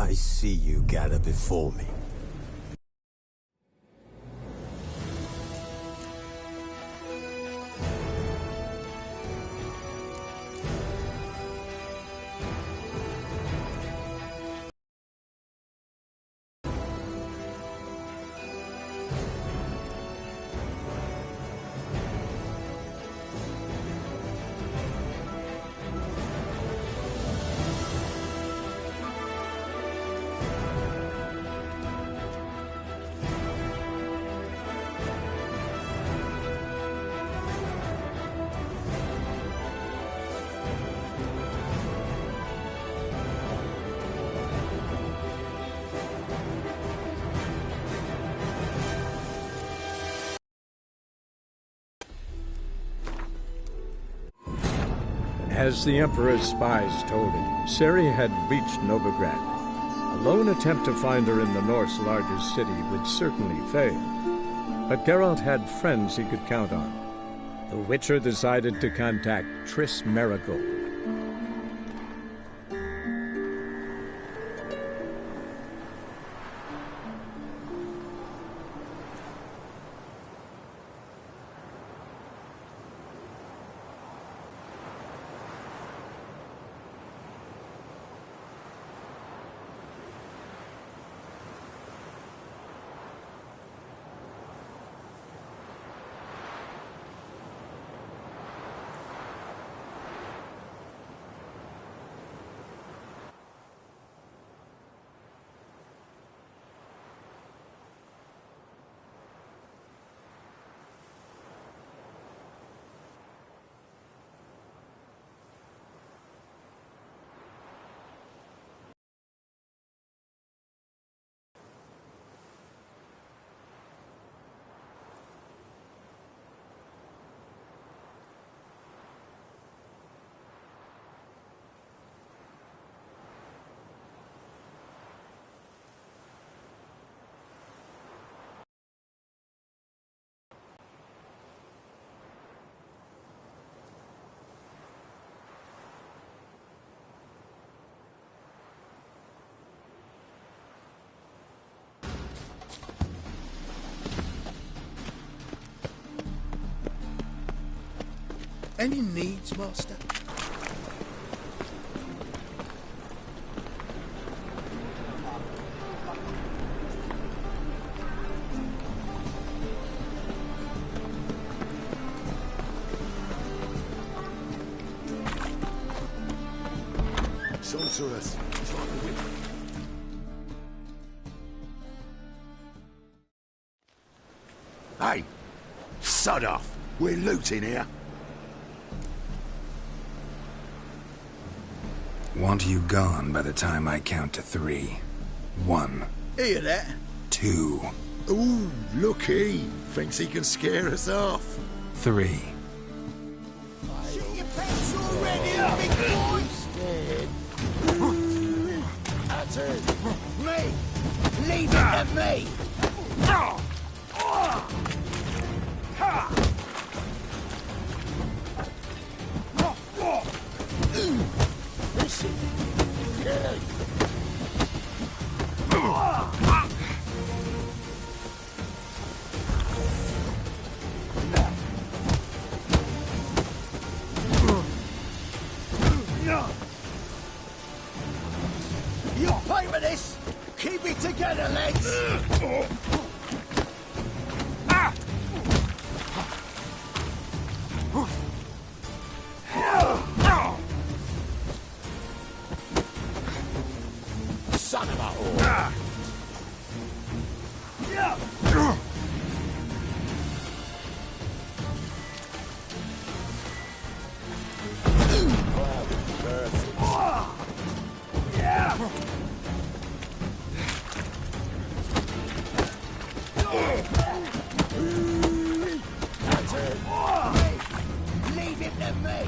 I see you gather before me. As the Emperor's spies told him, Ciri had reached Novigrad. A lone attempt to find her in the North's largest city would certainly fail. But Geralt had friends he could count on. The Witcher decided to contact Triss Merigold. Any needs, Master? Sorceress. It's like a witch. Hey! Sod off! We're looting here. Want you gone by the time I count to 3. 1. Hear that? 2. Ooh, look he! Thinks he can scare us off. 3. Shit your pants already, big boy! That's it. Me! Leave it to me! You pay for this! Keep it together, lads! Son of a whore! Leave him to me!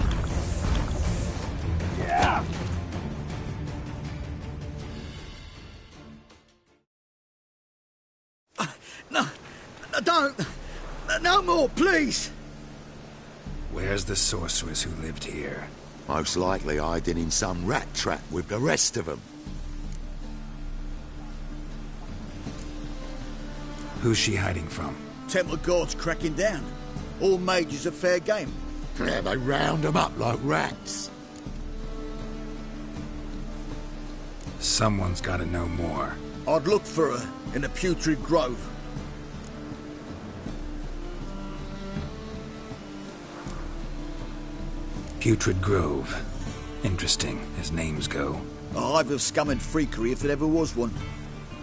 No, don't! No more, please! Where's the sorceress who lived here? Most likely hiding in some rat trap with the rest of them. Who's she hiding from? Temple Guard's cracking down. All mages are fair game. Yeah, they round them up like rats. Someone's gotta know more. I'd look for her in the Putrid Grove. Putrid Grove. Interesting, as names go. A hive of scum and freakery if there ever was one.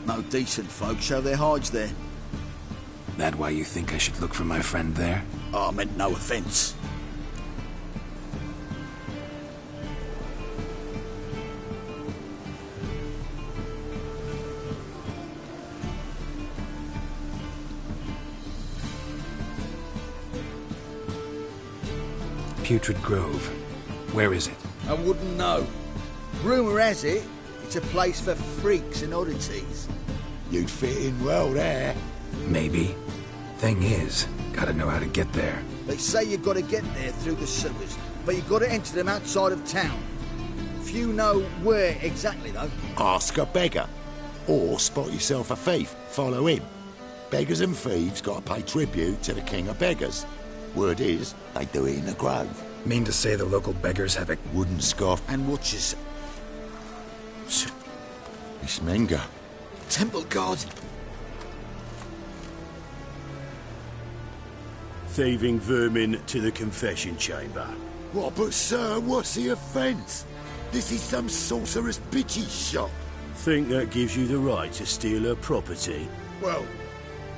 No decent folk show their hides there. That why you think I should look for my friend there? I meant no offence. Putrid Grove. Where is it? I wouldn't know. Rumour has it, it's a place for freaks and oddities. You'd fit in well there. Maybe. Thing is, gotta know how to get there. They say you've got to get there through the sewers, but you've got to enter them outside of town. Few know where exactly, though. Ask a beggar. Or spot yourself a thief. Follow him. Beggars and thieves got to pay tribute to the king of beggars. Word is, they do it in the grove. Mean to say the local beggars have a... Wooden scarf. And watches. It's Menga. Temple Guard. Thieving vermin to the confession chamber. What, but sir, what's the offence? This is some sorcerer's bitchy shop. Think that gives you the right to steal her property? Well,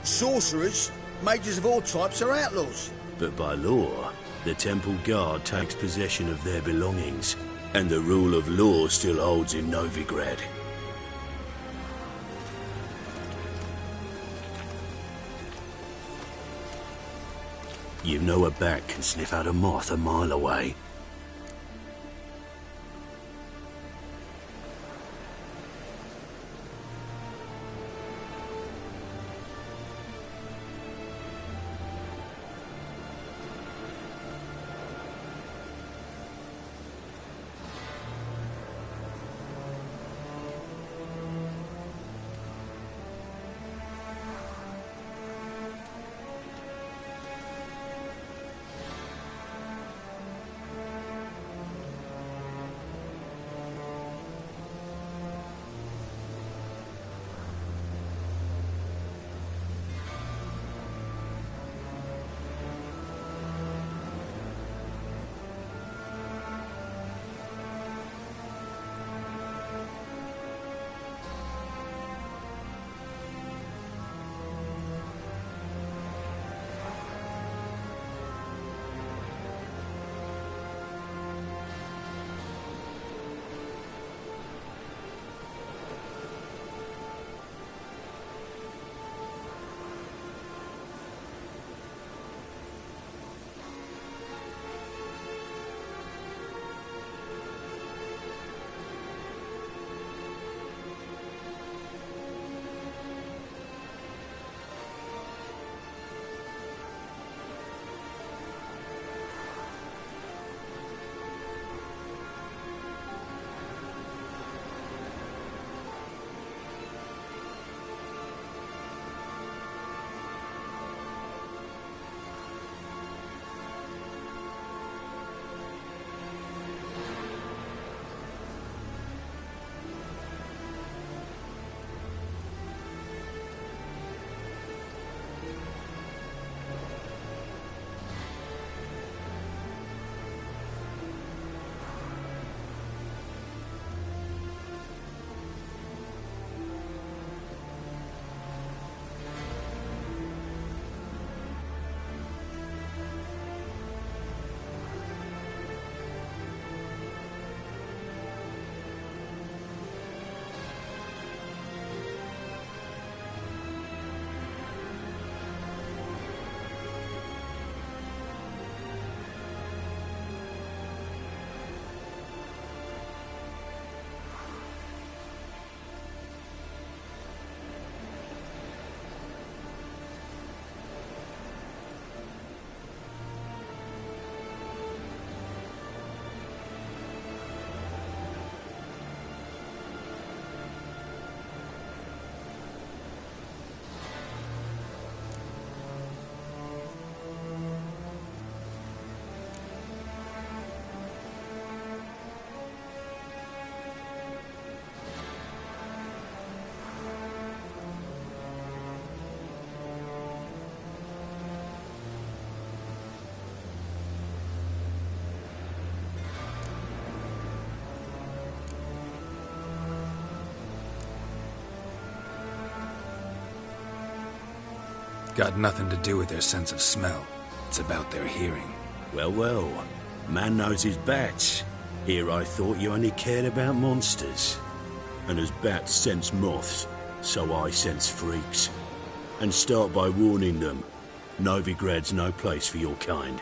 sorcerers, mages of all types are outlaws. But by law, the Temple Guard takes possession of their belongings, and the rule of law still holds in Novigrad. You know a bat can sniff out a moth a mile away. Got nothing to do with their sense of smell. It's about their hearing. Well, well. Man knows his bats. Here I thought you only cared about monsters. And as bats sense moths, so I sense freaks. And start by warning them. Novigrad's no place for your kind.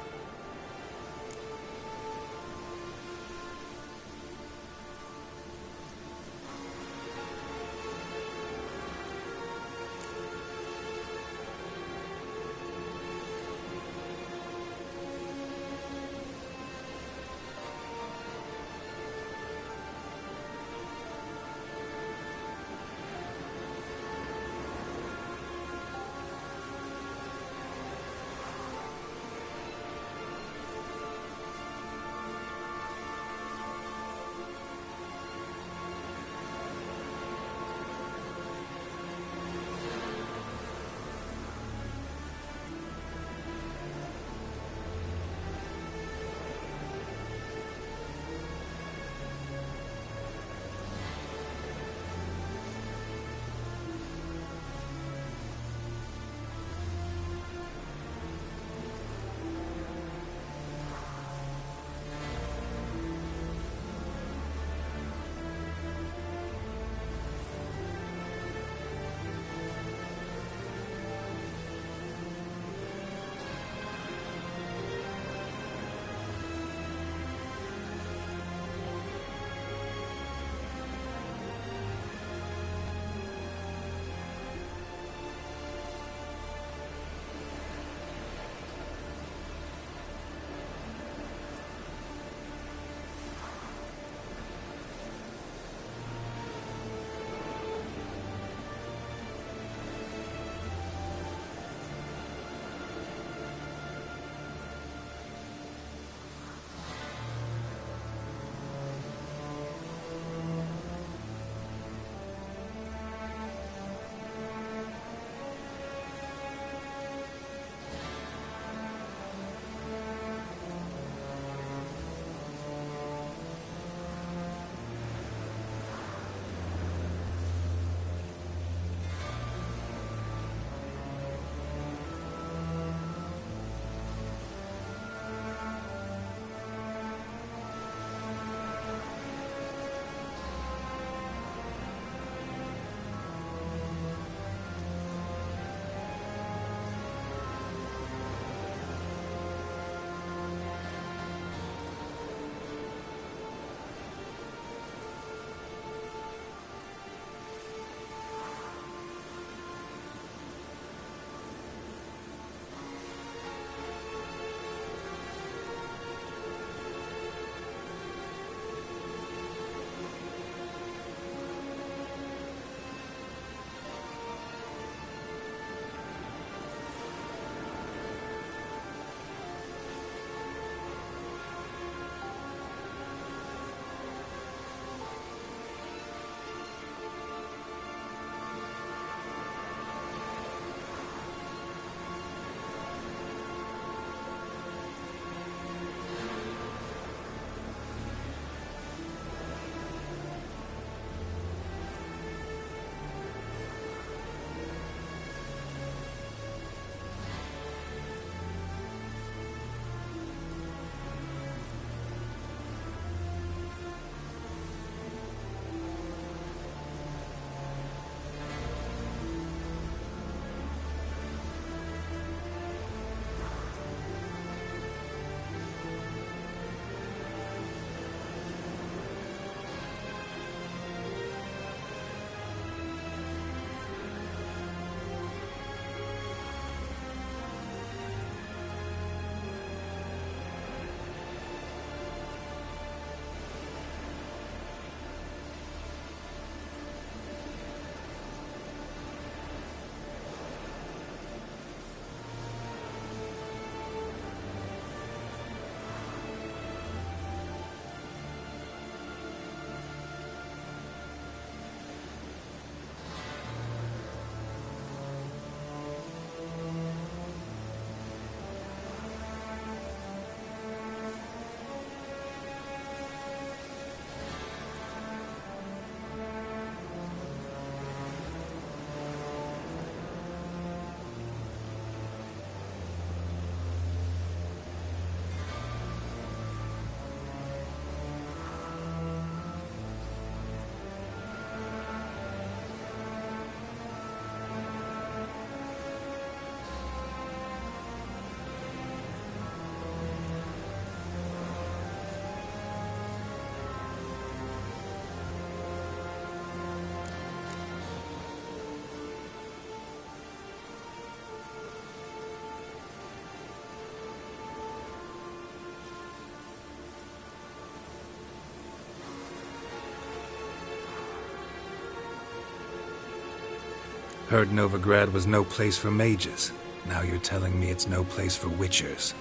Heard Novigrad was no place for mages. Now you're telling me it's no place for witchers.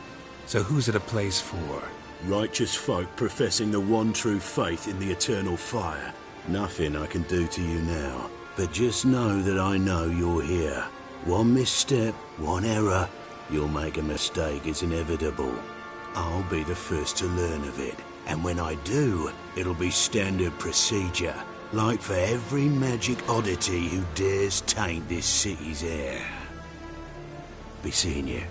So who's it a place for? Righteous folk professing the one true faith in the eternal fire. Nothing I can do to you now. But just know that I know you're here. One misstep, one error, you'll make a mistake, it's inevitable. I'll be the first to learn of it. And when I do, it'll be standard procedure. Like for every magic oddity who dares taint this city's air. Be seeing you.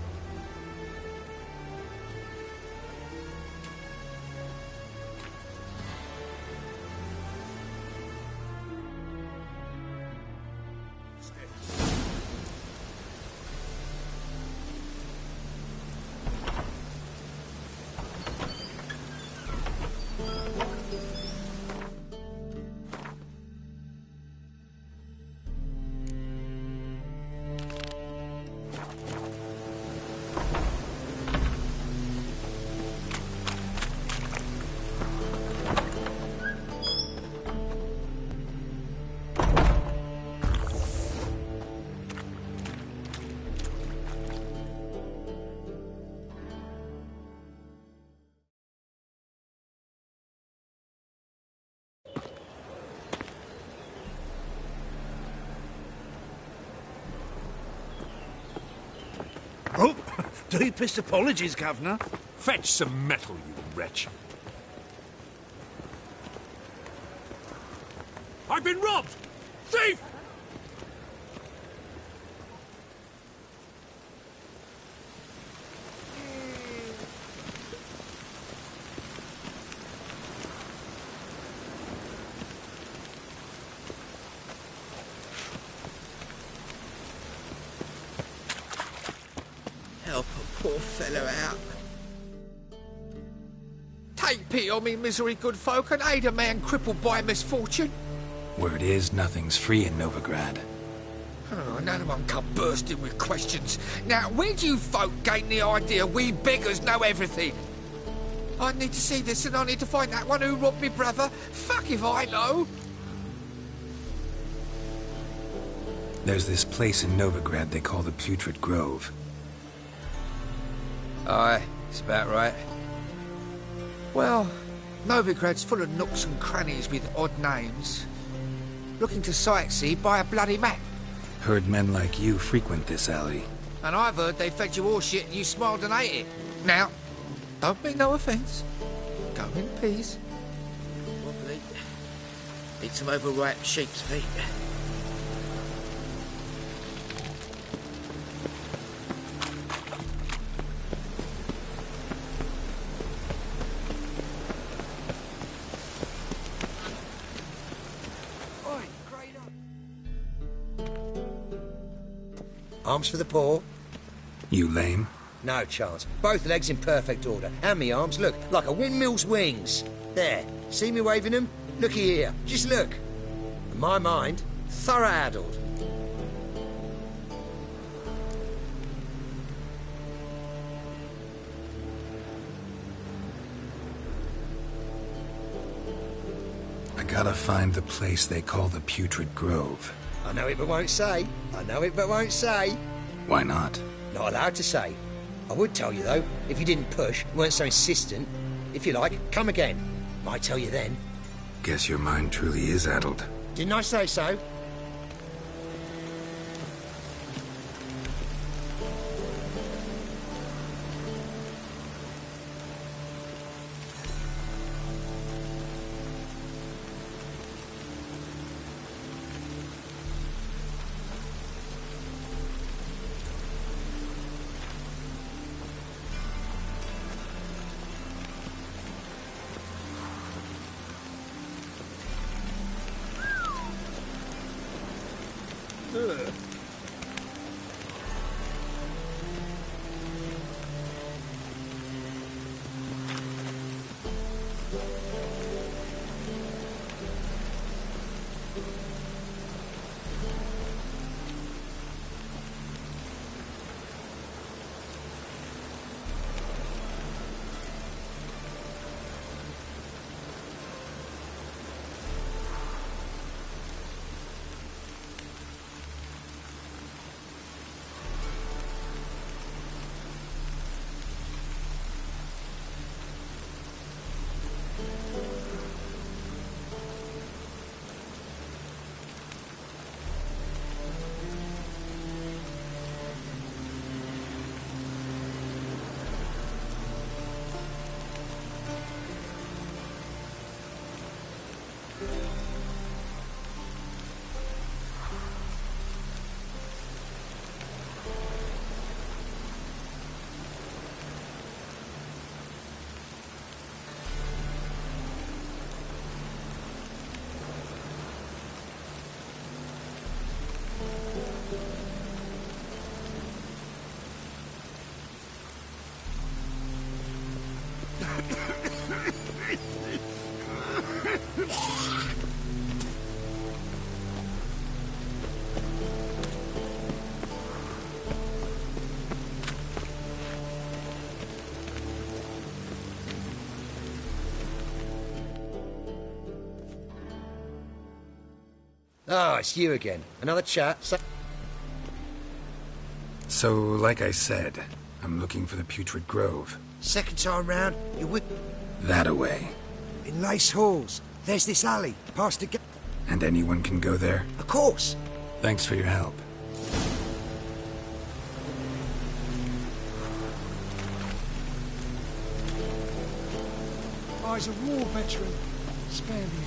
Oh, deepest apologies, Governor. Fetch some metal, you wretch. I've been robbed! Thief! Help a poor fellow out. Take pity on me, misery, good folk, and aid a man crippled by misfortune. Word is, nothing's free in Novigrad. Oh, none of them come bursting with questions. Now, where do you folk gain the idea we beggars know everything? I need to see this, and I need to find that one who robbed me brother. Fuck if I know. There's this place in Novigrad they call the Putrid Grove. Aye, it's about right. Well, Novigrad's full of nooks and crannies with odd names. Looking to sightsee, buy a bloody map. Heard men like you frequent this alley. And I've heard they fed you all shit and you smiled and ate it. Now, don't mean no offence. Go in peace. Wobbly. Eat some overripe sheep's feet. Arms for the poor? You lame? No chance. Both legs in perfect order. And me arms, look, like a windmill's wings. There. See me waving them? Looky here. Just look. And my mind, thorough addled. I gotta find the place they call the Putrid Grove. I know it but won't say. I know it but won't say. Why not? Not allowed to say. I would tell you, though, if you didn't push, weren't so insistent. If you like, come again. Might tell you then. Guess your mind truly is addled. Didn't I say so? Ah, it's you again. Another chat? So, like I said, I'm looking for the Putrid Grove. Second time round, you whip... That-a-way. In Lace Halls. There's this alley, past the gate. And anyone can go there? Of course. Thanks for your help. I's a war veteran. Spare me.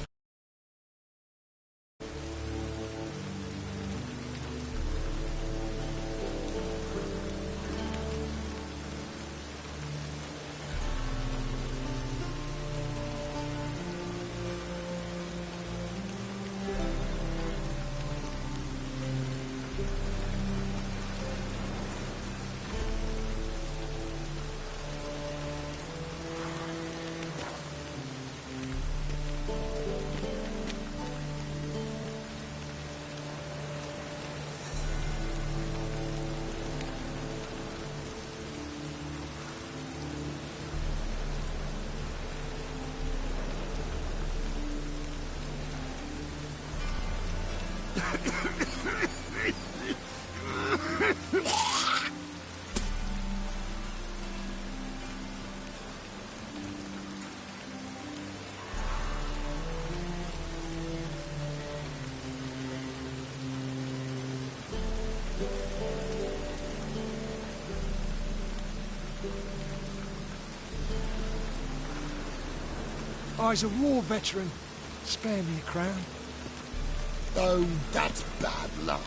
I's a war veteran. Spare me a crown. Oh, that's bad luck.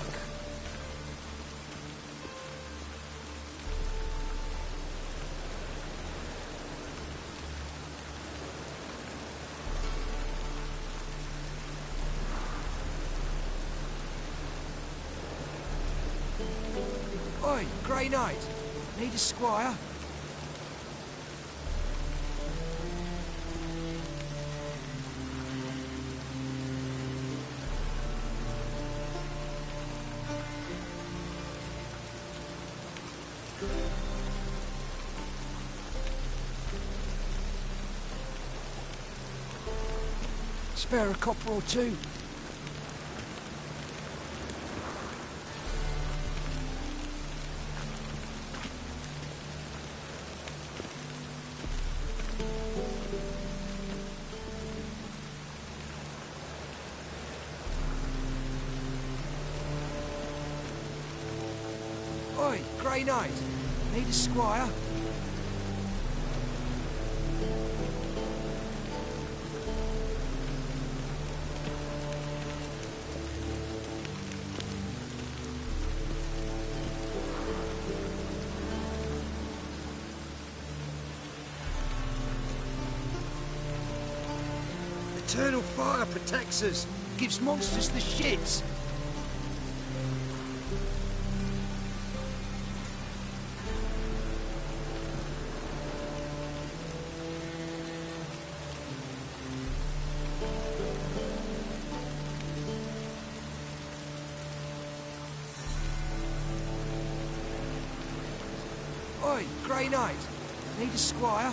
Oi, Grey Knight. Need a squire? Spare a copper or two. Oi, Grey Knight. Need a squire? Eternal fire protects us. Gives monsters the shits. Oi, Grey Knight. Need a squire?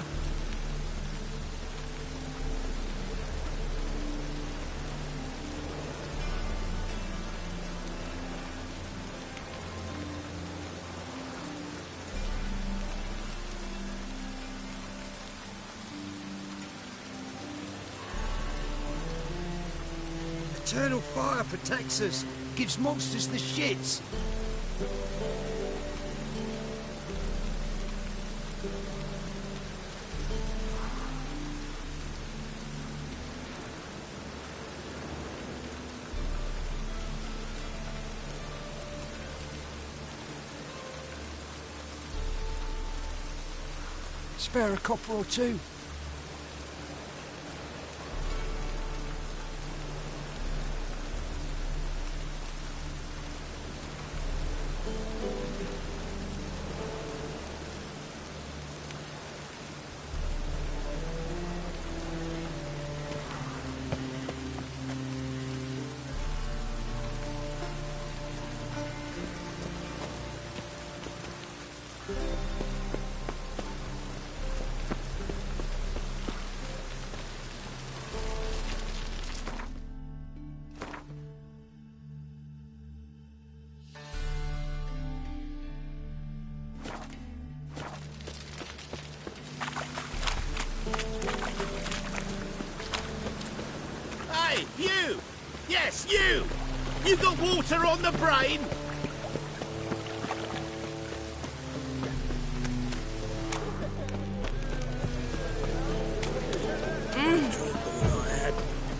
Eternal fire protects us. Gives monsters the shits. Spare a copper or two. It's you! You got water on the brain?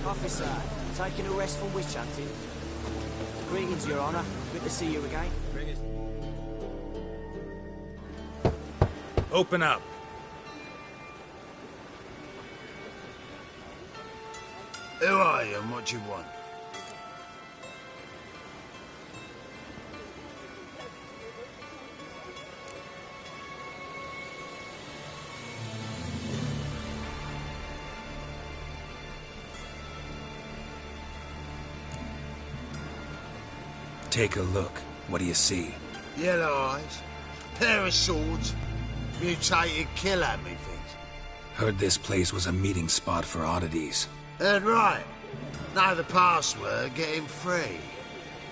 Officer, taking a rest from witch hunting. Greetings, Your Honour. Good to see you again. Open up. Who are you and what do you want? Take a look. What do you see? Yellow eyes, pair of swords, mutated kill-at-me things. Heard this place was a meeting spot for oddities. Heard right. Know the password, get him free.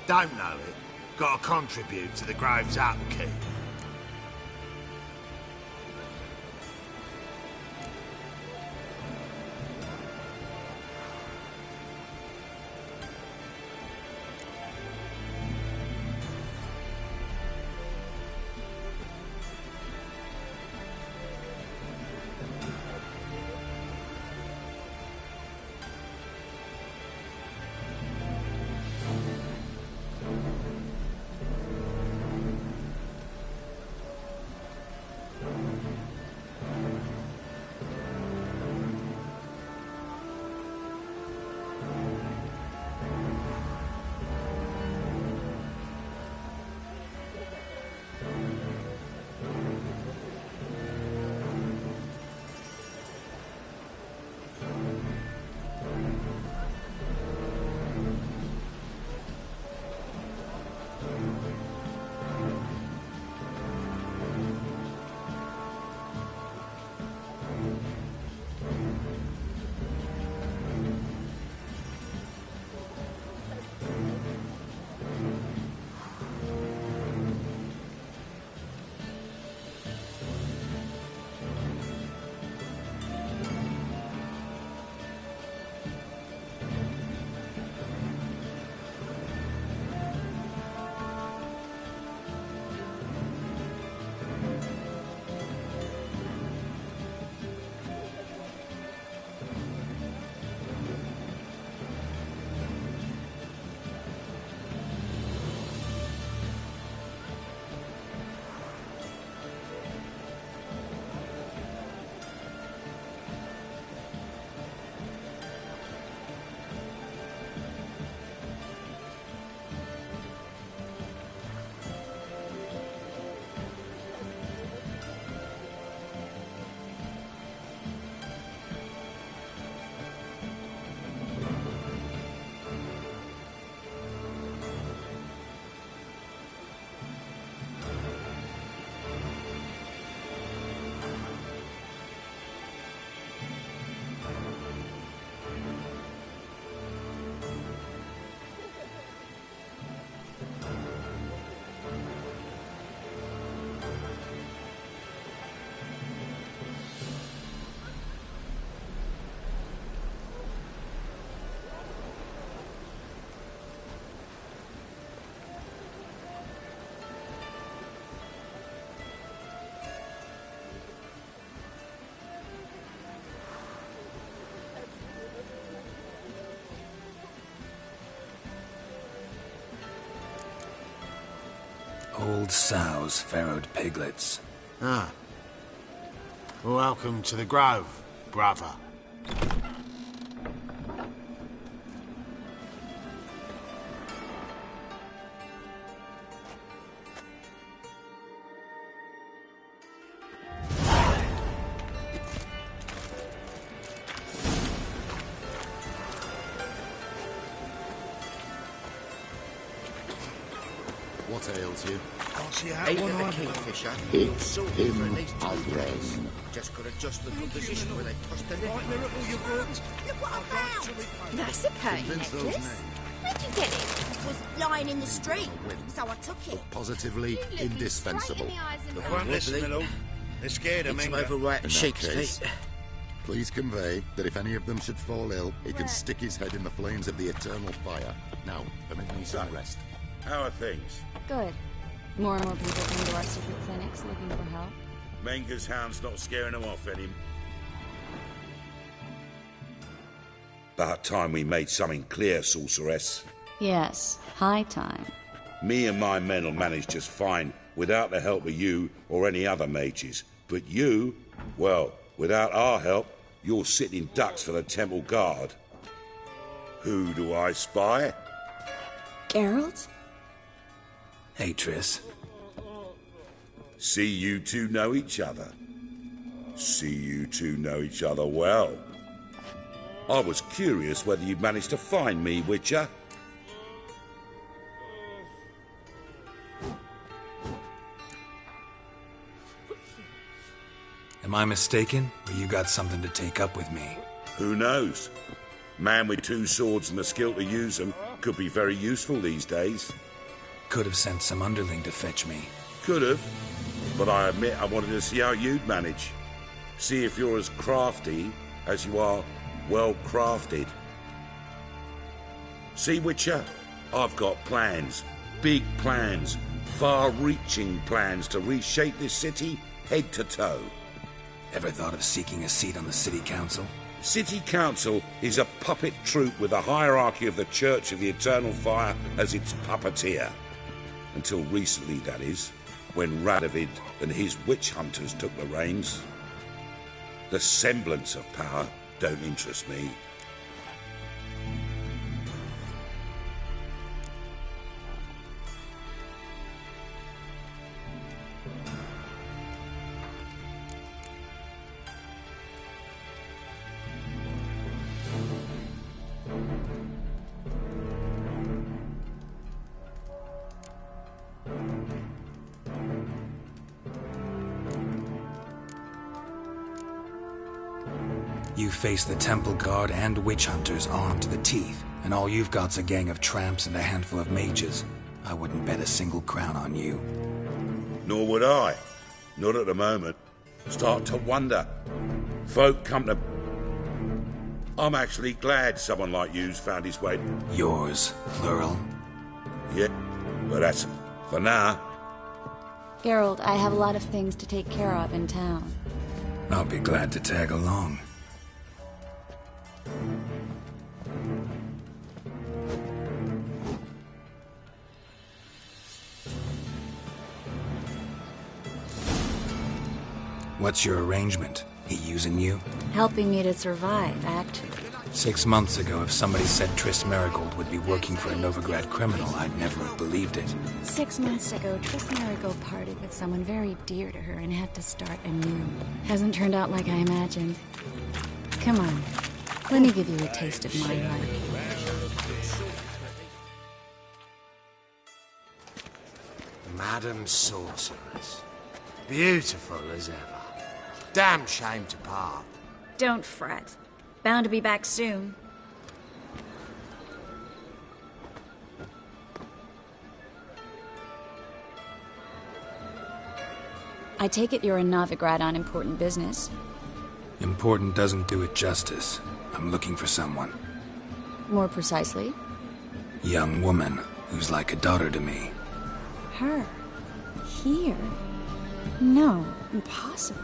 Don't know it, gotta contribute to the Grove's upkeep. Old sows farrowed piglets. Ah. Welcome to the Grove, brother. What ails you? Can't see how Eight one of the eye kingfisher. Hit You'll sort him for at least 2 days. again. Just got to adjust the composition where they tossed the Right, net. Miracle, you brought. Look what I found! That's a pearly Convince those necklace. names. Where'd you get it? It was lying in the street, so I took it. Positively indispensable. They won't listen, my lord. They're scared of It's me. some overripe In that sheep's case, feet. Please convey that if any of them should fall ill, he can stick his head in the flames of the eternal fire. Now, permit me some rest. How are things? Good. More and more people come to our secret clinics looking for help. Menger's hound's not scaring them off any. About time we made something clear, sorceress. Yes, high time. Me and my men will manage just fine without the help of you or any other mages. But you, well, without our help, you're sitting ducks for the temple guard. Who do I spy? Geralt? Hey, Triss. See you two know each other. See you two know each other well. I was curious whether you'd managed to find me, Witcher. Am I mistaken, or you got something to take up with me? Who knows? Man with two swords and the skill to use them could be very useful these days. Could have sent some underling to fetch me. Could have, but I admit I wanted to see how you'd manage. See if you're as crafty as you are well crafted. See, Witcher, I've got plans. Big plans. Far-reaching plans to reshape this city head to toe. Ever thought of seeking a seat on the city council? City council is a puppet troupe with a hierarchy of the Church of the Eternal Fire as its puppeteer. Until recently, that is, when Radovid and his witch hunters took the reins. The semblance of power don't interest me. You face the temple guard and witch hunters armed to the teeth, and all you've got's a gang of tramps and a handful of mages. I wouldn't bet a single crown on you. Nor would I. Not at the moment. Start to wonder. Folk come to... I'm actually glad someone like you's found his way. Yours, plural. Yeah, but that's for now. Geralt, I have a lot of things to take care of in town. I'll be glad to tag along. What's your arrangement? He using you? Helping me to survive, actually. 6 months ago, if somebody said Triss Merigold would be working for a Novigrad criminal, I'd never have believed it. 6 months ago, Triss Merigold parted with someone very dear to her and had to start anew. Hasn't turned out like I imagined. Come on, let me give you a taste of my life. Madam Sorceress. Beautiful as ever. Damn shame to part. Don't fret. Bound to be back soon. I take it you're in Novigrad on important business. Important doesn't do it justice. I'm looking for someone. More precisely? Young woman who's like a daughter to me. Her? Here? No, impossible.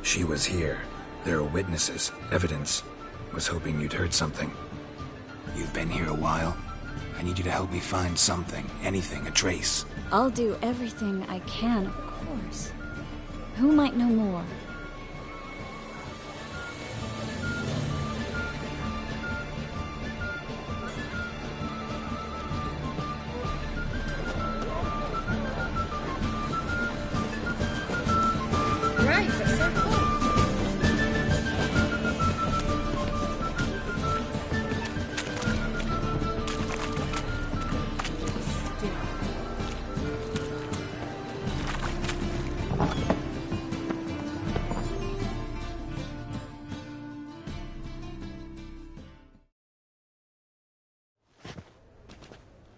She was here. There are witnesses, evidence. Was hoping you'd heard something. You've been here a while. I need you to help me find something, anything, a trace. I'll do everything I can, of course. Who might know more? Right, but so close.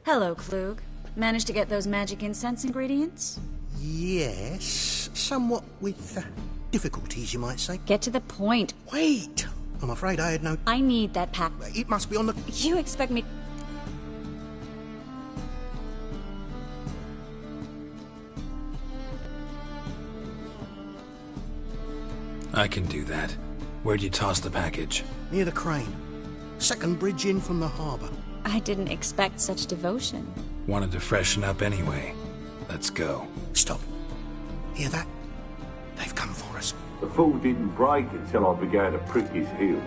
Hello, Klug. Managed to get those magic incense ingredients? Yes, somewhat with difficulties, you might say. Get to the point. Wait! I'm afraid I had no... I need that pack. It must be on the... You expect me... I can do that. Where'd you toss the package? Near the crane. Second bridge in from the harbour. I didn't expect such devotion. Wanted to freshen up anyway. Let's go. Stop. Hear that? They've come for us. The fall didn't break until I began to prick his heels.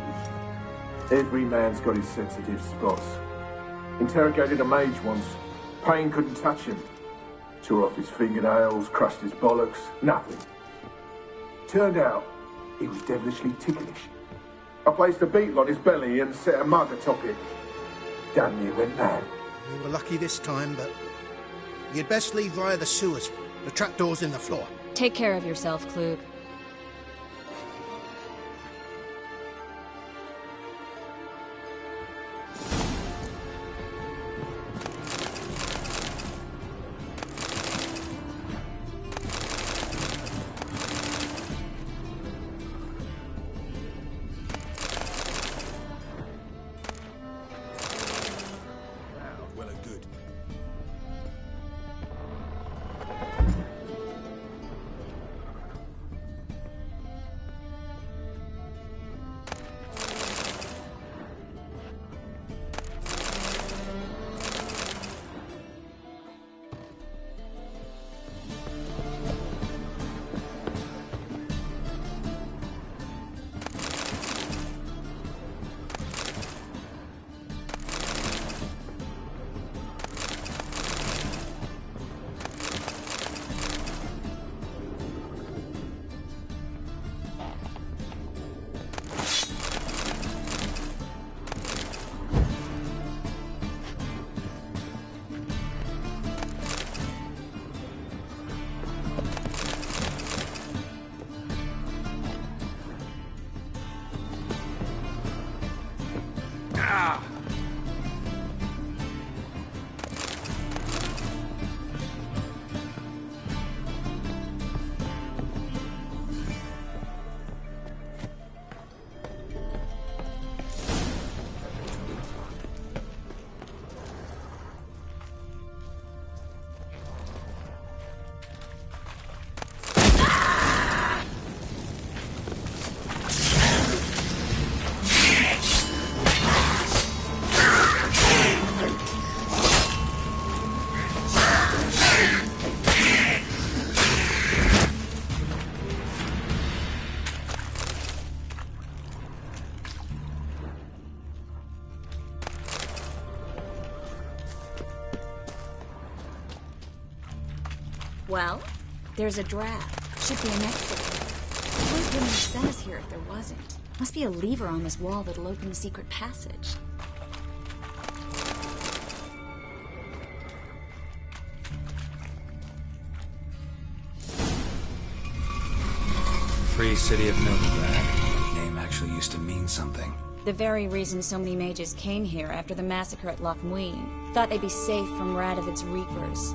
Every man's got his sensitive spots. Interrogated a mage once. Pain couldn't touch him. Tore off his fingernails, crushed his bollocks, nothing. Turned out, he was devilishly ticklish. I placed a beetle on his belly and set a mug atop it. Damn near went mad. We were lucky this time, but you'd best leave via the sewers. The trapdoor's in the floor. Take care of yourself, Klug. Well, there's a draft. Should be an exit. Why wouldn't have sent us here if there wasn't? Must be a lever on this wall that'll open the secret passage. Free City of Novigrad. Name actually used to mean something. The very reason so many mages came here after the massacre at Loch Muin. Thought they'd be safe from Radovid's reapers.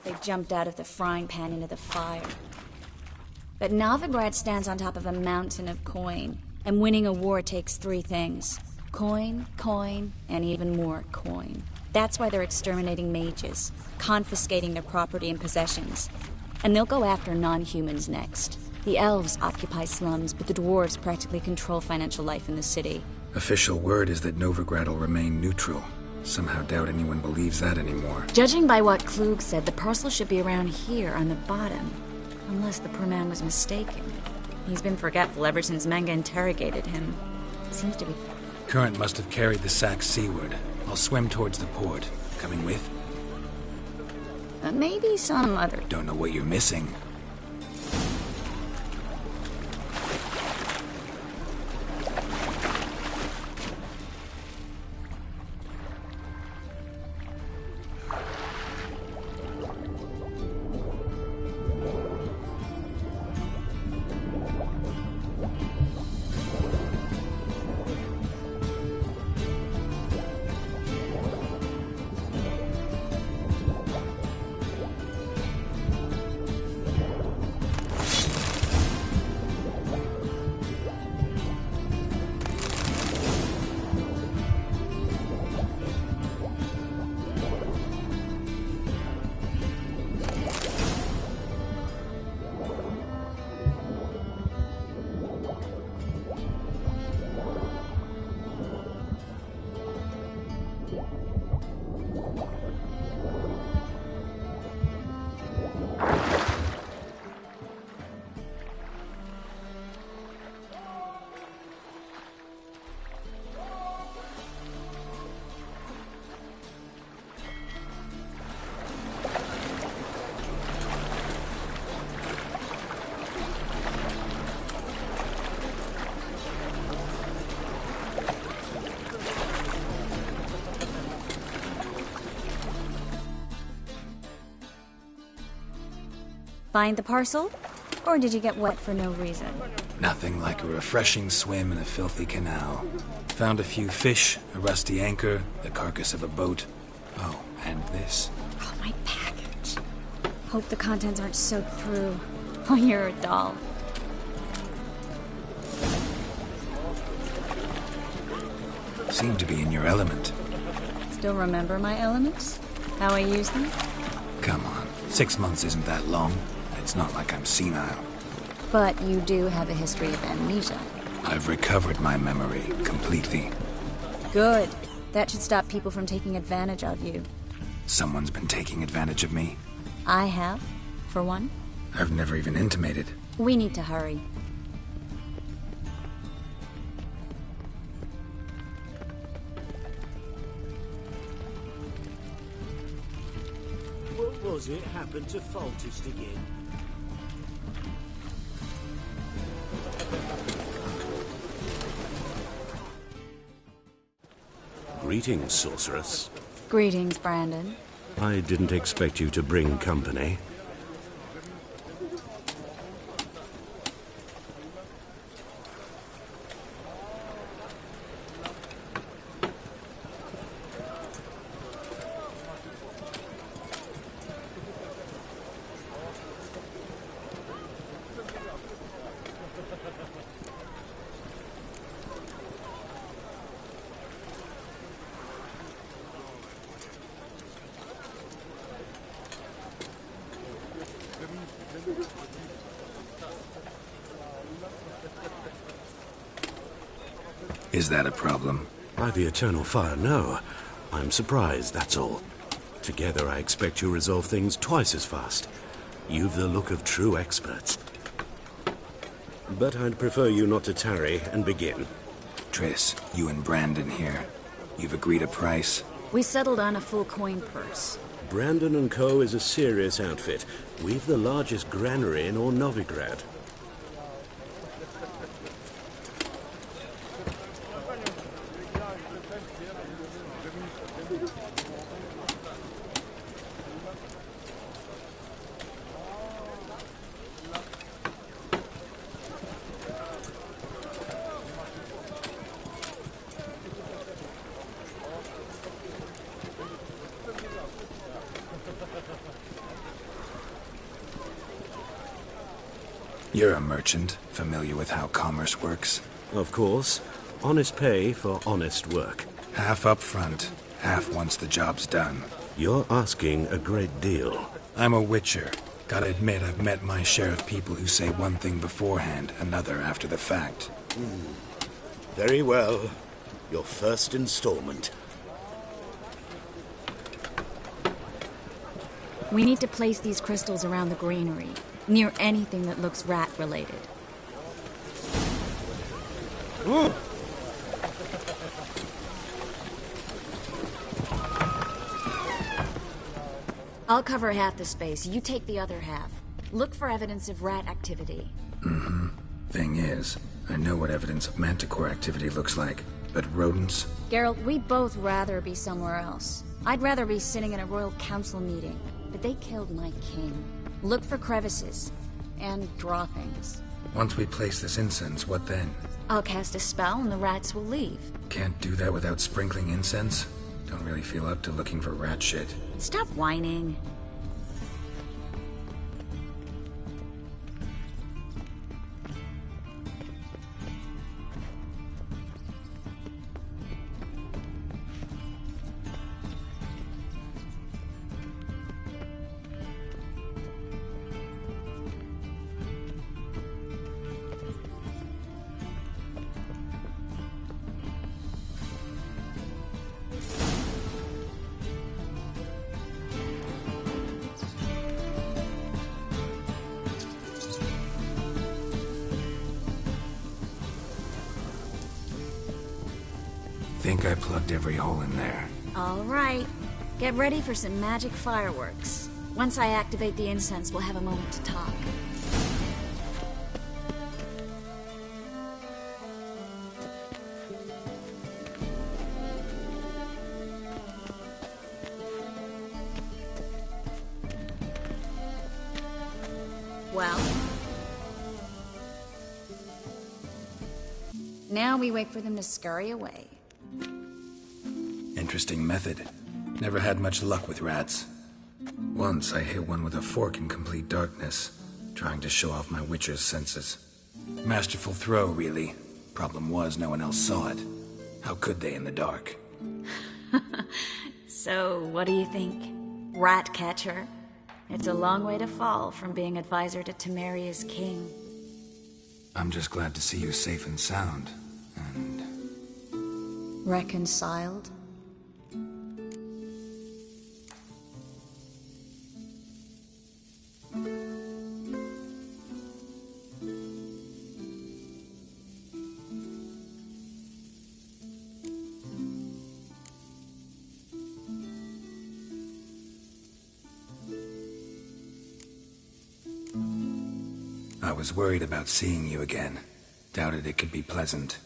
They jumped out of the frying pan into the fire. But Novigrad stands on top of a mountain of coin, and winning a war takes 3 things. Coin, coin, and even more coin. That's why they're exterminating mages, confiscating their property and possessions. And they'll go after non-humans next. The elves occupy slums, but the dwarves practically control financial life in the city. Official word is that Novigrad will remain neutral. Somehow doubt anyone believes that anymore. Judging by what Klug said, the parcel should be around here on the bottom. Unless the poor man was mistaken. He's been forgetful ever since Manga interrogated him. Seems to be... Current must have carried the sack seaward. I'll swim towards the port. Coming with? Maybe some other... Don't know what you're missing. Find the parcel? Or did you get wet for no reason? Nothing like a refreshing swim in a filthy canal. Found a few fish, a rusty anchor, the carcass of a boat. Oh, and this. Oh, my package. Hope the contents aren't soaked through. Oh, you're a doll. Seem to be in your element. Still remember my elements? How I use them? Come on, 6 months isn't that long. It's not like I'm senile. But you do have a history of amnesia. I've recovered my memory completely. Good. That should stop people from taking advantage of you. Someone's been taking advantage of me. I have, for one. I've never even intimated. We need to hurry. What was it happened to Foltest again? Greetings, sorceress. Greetings, Brandon. I didn't expect you to bring company. Is that a problem? By the eternal fire, no. I'm surprised, that's all. Together, I expect you resolve things twice as fast. You've the look of true experts. But I'd prefer you not to tarry and begin. Triss, you and Brandon here. You've agreed a price? We settled on a full coin purse. Brandon & Co. is a serious outfit. We've the largest granary in all Novigrad. You're a merchant, familiar with how commerce works? Of course. Honest pay for honest work. Half up front, half once the job's done. You're asking a great deal. I'm a witcher. Gotta admit, I've met my share of people who say one thing beforehand, another after the fact. Very well. Your first installment. We need to place these crystals around the granary, near anything that looks rat-related. I'll cover half the space, you take the other half. Look for evidence of rat activity. Mm-hmm. Thing is, I know what evidence of manticore activity looks like, but rodents? Geralt, we'd both rather be somewhere else. I'd rather be sitting in a royal council meeting, but they killed my king. Look for crevices, and draw things. Once we place this incense, what then? I'll cast a spell and the rats will leave. Can't do that without sprinkling incense? Don't really feel up to looking for rat shit. Stop whining. Think I plugged every hole in there. All right. Get ready for some magic fireworks. Once I activate the incense, we'll have a moment to talk. Well? Now we wait for them to scurry away. Interesting method. Never had much luck with rats. Once I hit one with a fork in complete darkness, trying to show off my witcher's senses. Masterful throw, really. Problem was, no one else saw it. How could they in the dark? So, what do you think? Rat catcher? It's a long way to fall from being advisor to Temeria's king. I'm just glad to see you safe and sound. And... reconciled? I was worried about seeing you again. Doubted it could be pleasant.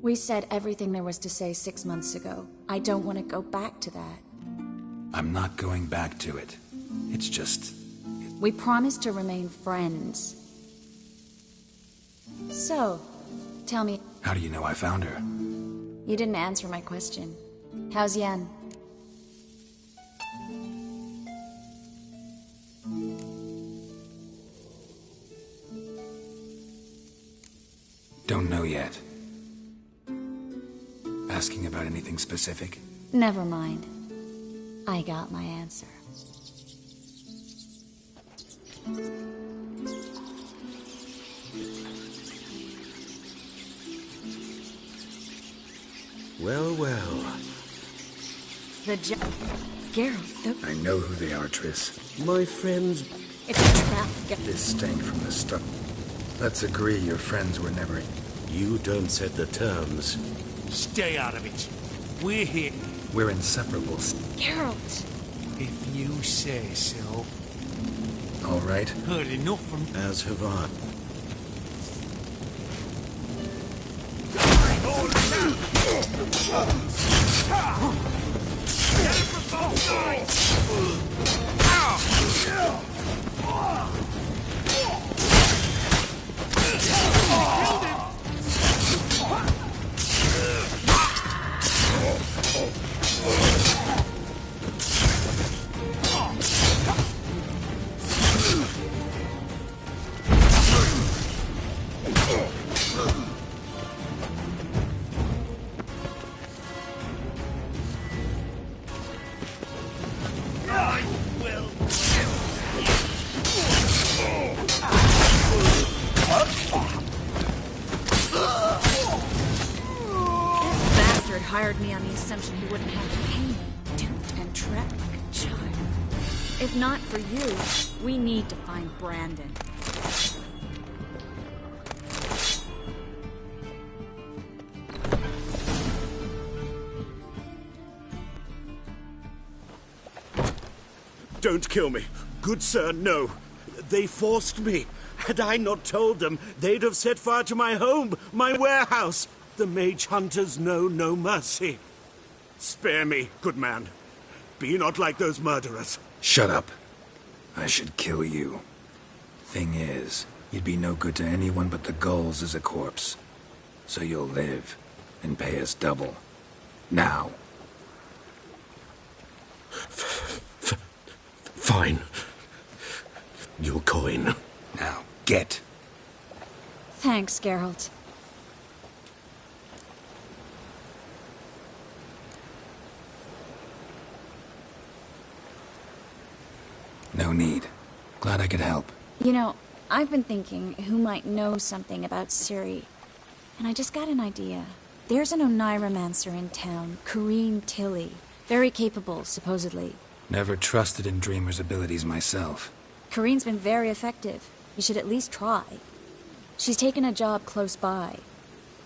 We said everything there was to say 6 months ago. I don't want to go back to that. I'm not going back to it. It's just... We promised to remain friends. So, tell me... How do you know I found her? You didn't answer my question. How's Yen? Don't know yet. Asking about anything specific? Never mind. I got my answer. Well, well. Geralt, I know who they are, Triss. My friends... It's a trap. This stank from the start. Let's agree your friends were never... You don't set the terms. Stay out of it. We're here. We're inseparable. Geralt! If you say so. All right. Heard enough from... As have I. Get it from both sides! hired me on the assumption he wouldn't have to pay me, duped and trapped like a child. If not for you, we need to find Brandon. Don't kill me. Good sir, no. They forced me. Had I not told them, they'd have set fire to my home, my warehouse. The mage hunters know no mercy. Spare me, good man. Be not like those murderers. Shut up. I should kill you. Thing is, you'd be no good to anyone but the gulls as a corpse. So you'll live, and pay us double. Now. Fine. Your coin. Now, get. Thanks, Geralt. No need. Glad I could help. You know, I've been thinking who might know something about Ciri. And I just got an idea. There's an Oneiromancer in town, Corrine Tilly. Very capable, supposedly. Never trusted in Dreamer's abilities myself. Corrine's been very effective. You should at least try. She's taken a job close by.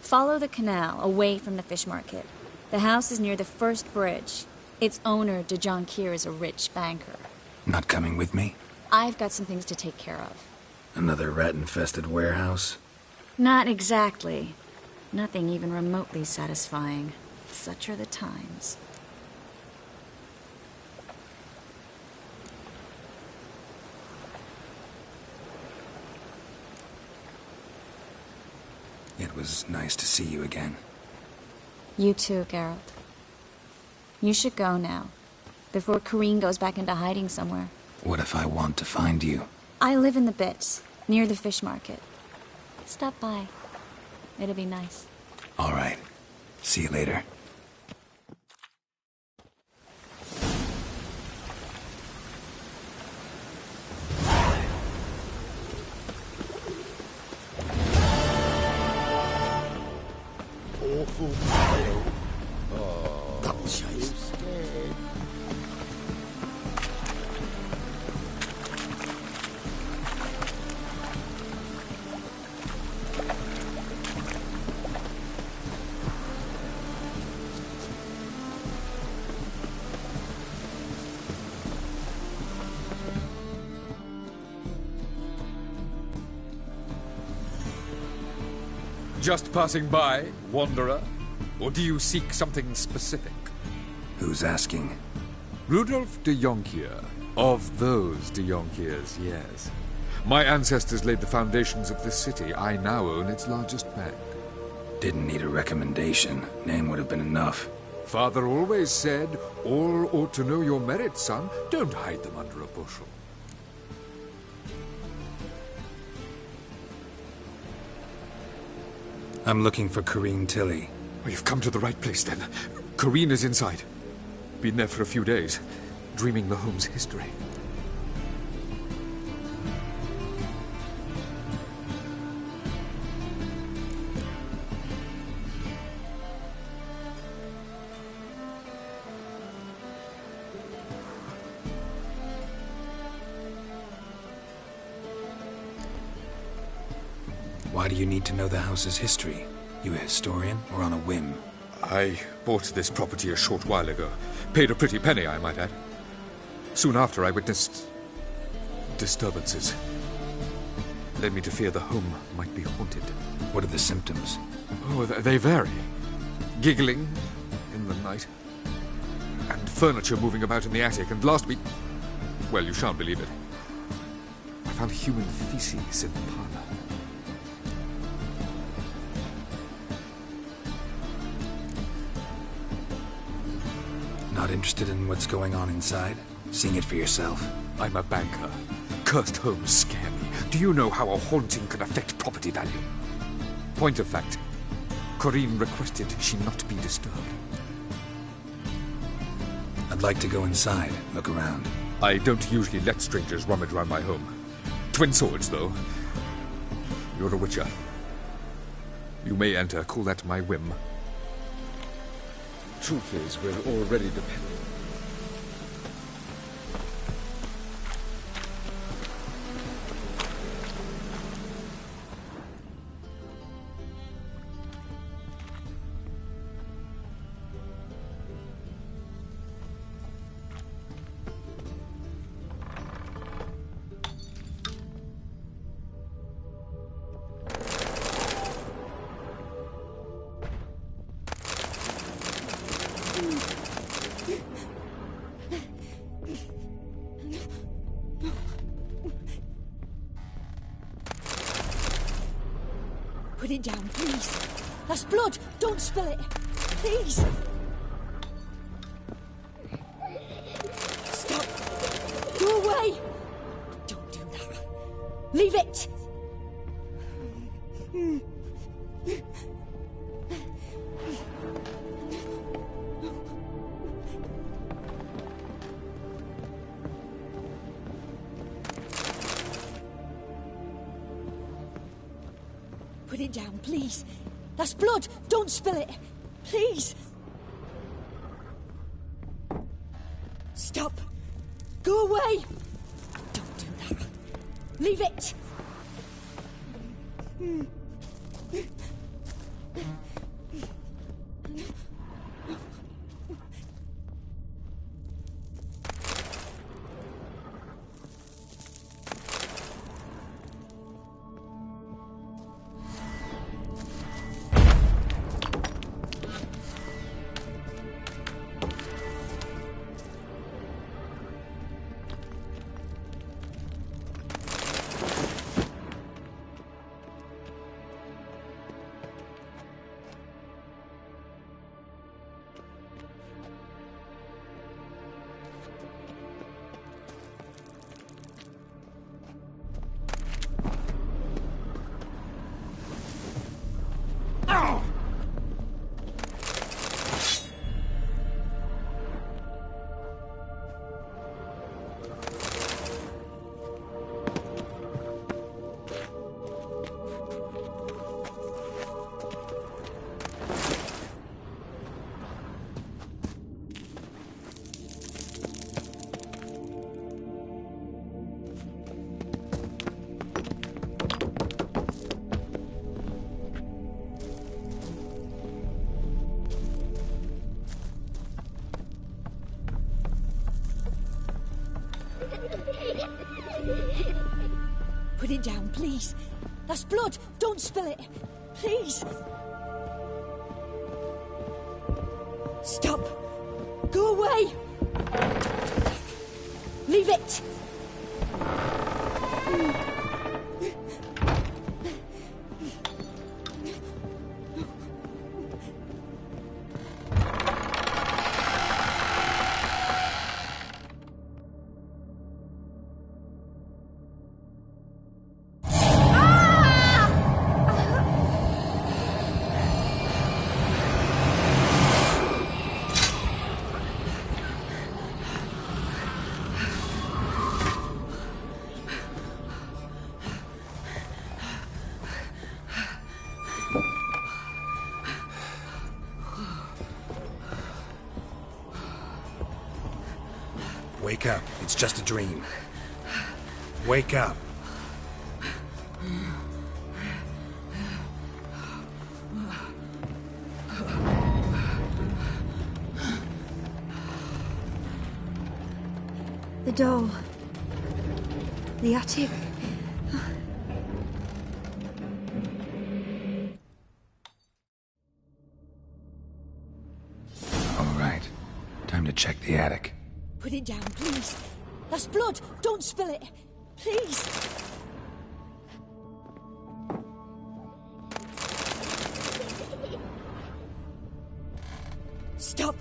Follow the canal, away from the fish market. The house is near the first bridge. Its owner, de Jonquière, is a rich banker. Not coming with me? I've got some things to take care of. Another rat-infested warehouse? Not exactly. Nothing even remotely satisfying. Such are the times. It was nice to see you again. You too, Geralt. You should go now, before Corrine goes back into hiding somewhere. What if I want to find you? I live in the Bits, near the fish market. Stop by. It'll be nice. All right. See you later. Awful pile. Oh, double chase. Just passing by, wanderer? Or do you seek something specific? Who's asking? Rudolf de Jonquière. Of those de Jonquières, yes. My ancestors laid the foundations of this city. I now own its largest bank. Didn't need a recommendation. Name would have been enough. Father always said, all ought to know your merits, son. Don't hide them under a bushel. I'm looking for Corrine Tilly. Well, you've come to the right place, then. Corrine is inside. Been there for a few days, dreaming the home's history. Why do you need to know the house's history? You a historian, or on a whim? I bought this property a short while ago. Paid a pretty penny, I might add. Soon after, I witnessed disturbances. Led me to fear the home might be haunted. What are the symptoms? Oh, they vary. Giggling in the night. And furniture moving about in the attic. And last week... well, you shan't believe it. I found human feces in the parlor. Not interested in what's going on inside? Seeing it for yourself? I'm a banker. Cursed homes scare me. Do you know how a haunting can affect property value? Point of fact, Corrine requested she not be disturbed. I'd like to go inside, look around. I don't usually let strangers rummage around my home. Twin swords, though. You're a witcher. You may enter, call that my whim. truth is, we're already dependent. Put it down, please. That's blood. Don't spill it. Please. Stop. Go away. Don't do that. Leave it. Put it down, please. That's blood. Don't spill it. Please. Stop. Go away. Don't do that. Leave it. Put it down, please. That's blood. Don't spill it. Please. Stop. Go away. Leave it. Wake up. It's just a dream. Wake up. The doll. The attic. All right. Time to check the attic. Put it down, please. That's blood. Don't spill it. Please. Stop.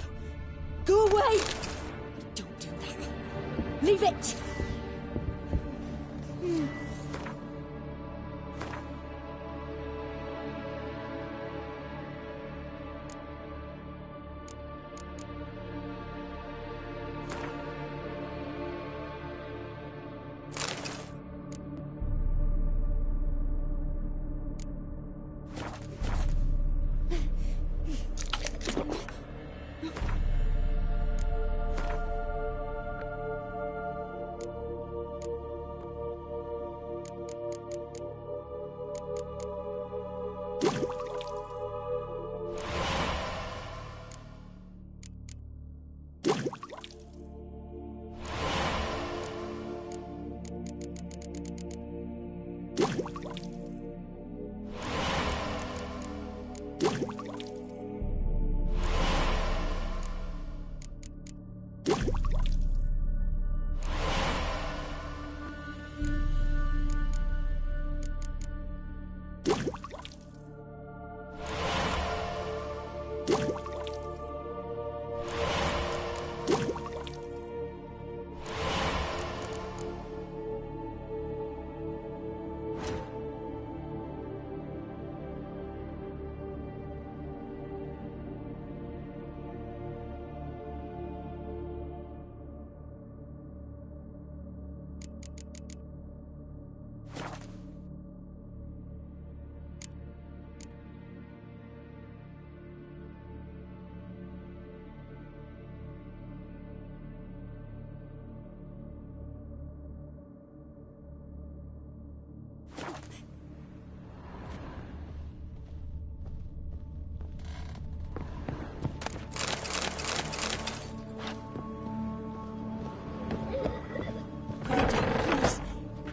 Go away. Don't do that. Leave it.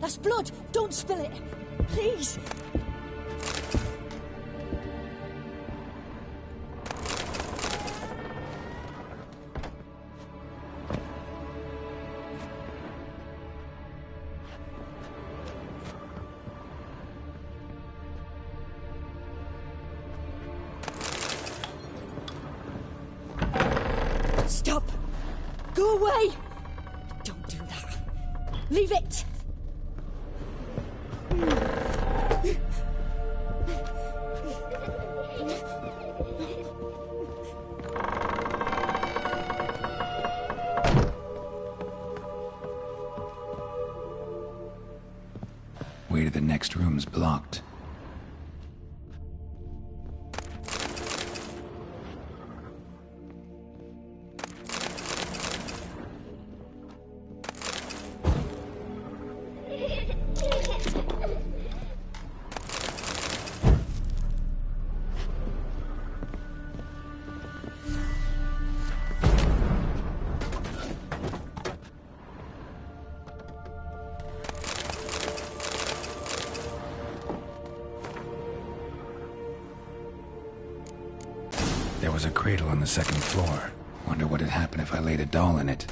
That's blood! Don't spill it! Please! Stop! Go away! Don't do that. Leave it! Way to the next room's blocked. There was a cradle on the second floor. Wonder what had happened if I laid a doll in it.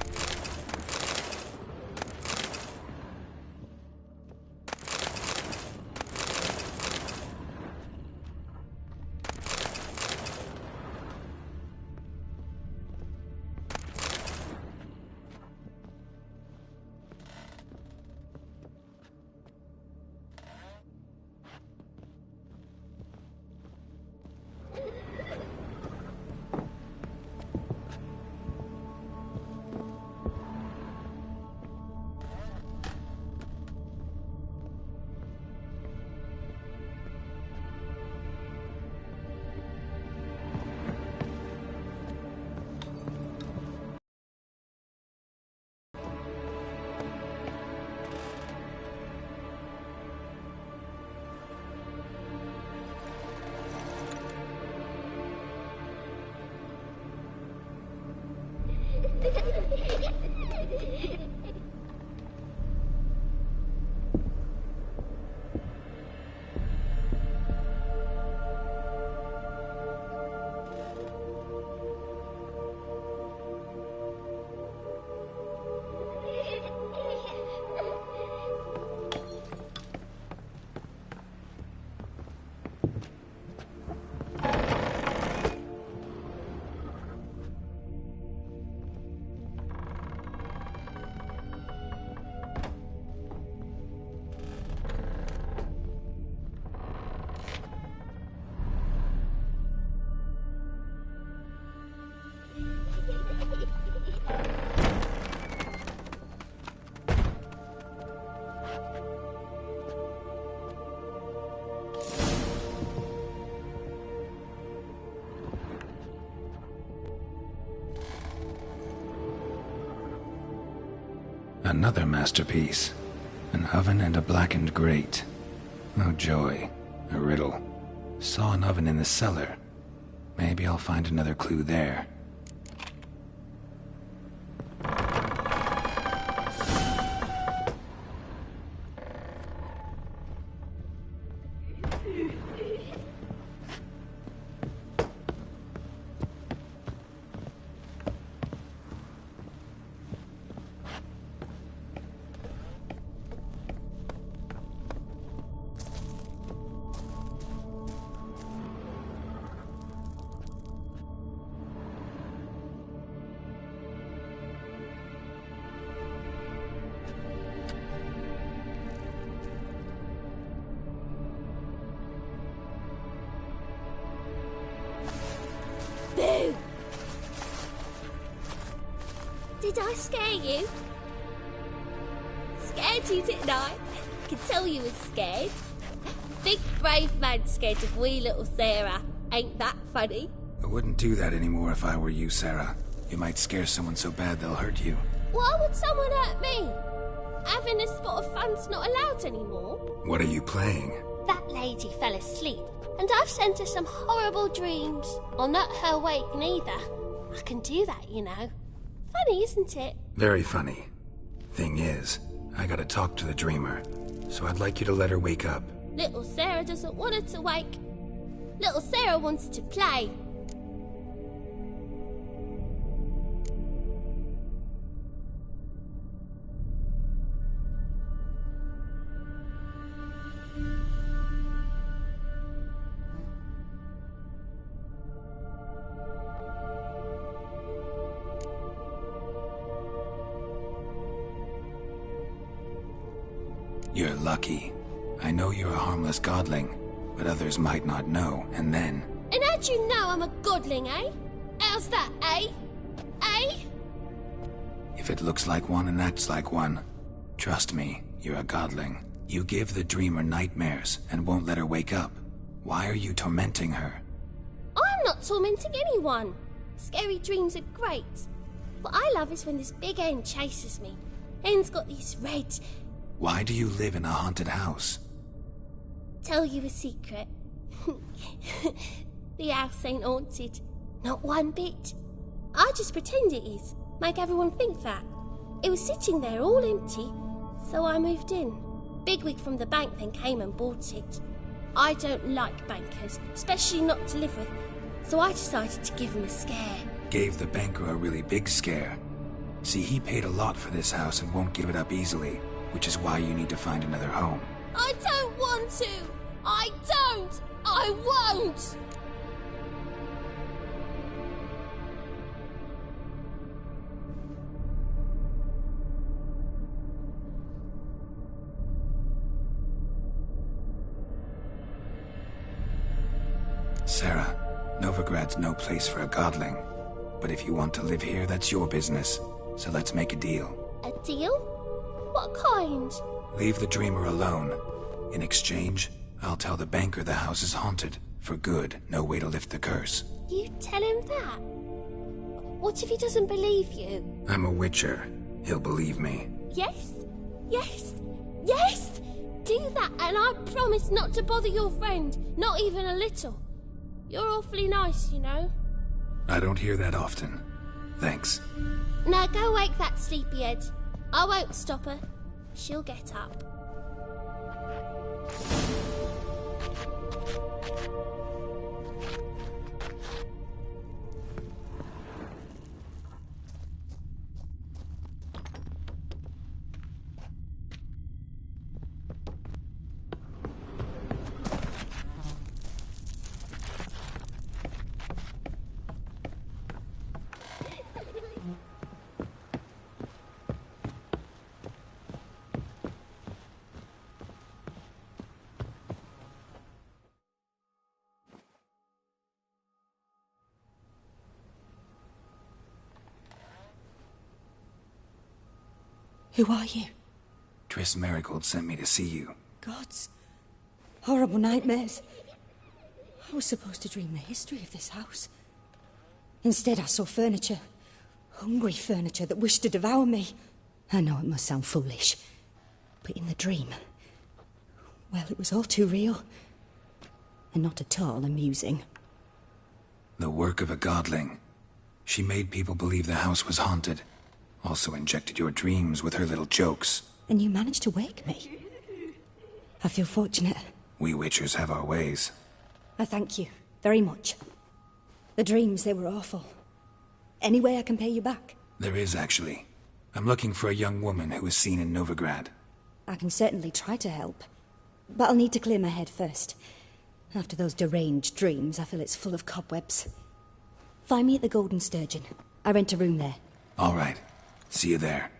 Another masterpiece. An oven and a blackened grate. Oh joy. A riddle. Saw an oven in the cellar. Maybe I'll find another clue there. Boo! Did I scare you? Scared you, didn't I? I can tell you was scared. Big brave man scared of wee little Sarah. Ain't that funny? I wouldn't do that anymore if I were you, Sarah. You might scare someone so bad they'll hurt you. Why would someone hurt me? Having a spot of fun's not allowed anymore. What are you playing? That lady fell asleep, and I've sent her some horrible dreams. I'll not her awake neither. I can do that, you know. Funny, isn't it? Very funny. Thing is, I gotta talk to the dreamer, so I'd like you to let her wake up. Little Sarah doesn't want her to wake. Little Sarah wants to play. You're lucky. I know you're a harmless godling, but others might not know, and then... And how'd you know I'm a godling, eh? How's that, eh? Eh? If it looks like one and acts like one, trust me, you're a godling. You give the dreamer nightmares and won't let her wake up. Why are you tormenting her? I'm not tormenting anyone. Scary dreams are great. What I love is when this big hen chases me. Hen's got these red... Why do you live in a haunted house? Tell you a secret. The house ain't haunted. Not one bit. I just pretend it is. Make everyone think that. It was sitting there all empty, so I moved in. Bigwig from the bank then came and bought it. I don't like bankers, especially not to live with, so I decided to give him a scare. Gave the banker a really big scare. See, he paid a lot for this house and won't give it up easily, which is why you need to find another home. I don't want to! I don't! I won't! Sarah, Novigrad's no place for a godling. But if you want to live here, that's your business. So let's make a deal. A deal? What kind? Leave the dreamer alone. In exchange, I'll tell the banker the house is haunted. For good, no way to lift the curse. You tell him that? What if he doesn't believe you? I'm a witcher. He'll believe me. Yes? Yes? Yes! Do that and I promise not to bother your friend. Not even a little. You're awfully nice, you know. I don't hear that often. Thanks. Now go wake that sleepyhead. I won't stop her. She'll get up. Who are you? Triss Merigold sent me to see you. Gods. Horrible nightmares. I was supposed to dream the history of this house. Instead, I saw furniture. Hungry furniture that wished to devour me. I know it must sound foolish, but in the dream, well, it was all too real. And not at all amusing. The work of a godling. She made people believe the house was haunted. Also injected your dreams with her little jokes. And you managed to wake me. I feel fortunate. We witchers have our ways. I thank you very much. The dreams, they were awful. Any way I can pay you back? There is, actually. I'm looking for a young woman who was seen in Novigrad. I can certainly try to help. But I'll need to clear my head first. After those deranged dreams, I feel it's full of cobwebs. Find me at the Golden Sturgeon. I rent a room there. All right. See you there.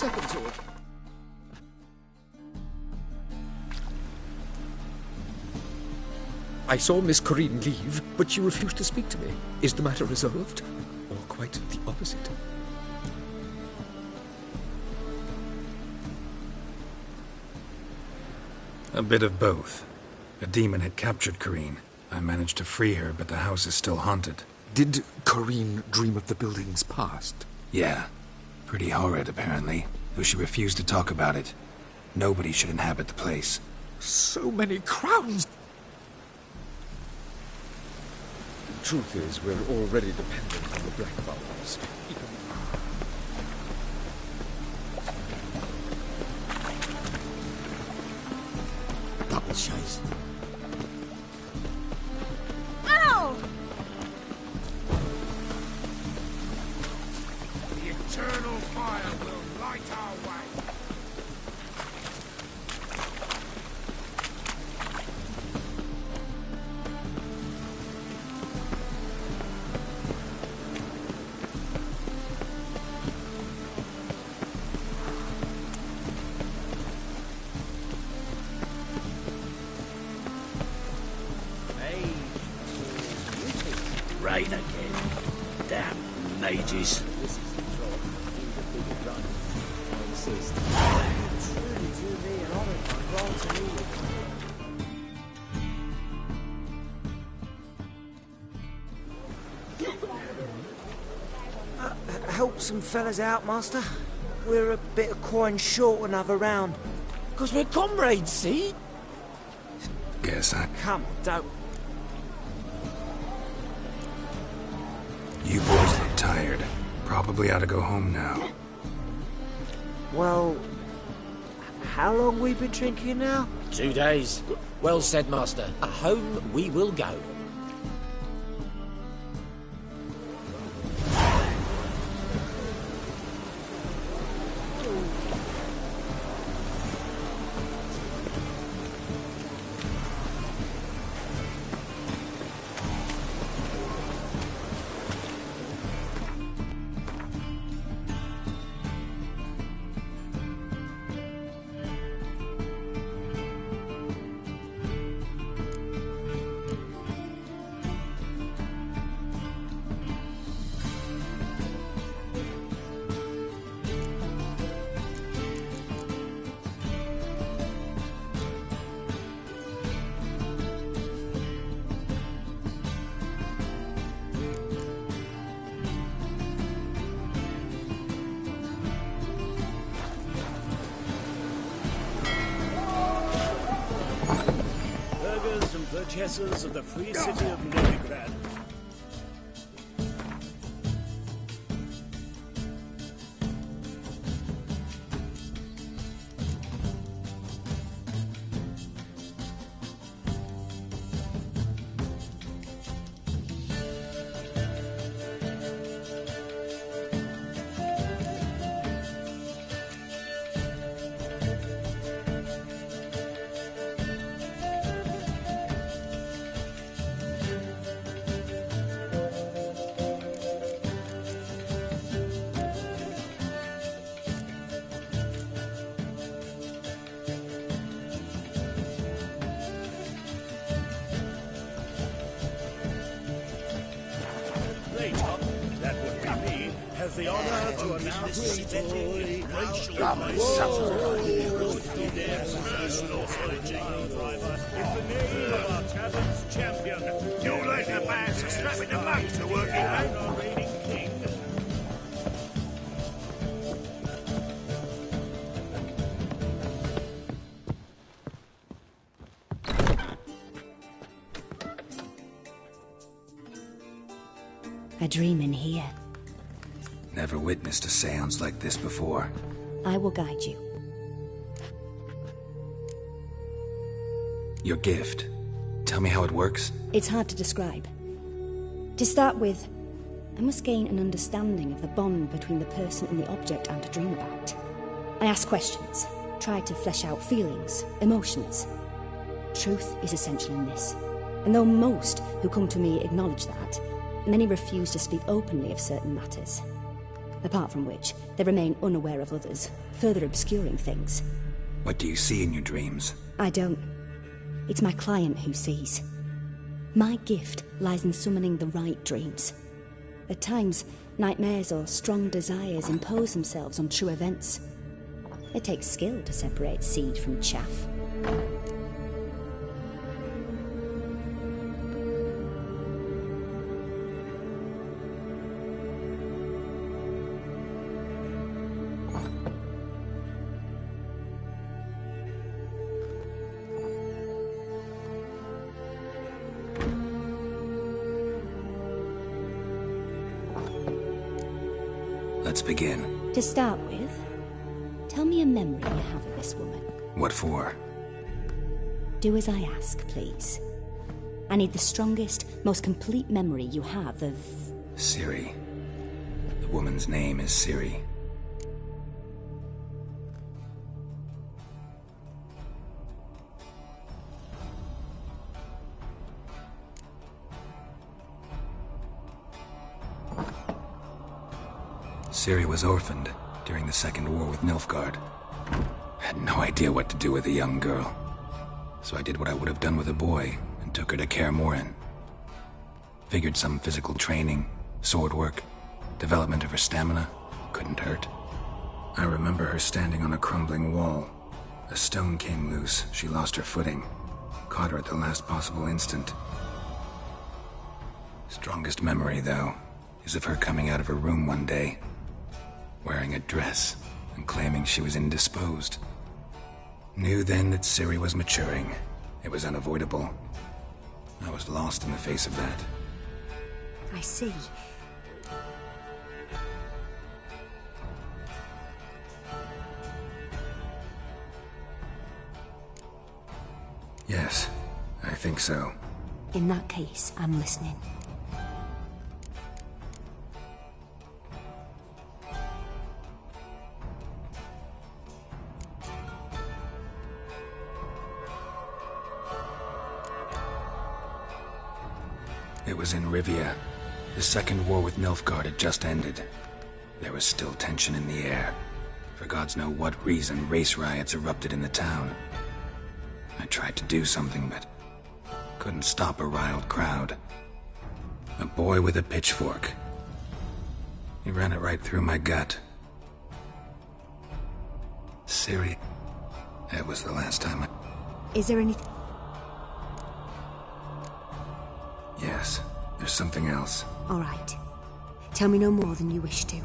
second sword. I saw Miss Corinne leave, but she refused to speak to me. Is the matter resolved? Or quite the opposite? A bit of both. A demon had captured Corinne. I managed to free her, but the house is still haunted. Did Corinne dream of the building's past? Yeah. Pretty horrid, apparently. Though she refused to talk about it. Nobody should inhabit the place. So many crowns! The truth is, we're already dependent on the Black Bowls. Double chase. Ow! The eternal fire will light our way. Rain again. Damn mages. Help some fellas out, Master. We're a bit of coin short another round. 'Cause we're comrades, see? Guess I... Come, don't... You boys look tired. Probably ought to go home now. Well... How long we been drinking now? 2 days. Well said, Master. Home we will go. Burgesses of the free city of Novigrad. The honor to announce the racial through their personal authority. In the name of our tavern's champion, you like the bands of strapping the monks to working man, our reigning king. A dream in here. Never witnessed a seance like this before. I will guide you. Your gift. Tell me how it works. It's hard to describe. To start with, I must gain an understanding of the bond between the person and the object I'm to dream about. I ask questions, try to flesh out feelings, emotions. Truth is essential in this. And though most who come to me acknowledge that, many refuse to speak openly of certain matters. Apart from which, they remain unaware of others, further obscuring things. What do you see in your dreams? I don't. It's my client who sees. My gift lies in summoning the right dreams. At times, nightmares or strong desires impose themselves on true events. It takes skill to separate seed from chaff. Let's begin. To start with, tell me a memory you have of this woman. What for? Do as I ask, please. I need the strongest, most complete memory you have of... Ciri. The woman's name is Ciri. Ciri was orphaned during the Second War with Nilfgaard. I had no idea what to do with a young girl, so I did what I would have done with a boy and took her to Kaer Morhen. Figured some physical training, sword work, development of her stamina couldn't hurt. I remember her standing on a crumbling wall. A stone came loose, she lost her footing, caught her at the last possible instant. Strongest memory, though, is of her coming out of her room one day, wearing a dress and claiming she was indisposed. Knew then that Ciri was maturing. It was unavoidable. I was lost in the face of that. I see. Yes, I think so. In that case, I'm listening. It was in Rivia. The Second War with Nilfgaard had just ended. There was still tension in the air. For gods know what reason, race riots erupted in the town. I tried to do something, but couldn't stop a riled crowd. A boy with a pitchfork. He ran it right through my gut. Ciri. That was the last time I... Is there anything... Yes, there's something else. All right. Tell me no more than you wish to.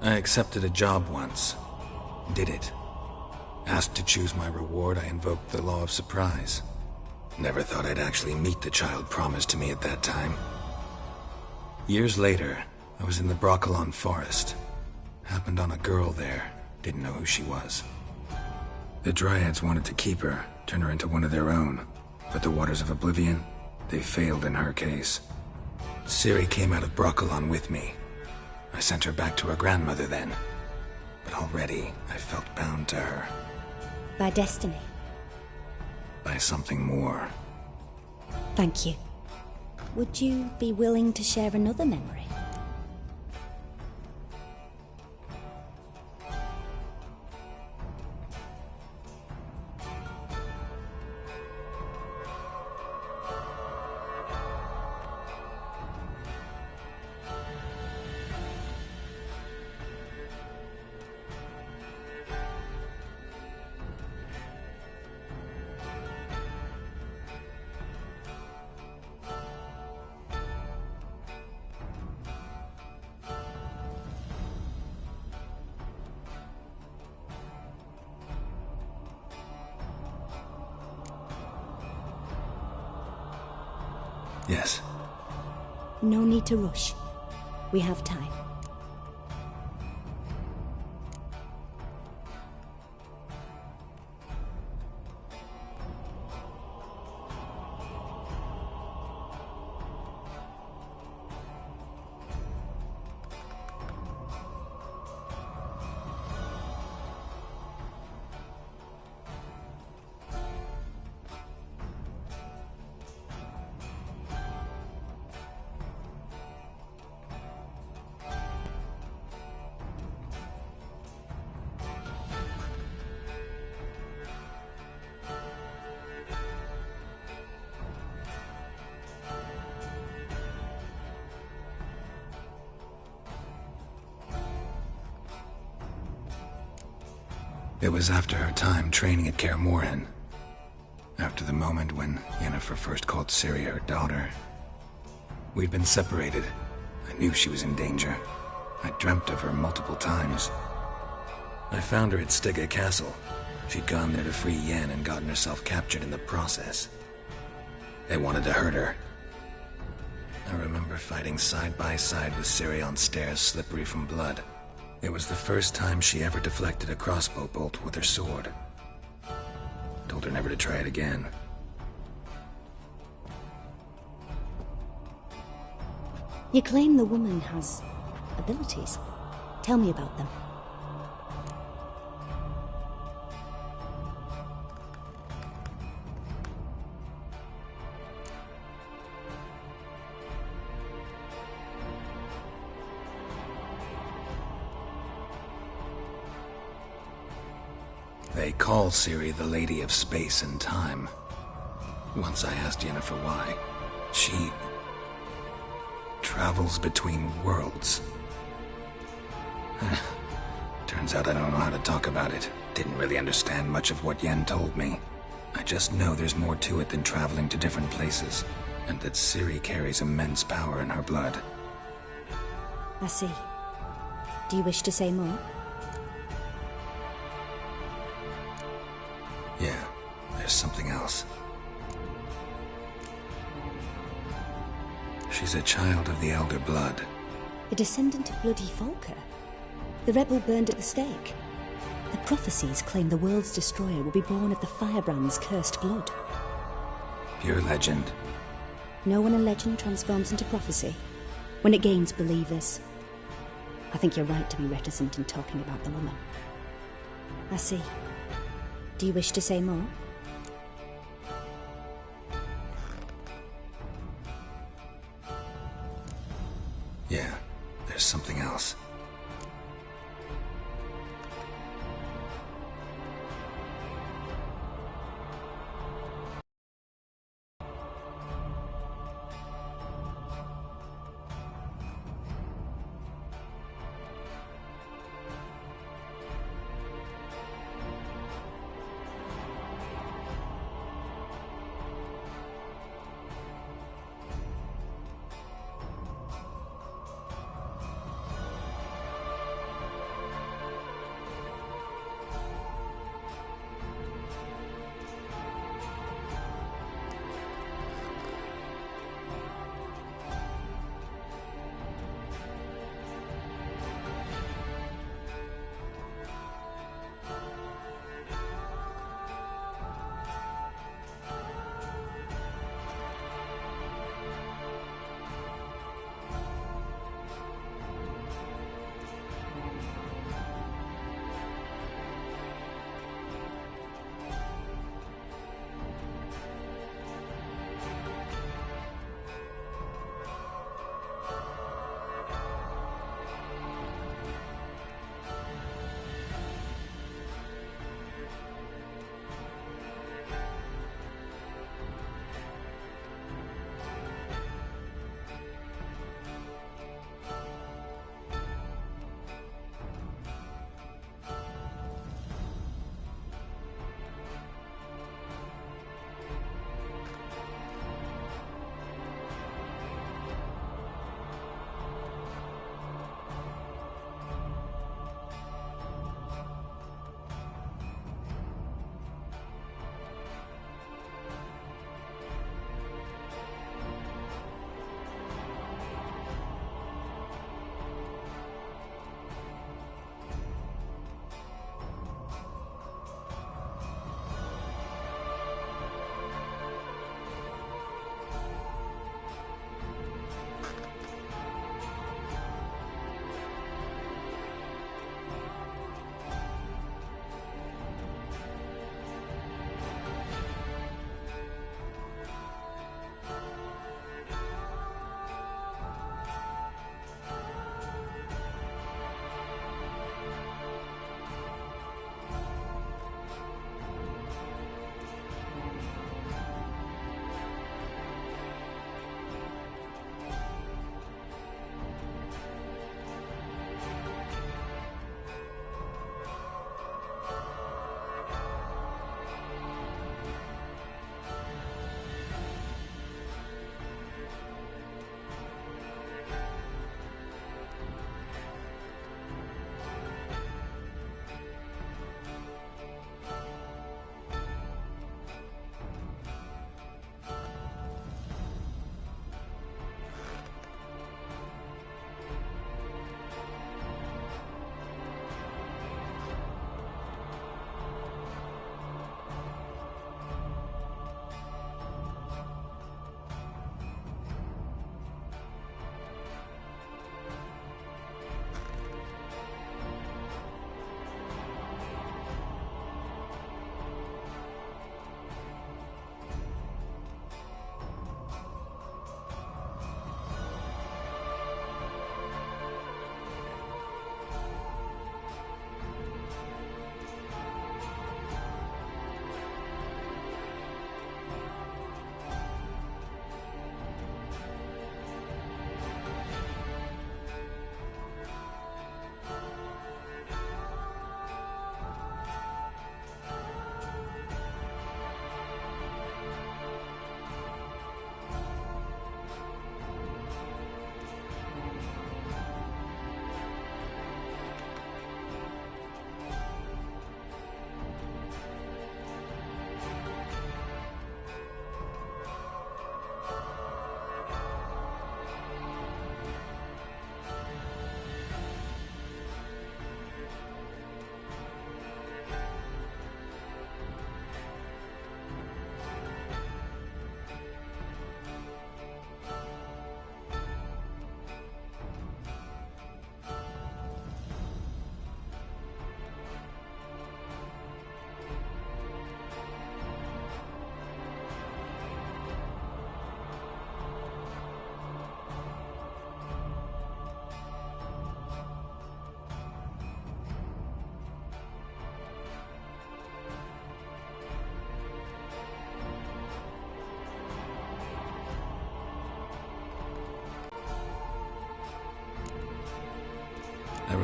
I accepted a job once. Did it. Asked to choose my reward, I invoked the law of surprise. Never thought I'd actually meet the child promised to me at that time. Years later, I was in the Brokilon forest. Happened on a girl there. Didn't know who she was. The Dryads wanted to keep her, turn her into one of their own. But the Waters of Oblivion, they failed in her case. Ciri came out of Brokilon with me. I sent her back to her grandmother then. But already, I felt bound to her. By destiny? By something more. Thank you. Would you be willing to share another memory? Yes. No need to rush. We have time. It was after her time training at Kaer Morhen. After the moment when Yennefer first called Ciri her daughter. We'd been separated. I knew she was in danger. I dreamt of her multiple times. I found her at Stygga Castle. She'd gone there to free Yen and gotten herself captured in the process. They wanted to hurt her. I remember fighting side by side with Ciri on stairs slippery from blood. It was the first time she ever deflected a crossbow bolt with her sword. Told her never to try it again. You claim the woman has abilities. Tell me about them. They call Ciri the Lady of Space and Time. Once I asked Yennefer why. She travels between worlds. Turns out I don't know how to talk about it. Didn't really understand much of what Yen told me. I just know there's more to it than traveling to different places, and that Ciri carries immense power in her blood. I see. Do you wish to say more? Yeah, there's something else. She's a child of the Elder Blood. A descendant of bloody Volker. The rebel burned at the stake. The prophecies claim the world's destroyer will be born of the Firebrand's cursed blood. Pure legend. Know when a legend transforms into prophecy? When it gains believers. I think you're right to be reticent in talking about the woman. I see. Do you wish to say more? Yeah, there's something else.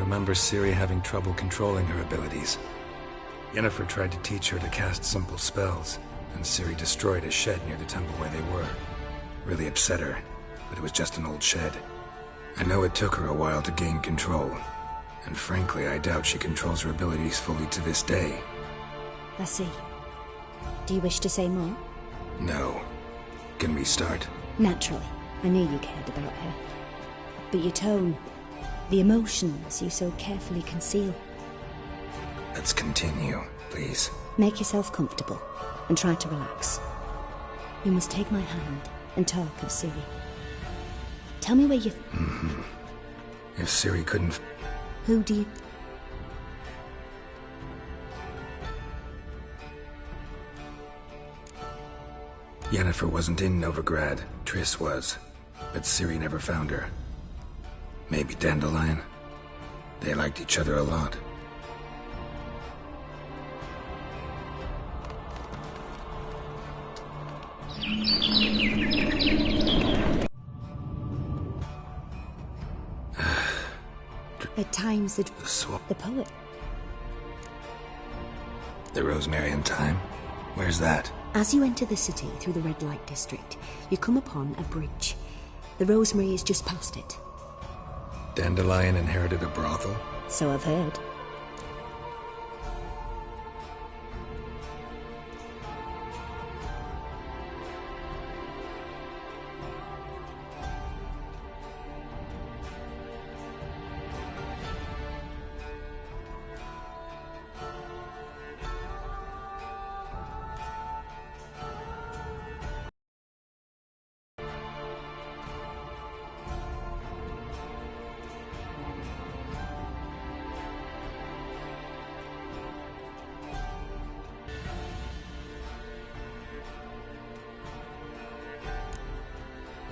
remember Ciri having trouble controlling her abilities. Yennefer tried to teach her to cast simple spells, and Ciri destroyed a shed near the temple where they were. Really upset her, but it was just an old shed. I know it took her a while to gain control, and frankly, I doubt she controls her abilities fully to this day. I see. Do you wish to say more? No. Can we start? Naturally. I knew you cared about her. But your tone, the emotions you so carefully conceal. Let's continue, please. Make yourself comfortable and try to relax. You must take my hand and talk of Ciri. Tell me where you... If Ciri couldn't... Who do you... Yennefer wasn't in Novigrad. Triss was. But Ciri never found her. Maybe Dandelion? They liked each other a lot. At times the poet. The Rosemarian Time? Where's that? As you enter the city through the red light district, you come upon a bridge. The Rosemary is just past it. Dandelion inherited a brothel? So I've heard.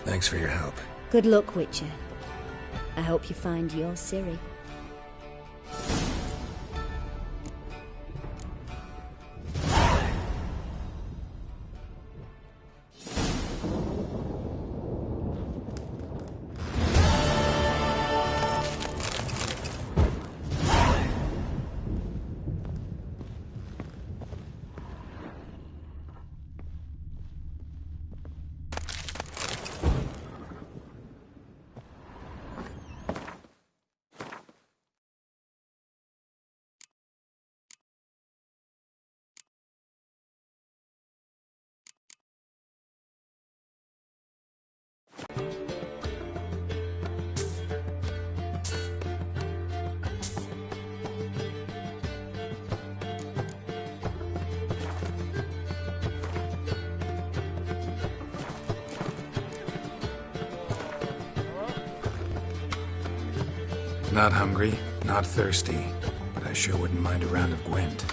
Thanks for your help. Good luck, Witcher. I hope you find your Ciri. Not hungry, not thirsty, but I sure wouldn't mind a round of Gwent.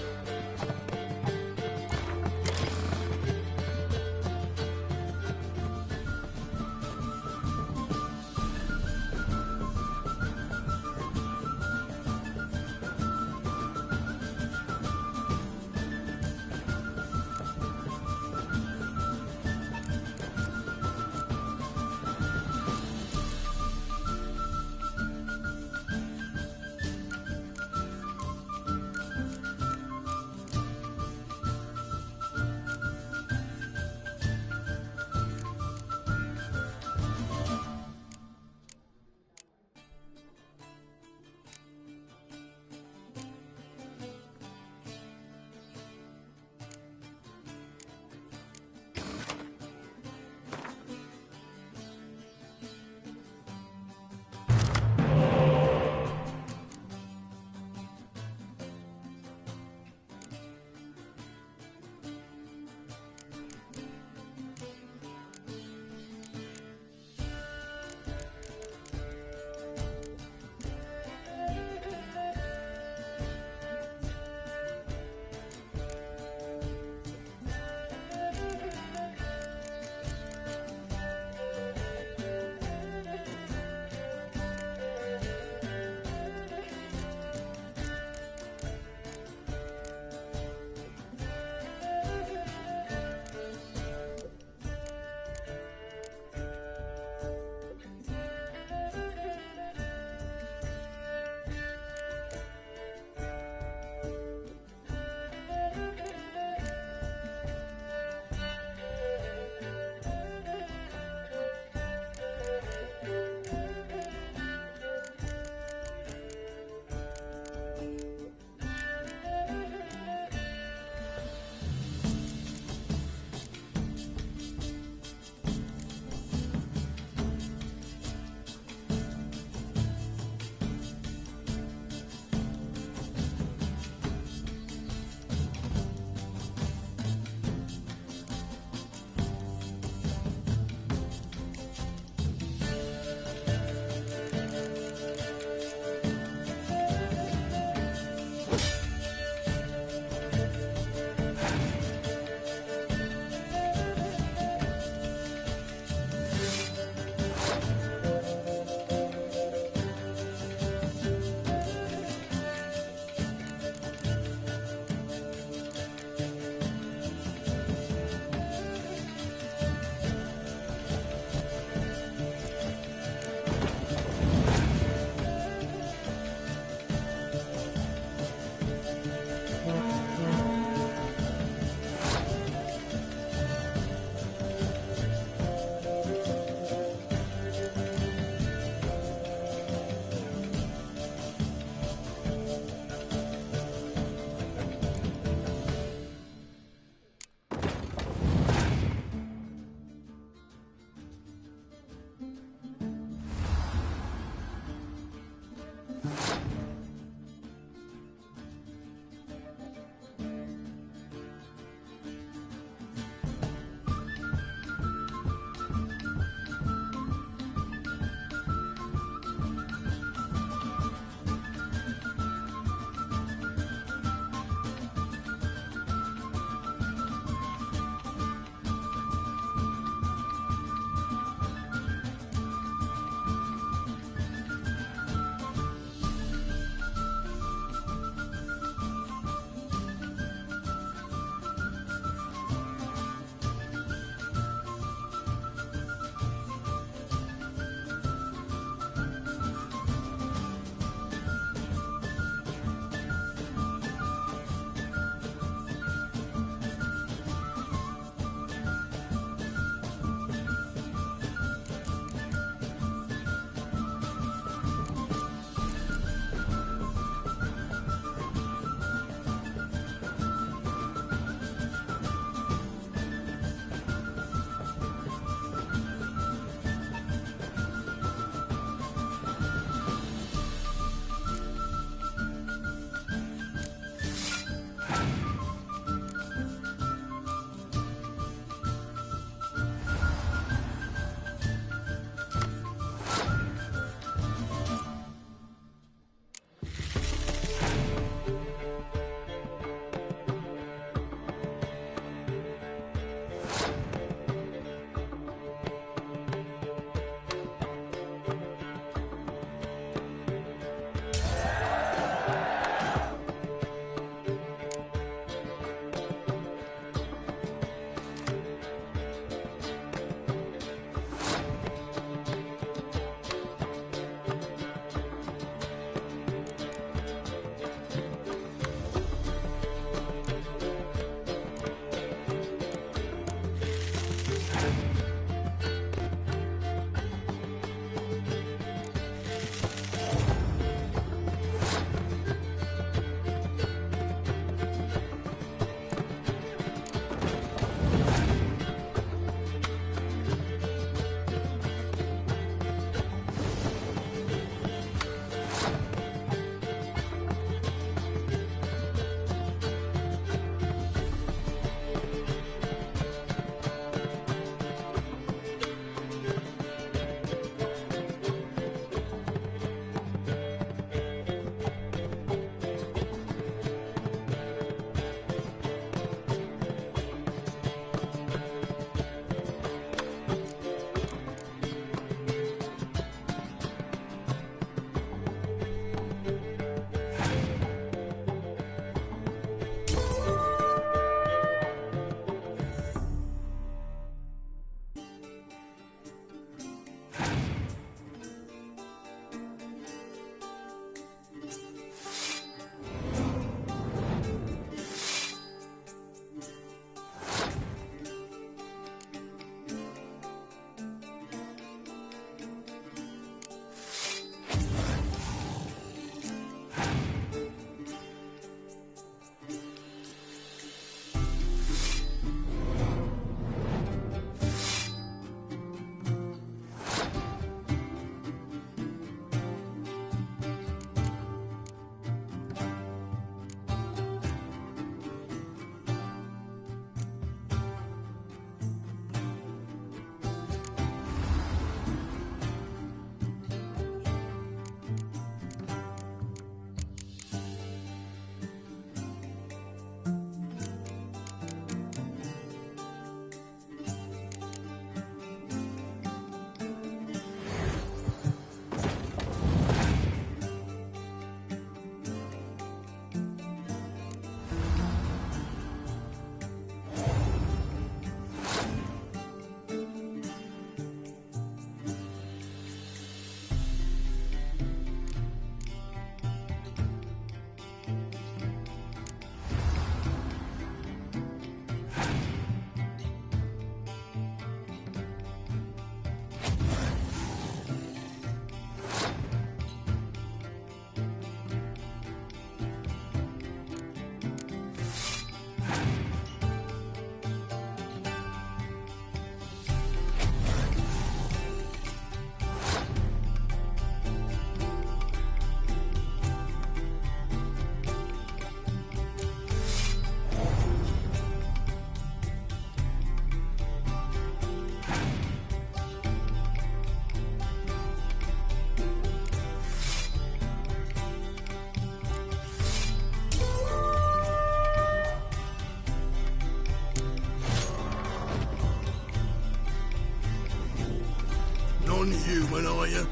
human, are you?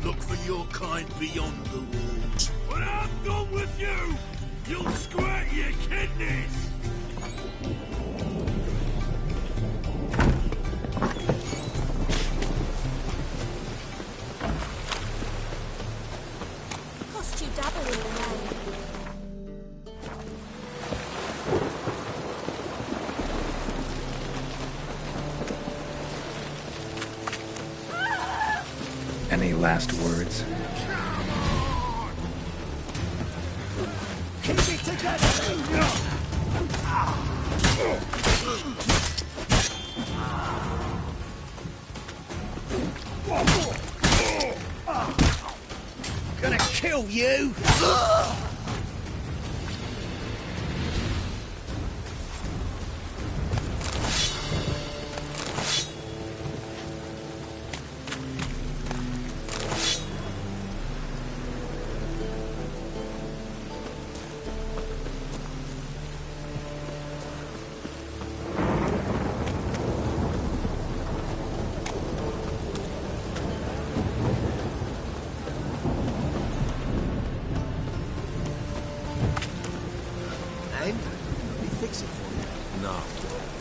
Look for your kind beyond the walls. When I'm done with you, you'll squirt your kidneys! Cost you double in the way. Any last words? Keep it together! Gonna kill you!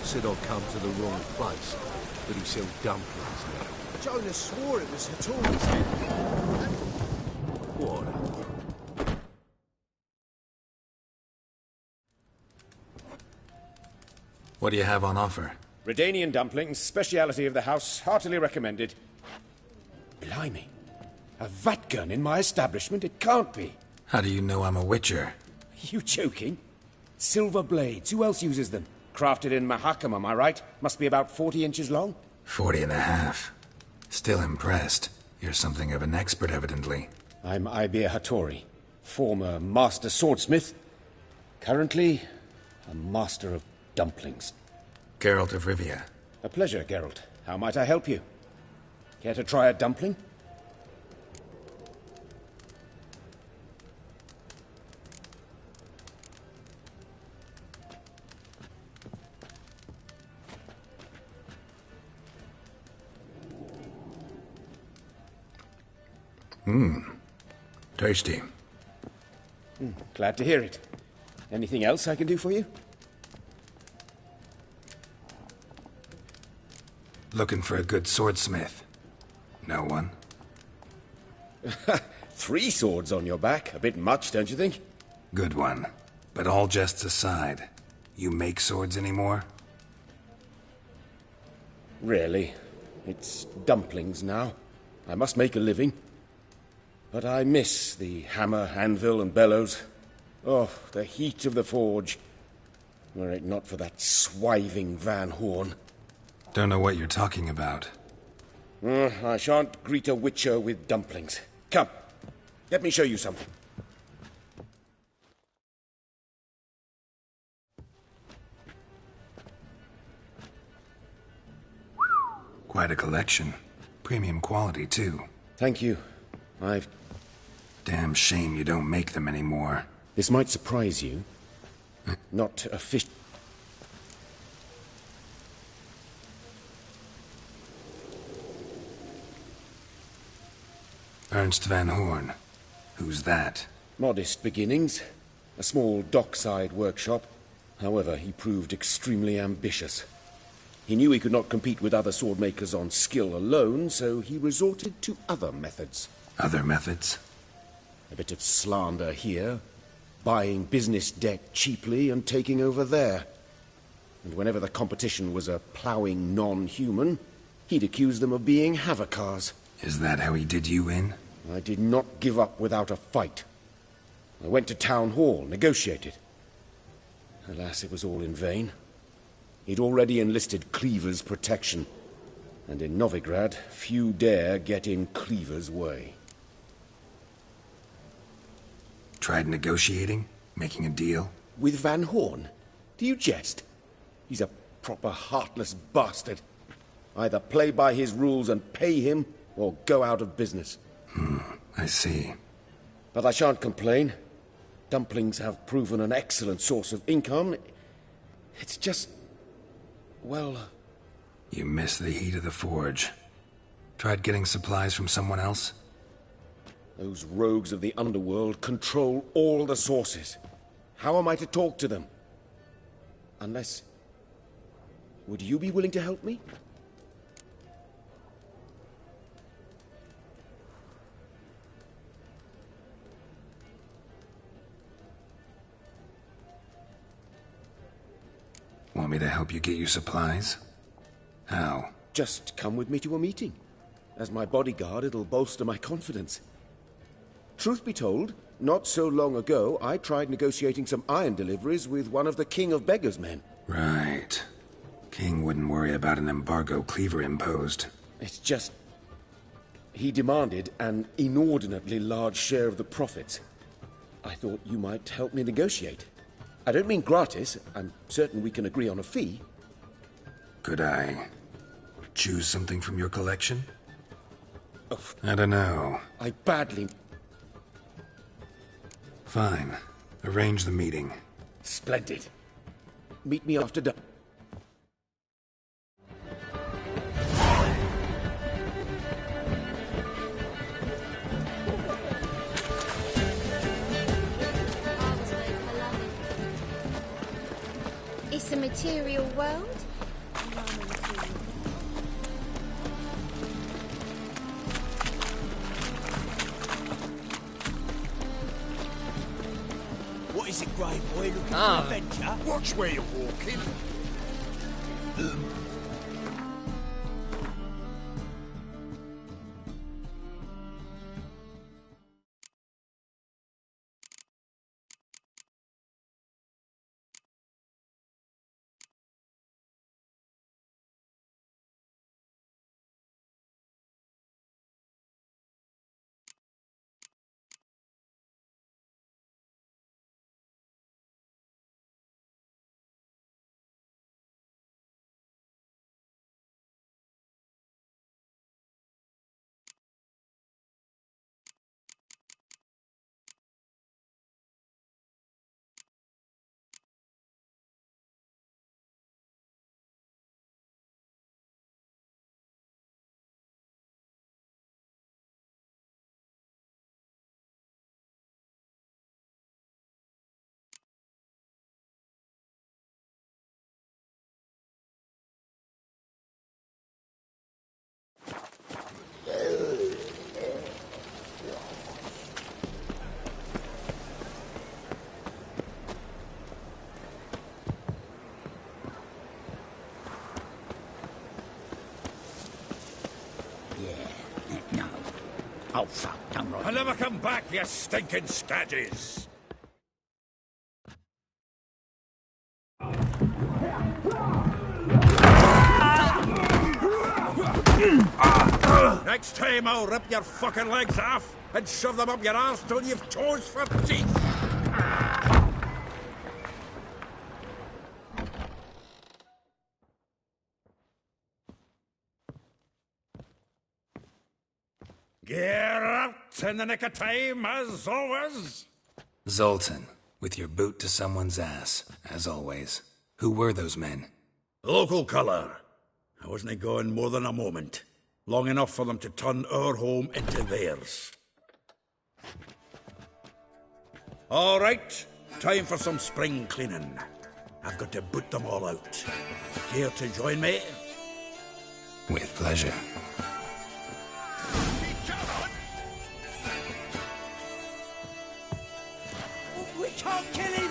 Said I'd come to the wrong place, but he sell dumplings now. Jonas swore it was Hattori's head. What? What do you have on offer? Redanian dumplings, speciality of the house, heartily recommended. Blimey. A vat gun in my establishment? It can't be. How do you know I'm a witcher? Are you joking? Silver blades. Who else uses them? Crafted in Mahakam, am I right? Must be about 40 inches long? 40 and a half. Still impressed. You're something of an expert, evidently. I'm Ibir Hattori, former master swordsmith. Currently, a master of dumplings. Geralt of Rivia. A pleasure, Geralt. How might I help you? Care to try a dumpling? Tasty. Glad to hear it. Anything else I can do for you? Looking for a good swordsmith. No one? 3 swords on your back. A bit much, don't you think? Good one. But all jests aside, you make swords anymore? Really. It's dumplings now. I must make a living. But I miss the hammer, anvil, and bellows. Oh, the heat of the forge. Were it not for that swiving Van Horn. Don't know what you're talking about. I shan't greet a witcher with dumplings. Come, let me show you something. Quite a collection. Premium quality, too. Thank you. I've... Damn shame you don't make them anymore. This might surprise you. Not a fish... Ernst Van Horn. Who's that? Modest beginnings. A small dockside workshop. However, he proved extremely ambitious. He knew he could not compete with other sword makers on skill alone, so he resorted to other methods. Other methods? A bit of slander here, buying business debt cheaply and taking over there. And whenever the competition was a ploughing non-human, he'd accuse them of being Havocars. Is that how he did you in? I did not give up without a fight. I went to Town Hall, negotiated. Alas, it was all in vain. He'd already enlisted Cleaver's protection, and in Novigrad, few dare get in Cleaver's way. Tried negotiating? Making a deal? With Van Horn? Do you jest? He's a proper heartless bastard. Either play by his rules and pay him, or go out of business. I see. But I shan't complain. Dumplings have proven an excellent source of income. It's just... well... You miss the heat of the forge. Tried getting supplies from someone else? Those rogues of the underworld control all the sources. How am I to talk to them? Unless... Would you be willing to help me? Want me to help you get your supplies? How? Just come with me to a meeting. As my bodyguard, it'll bolster my confidence. Truth be told, not so long ago, I tried negotiating some iron deliveries with one of the King of Beggars' men. Right. King wouldn't worry about an embargo Cleaver imposed. It's just... he demanded an inordinately large share of the profits. I thought you might help me negotiate. I don't mean gratis. I'm certain we can agree on a fee. Could I choose something from your collection? I don't know. I badly... Fine. Arrange the meeting. Splendid. Meet me after dark. It's a material world. What is it, Grey Boy? Looking Ah. for adventure? Watch where you're walking. Oh, fuck, don't ride. I'll never come back, you stinking scadges! Next time I'll rip your fucking legs off and shove them up your arse till you've toes for teeth! Gear up in the nick of time, as always. Zoltan, with your boot to someone's ass, as always. Who were those men? Local colour. I wasn't going more than a moment. Long enough for them to turn our home into theirs. All right, time for some spring cleaning. I've got to boot them all out. Care to join me? With pleasure. We can't kill him!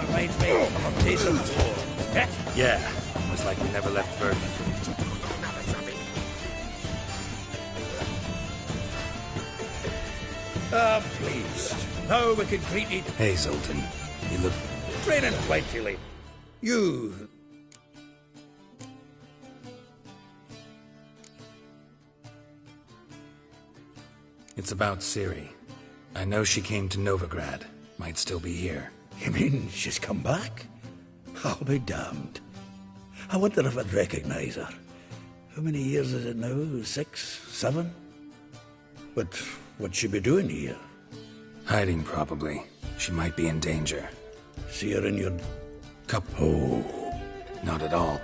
Reminds me of a decent tour. Yeah, almost like we never left Verdun. Pleased. Now we can greet each... Hey, Zoltan. You look... Training plentifully. You... It's about Ciri. I know she came to Novigrad. Might still be here. You mean she's come back? I'll be damned. I wonder if I'd recognise her. How many years is it now? 6, 7? But what'd she be doing here? Hiding, probably. She might be in danger. See her in your... cup? Oh. Not at all.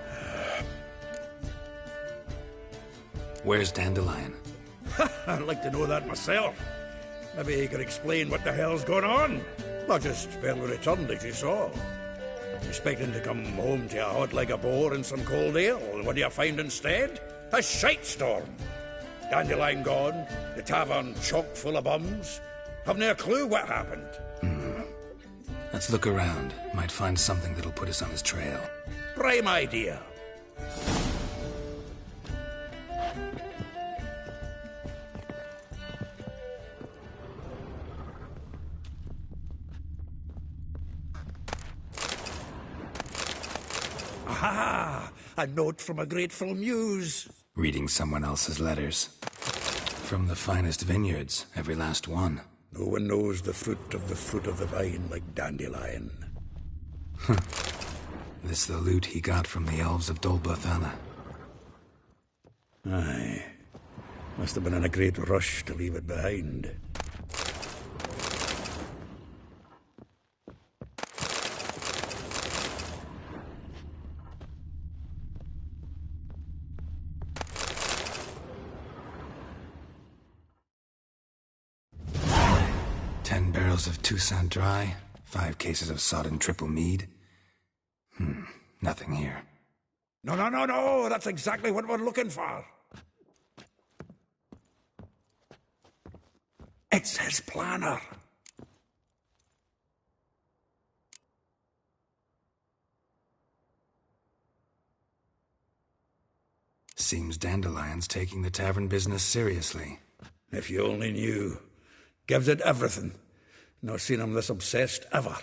Where's Dandelion? I'd like to know that myself. Maybe he could explain what the hell's going on. Not just barely returned, as you saw. Expecting to come home to a hot like a boar and some cold ale, and what do you find instead? A shite storm. Dandelion gone, the tavern chock full of bums. Haven't a clue what happened. Let's look around. Might find something that'll put us on his trail. Prime idea. Aha! A note from a grateful muse. Reading someone else's letters. From the finest vineyards, every last one. No one knows the fruit of the vine like Dandelion. This the loot he got from the elves of Dol Blathanna. Aye. Must have been in a great rush to leave it behind. Of Toussaint Dry, 5 cases of sodden triple mead. Nothing here. No, that's exactly what we're looking for. It's his planner. Seems Dandelion's taking the tavern business seriously. If you only knew. Gives it everything. Not seen him this obsessed ever.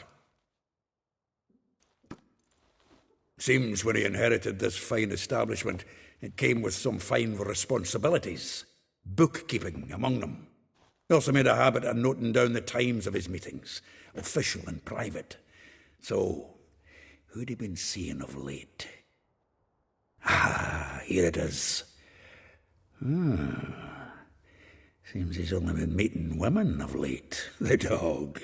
Seems when he inherited this fine establishment, it came with some fine responsibilities. Bookkeeping among them. He also made a habit of noting down the times of his meetings, official and private. So, who'd he been seeing of late? Ah, here it is. Seems he's only been meeting women of late, the dog.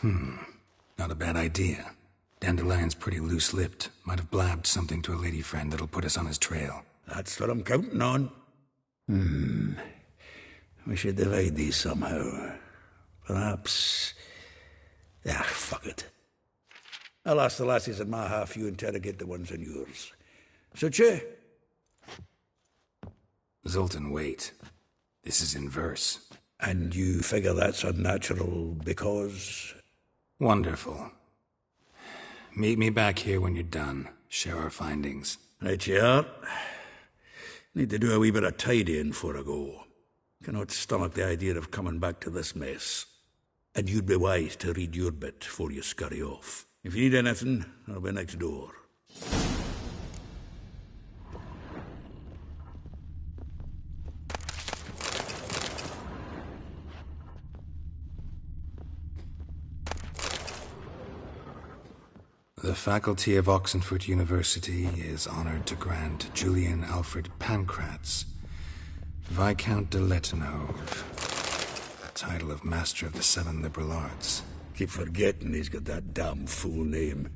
Not a bad idea. Dandelion's pretty loose-lipped. Might have blabbed something to a lady friend that'll put us on his trail. That's what I'm counting on. We should divide these somehow. Perhaps... fuck it. I'll ask the lassies in my half, you interrogate the ones in yours. Suit you? Zoltan, wait. This is in verse. And you figure that's unnatural because... Wonderful. Meet me back here when you're done. Share our findings. Right you are. Need to do a wee bit of tidying before I go. Cannot stomach the idea of coming back to this mess. And you'd be wise to read your bit before you scurry off. If you need anything, I'll be next door. The faculty of Oxenford University is honored to grant Julian Alfred Pancratz, Viscount de Letonove, the title of Master of the Seven Liberal Arts. Keep forgetting he's got that damn fool name.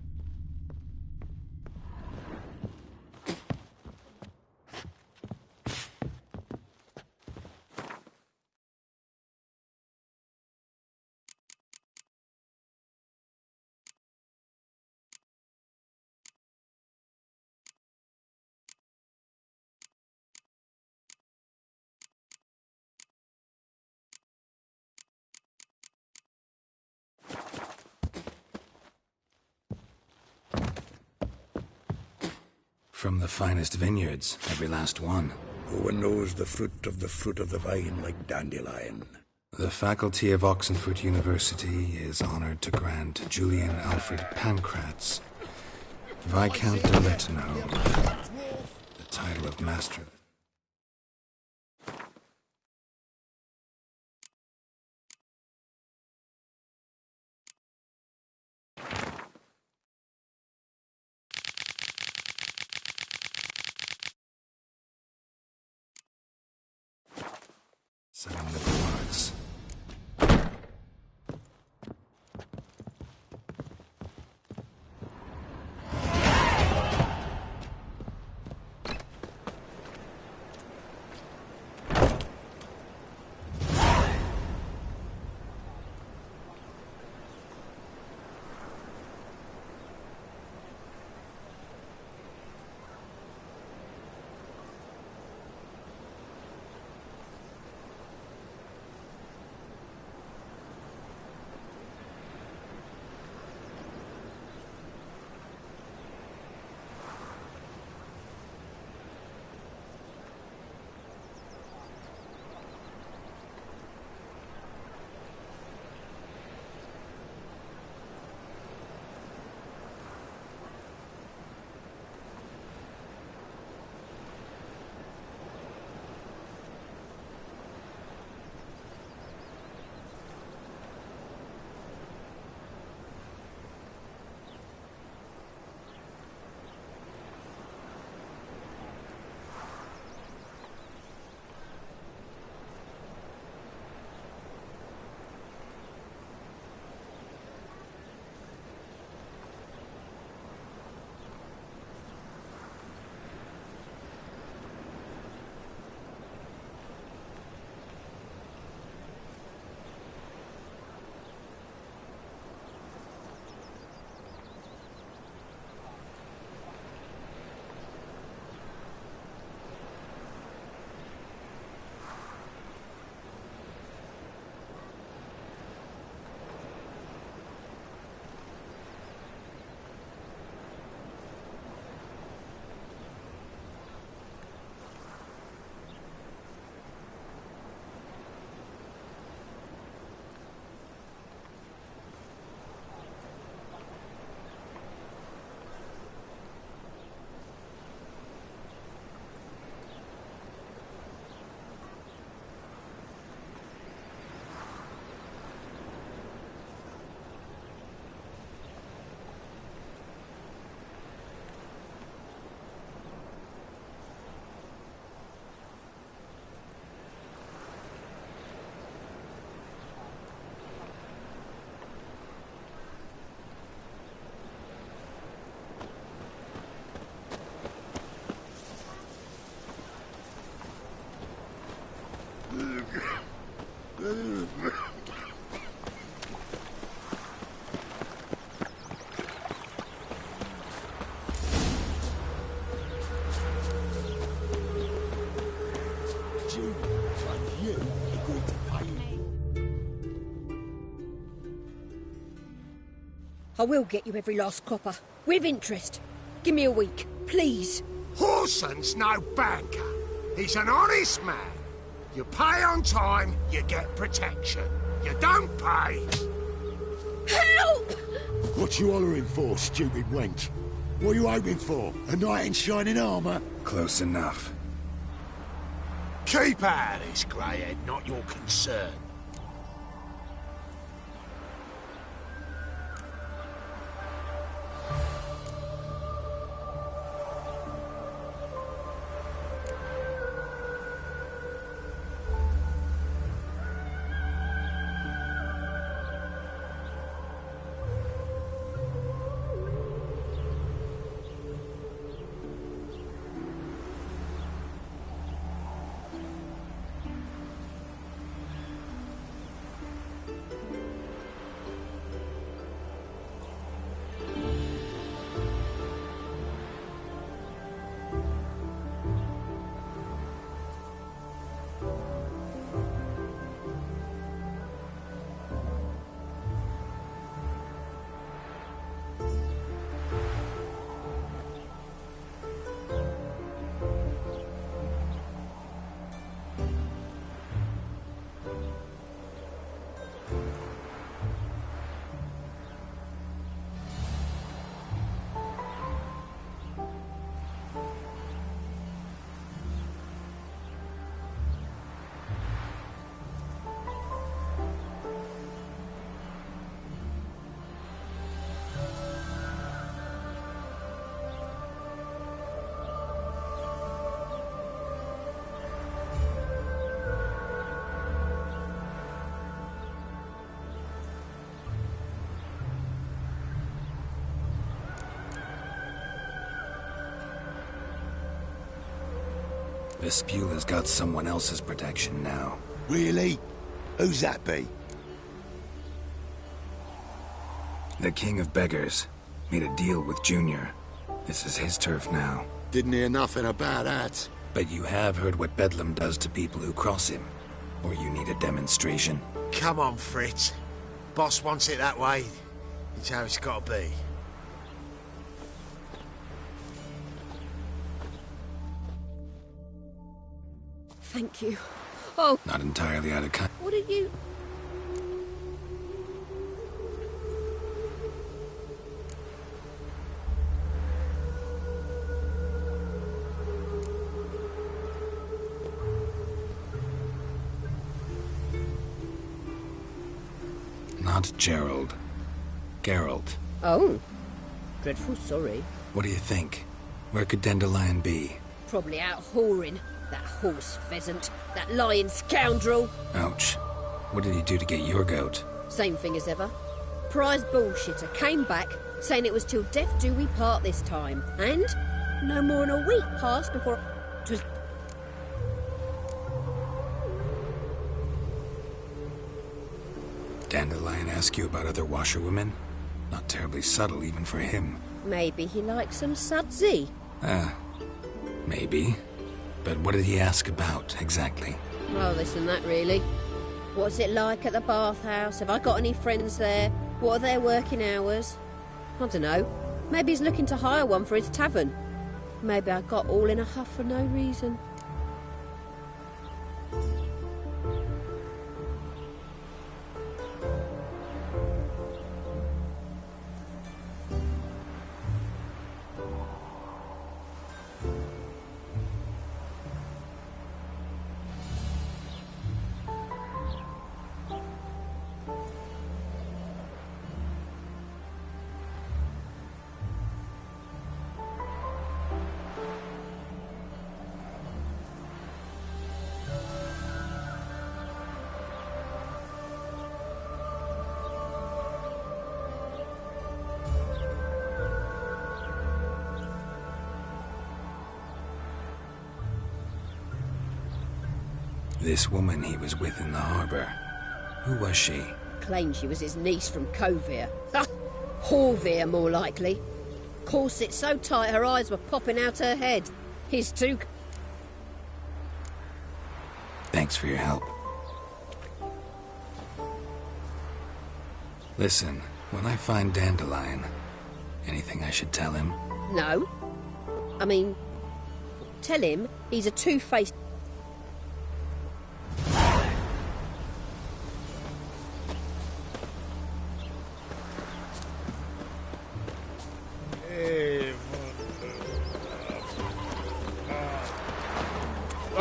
From the finest vineyards, every last one. Who knows the fruit of the vine like dandelion? The faculty of Oxenford University is honored to grant Julian Alfred Pancratz, Viscount de Letonove, the title of Master. Seven Liberal Arts. I will get you every last copper, with interest. Give me a week, please. Horson's no banker. He's an honest man. You pay on time, you get protection. You don't pay. Help! What you hollering for, stupid wench? What are you hoping for? A knight in shining armour? Close enough. Keep out of this, greyhead, not your concern. Vespula's got someone else's protection now. Really? Who's that be? The King of Beggars made a deal with Junior. This is his turf now. Didn't hear nothing about that. But you have heard what Bedlam does to people who cross him. Or you need a demonstration. Come on, Fritz. Boss wants it that way. It's how it's got to be. Thank you. Oh. Not entirely out of kind. What are you... Not Gerald. Geralt. Oh. Dreadful sorry. What do you think? Where could Dandelion be? Probably out whoring. That horse pheasant. That lying scoundrel. Ouch. What did he do to get your goat? Same thing as ever. Prize bullshitter came back, saying it was till death do we part this time. And no more than a week passed before... 'twas... Dandelion ask you about other washerwomen? Not terribly subtle even for him. Maybe he likes some sudsy. Maybe. But what did he ask about, exactly? Oh, this and that, really. What's it like at the bathhouse? Have I got any friends there? What are their working hours? I don't know. Maybe he's looking to hire one for his tavern. Maybe I got all in a huff for no reason. This woman he was with in the harbor. Who was she? Claimed she was his niece from Kovir. Ha! Horvir, more likely. Corset so tight her eyes were popping out her head. His too... Thanks for your help. Listen, when I find Dandelion, anything I should tell him? No. I mean, tell him he's a two-faced...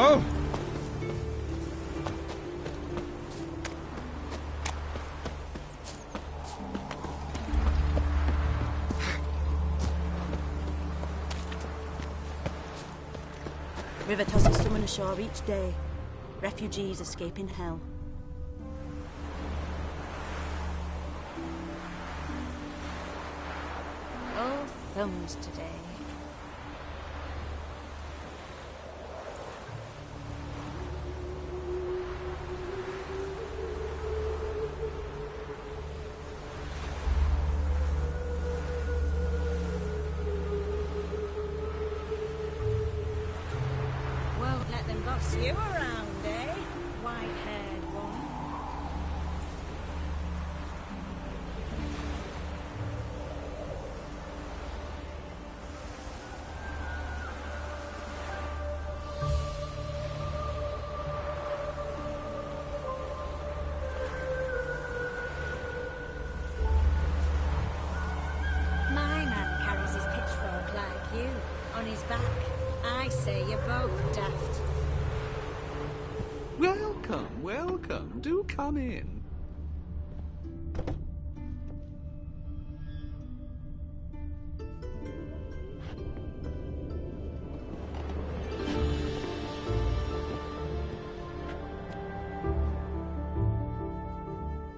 Oh! River tosses someone ashore each day. Refugees escaping hell. All thumbs today. Won't let them boss you around, eh? White-haired one. My man carries his pitchfork like you, on his back. I say you're both daft. Welcome, welcome. Do come in.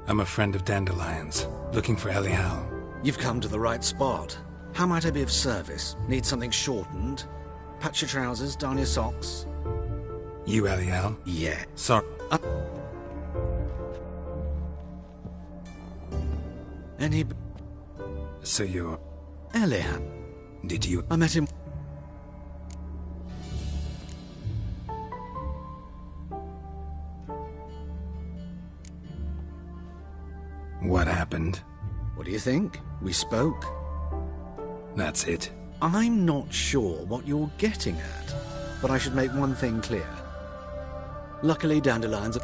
I'm a friend of Dandelion's, looking for Elial. You've come to the right spot. How might I be of service? Need something shortened? Patch your trousers, darn your socks? You, Eliel? Yeah. Sorry. Any... So you're... Eliel. Did you... I met him... What happened? What do you think? We spoke. That's it. I'm not sure what you're getting at, but I should make one thing clear. Luckily, Dandelion's...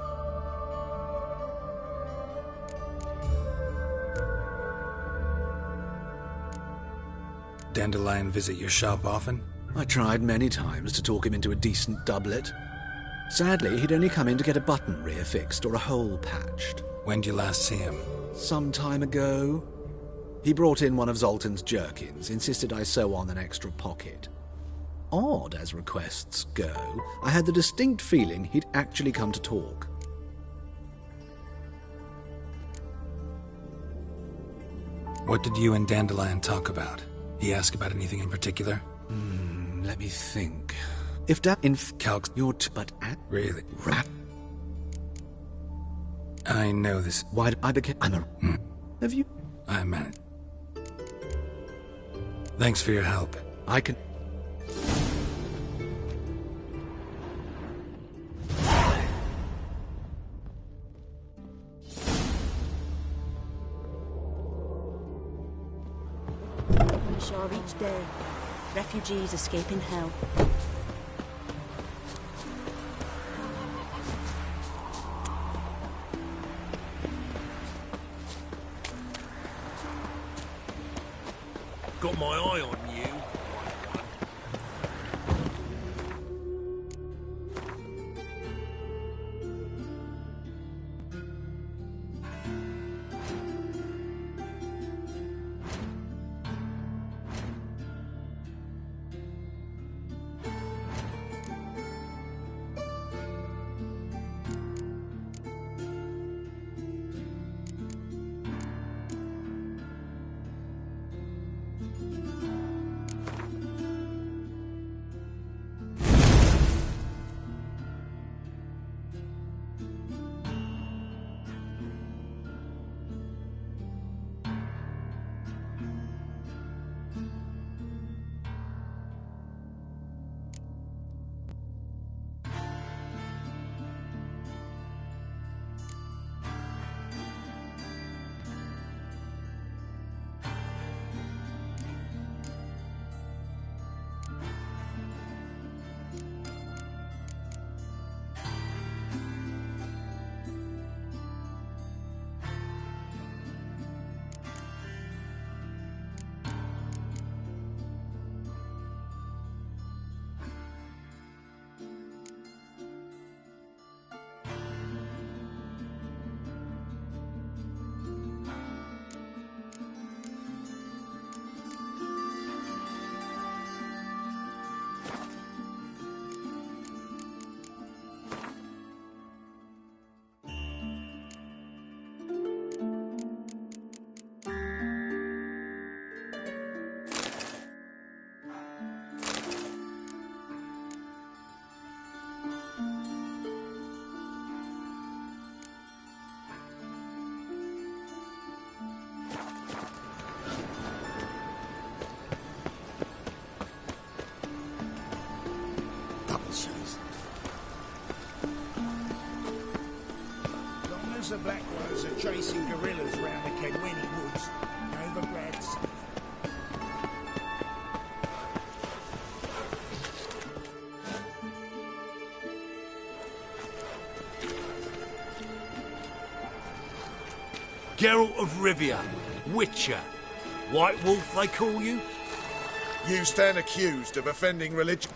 Dandelion visit your shop often? I tried many times to talk him into a decent doublet. Sadly, he'd only come in to get a button rear fixed or a hole patched. When did you last see him? Some time ago. He brought in one of Zoltan's jerkins, insisted I sew on an extra pocket. Odd as requests go, I had the distinct feeling he'd actually come to talk. What did you and Dandelion talk about? He asked about anything in particular? Let me think. If that calcs your but at really rat. I know this. Why I became I'm a Have you I'm at. Thanks for your help. I can Ashore each day. Refugees escaping hell. Got my eye on you. The Black Ones are chasing guerrillas round the Kedweni woods. Over Brads. Geralt of Rivia, Witcher. White Wolf, they call you? You stand accused of offending religion.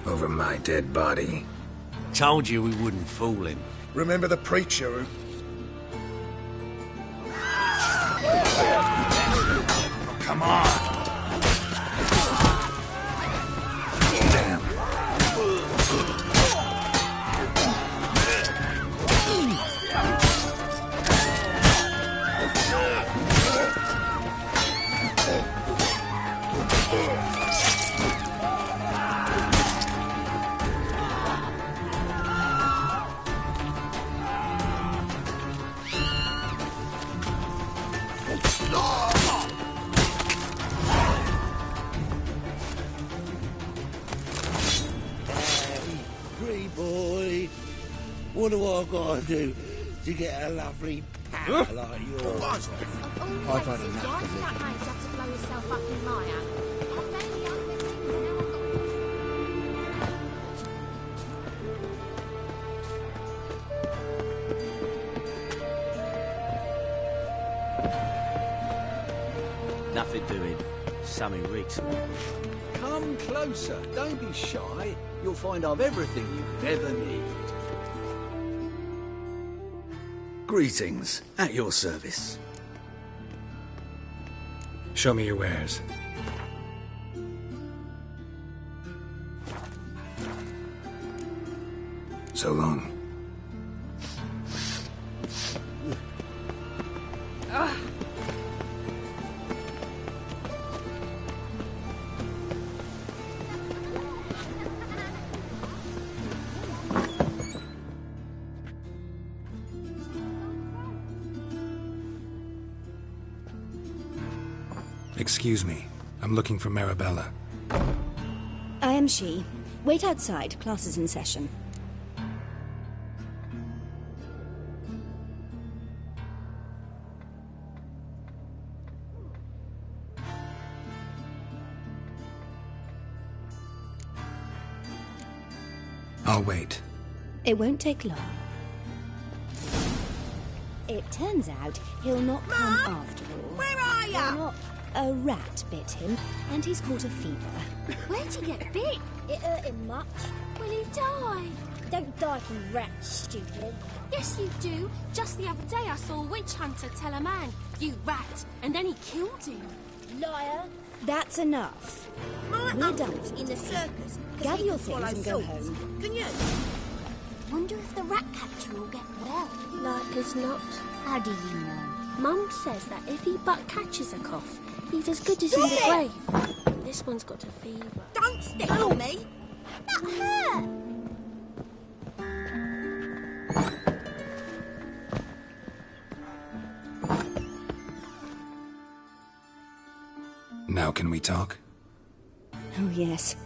Over my dead body. Told you we wouldn't fool him. Remember the preacher who... Come on! Damn. pretty boy. What do I gotta do to get a lovely pal like yours? I've had enough of it. That man have to blow yourself up in my hand. I'm barely over things and now I've Nothing doing. Something reeks me. Come closer. Don't be shy. You'll find I've everything you could ever need. Greetings. At your service. Show me your wares. So long. Excuse me. I'm looking for Marabella. I am she. Wait outside. Class is in session. I'll wait. It won't take long. It turns out he'll not come after all. Where are ya? Not a rat bit him, and he's caught a fever. Where'd he get bit? It hurt him much. Will he die? Don't die from rats, stupid. Yes, you do. Just the other day I saw a witch hunter tell a man, "You rat," and then he killed him. Liar. That's enough. My We're uncle's done. in the circus. 'Cause Gather he your can swallow things and go swords. home. Can you? Wonder if the rat catcher will get well. Like as not. How do you know? Mum says that if he but catches a cough, he's as good as in the grave. This one's got a fever. Don't stick on me! That hurt! Now can we talk? Oh, yes.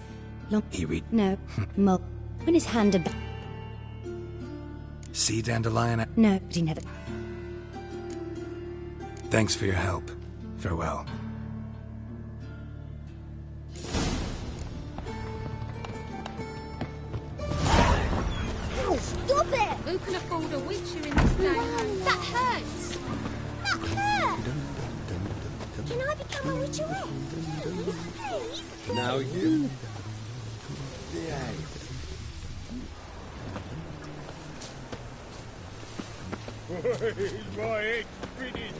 He read. No. Mo. When his hand about. See Dandelion? No, but he never. Thanks for your help. Farewell. Stop it! Who can afford a witcher in this day? That hurts! That hurt! Can I become a witcheress? Please? Now you. My head's finished.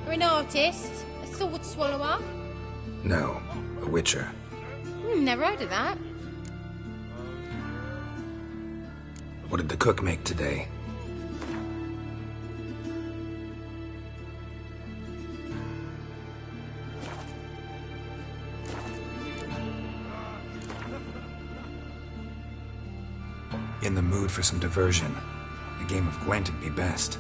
You're an artist? A sword swallower? No, a witcher. Never heard of that. What did the cook make today? In the mood for some diversion. A game of Gwent would be best.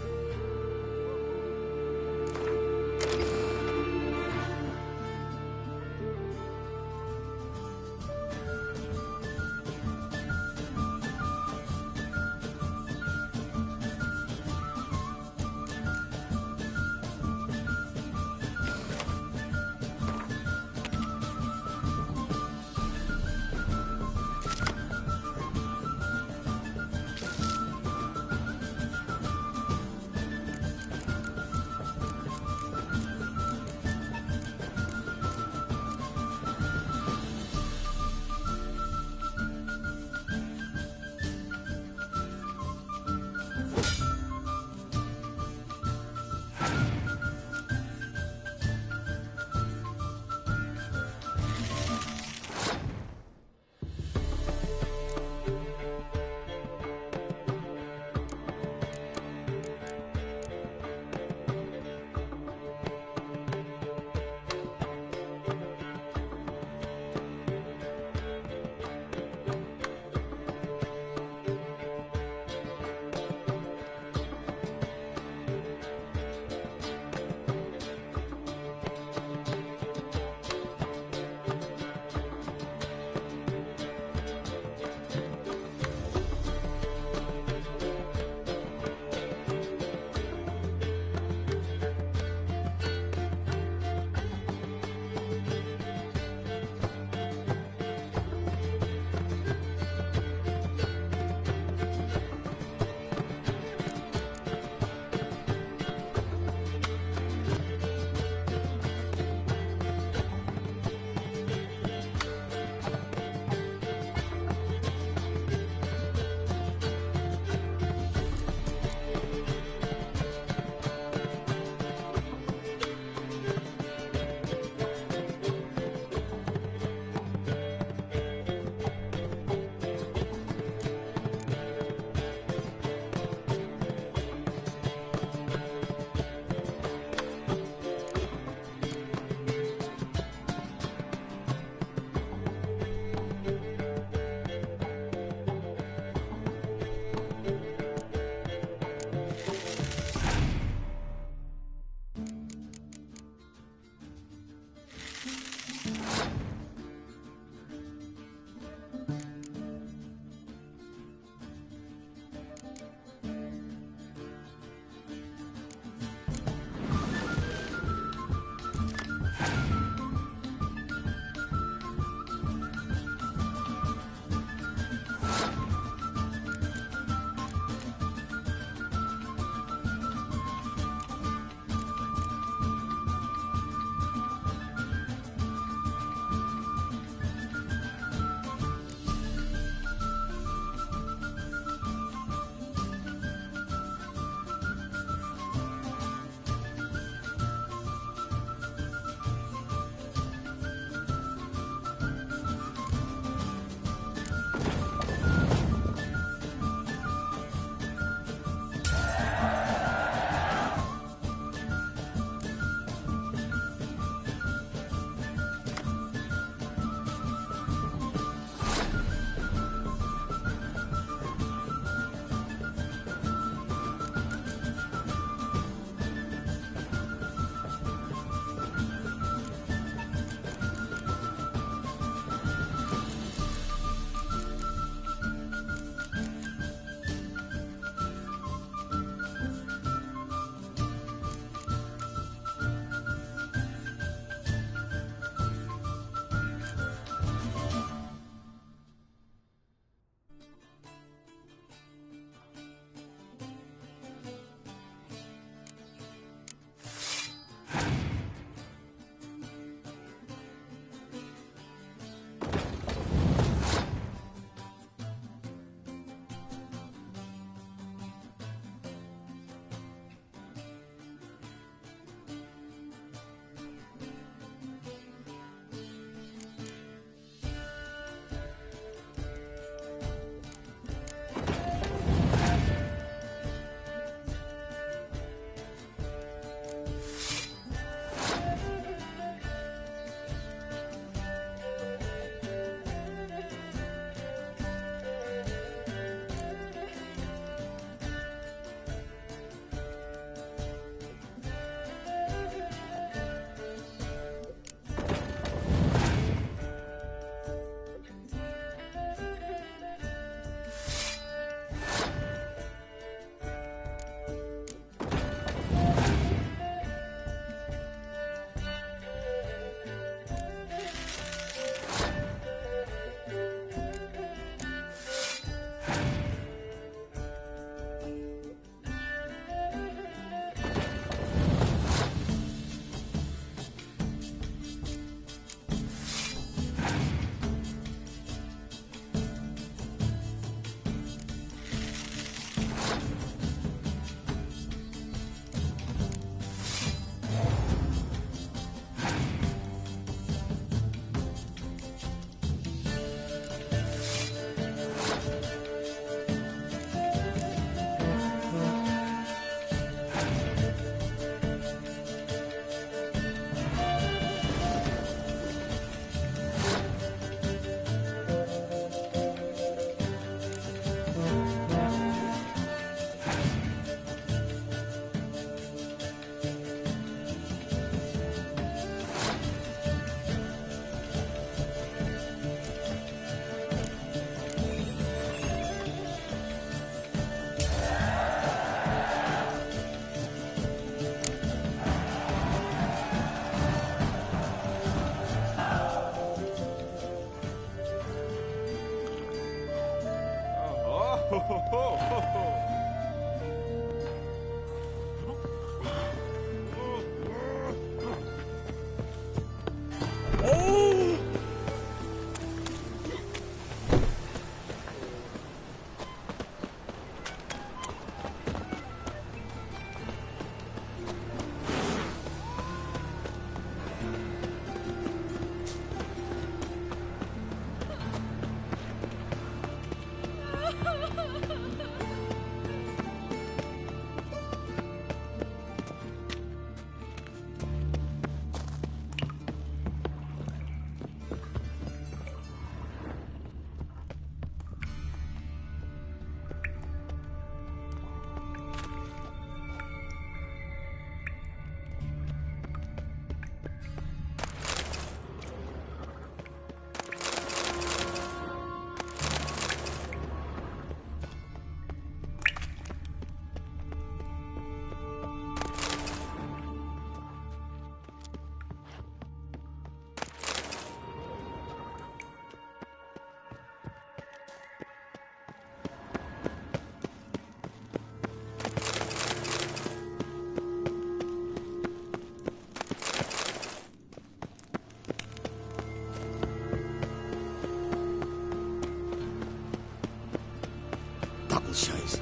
Chase.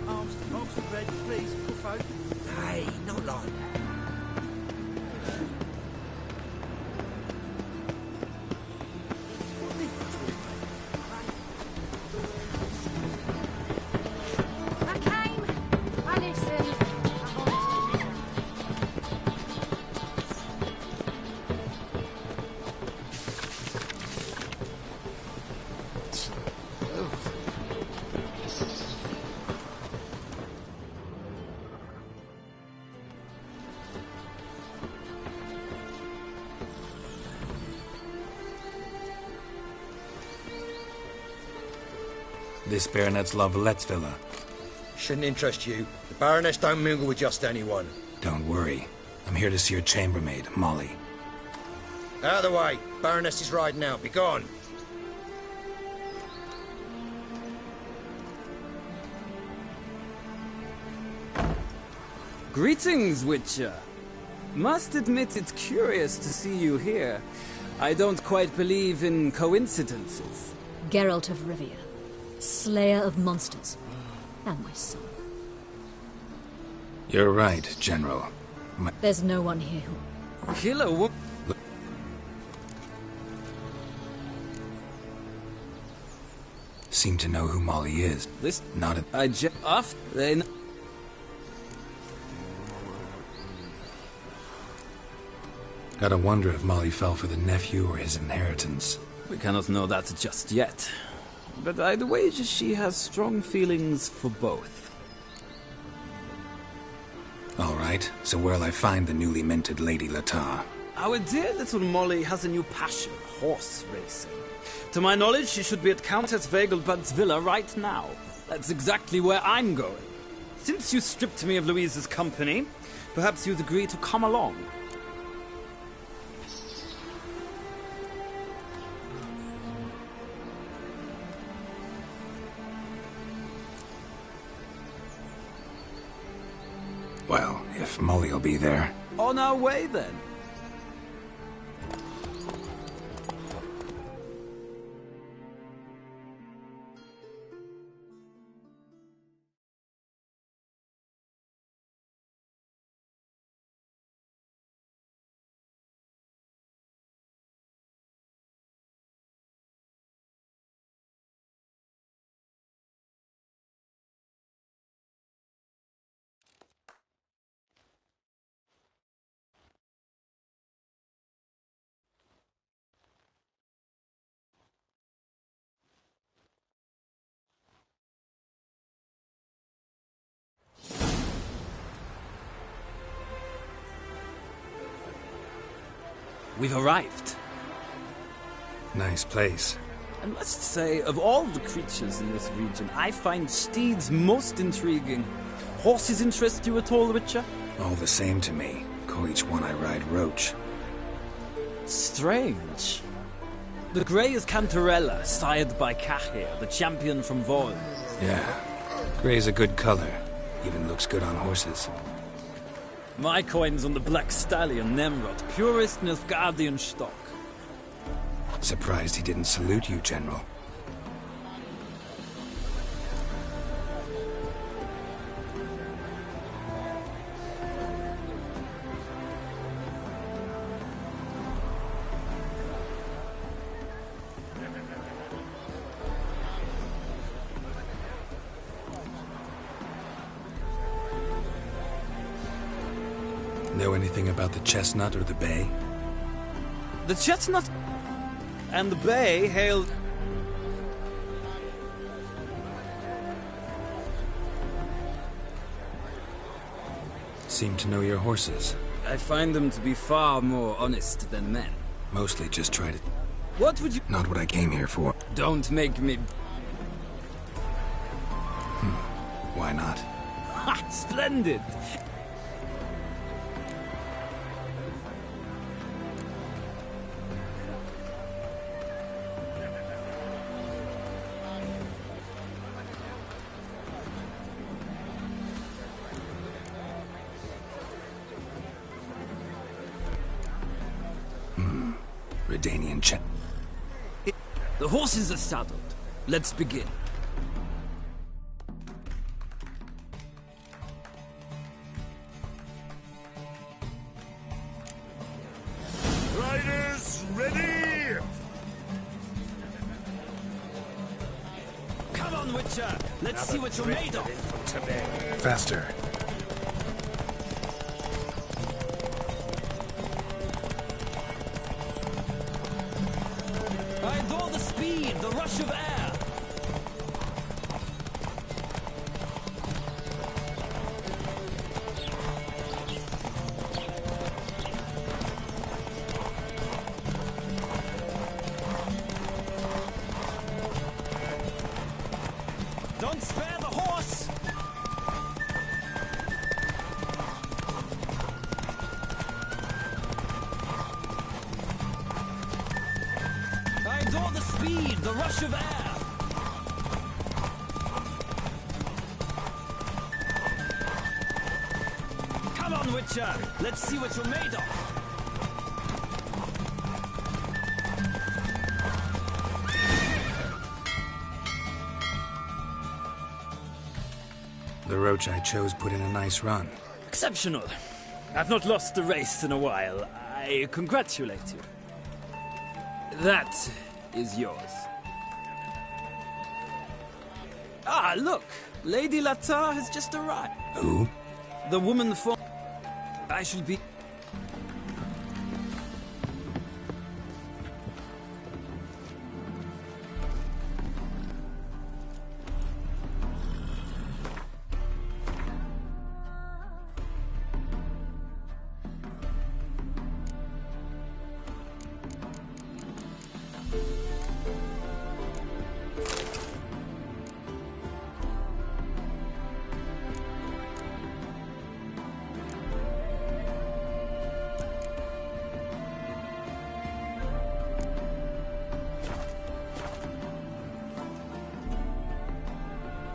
Arms ready, please, Buffo. Hey, not like that. I came. I listened. This Baronet's La Vallette's villa. Shouldn't interest you. The Baroness don't mingle with just anyone. Don't worry. I'm here to see your chambermaid, Molly. Out of the way. Baroness is riding out. Be gone. Greetings, Witcher. Must admit it's curious to see you here. I don't quite believe in coincidences. Geralt of Rivia, Slayer of Monsters, and my son. You're right, General. There's no one here who... Killer wo- Seem to know who Molly is. This... Not a... I just... Off... They... Gotta wonder if Molly fell for the nephew or his inheritance. We cannot know that just yet. But I'd wager she has strong feelings for both. All right, so where'll I find the newly minted Lady Letare? Our dear little Molly has a new passion, horse racing. To my knowledge, she should be at Countess Vegelbud's villa right now. That's exactly where I'm going. Since you stripped me of Louise's company, perhaps you'd agree to come along. Well, if Molly'll be there. On our way, then. We've arrived. Nice place. I must say, of all the creatures in this region, I find steeds most intriguing. Horses interest you at all, Witcher? All the same to me. Call each one I ride Roach. Strange. The grey is Cantarella, sired by Cahir, the champion from Vol. Yeah, grey's a good color. Even looks good on horses. My coin's on the Black Stallion, Nemrod, purest Nilfgaardian stock. Surprised he didn't salute you, General. Know anything about the Chestnut or the Bay? The Chestnut and the Bay hail... Seem to know your horses. I find them to be far more honest than men. Mostly just try to... What would you... Not what I came here for. Don't make me... Why not? Ha! Splendid! Redanian chap. The horses are saddled. Let's begin. Riders, ready! Come on, Witcher! Let's see what you're made of! Faster. I adore the speed, the rush of air! Don't spare the horse! I adore the speed, the rush of air! Come on, Witcher! Let's see what you're made of! The roach I chose put in a nice run. Exceptional. I've not lost a race in a while. I congratulate you. That is yours. Ah, look! Lady Latar has just arrived. Who? The woman for... I shall be...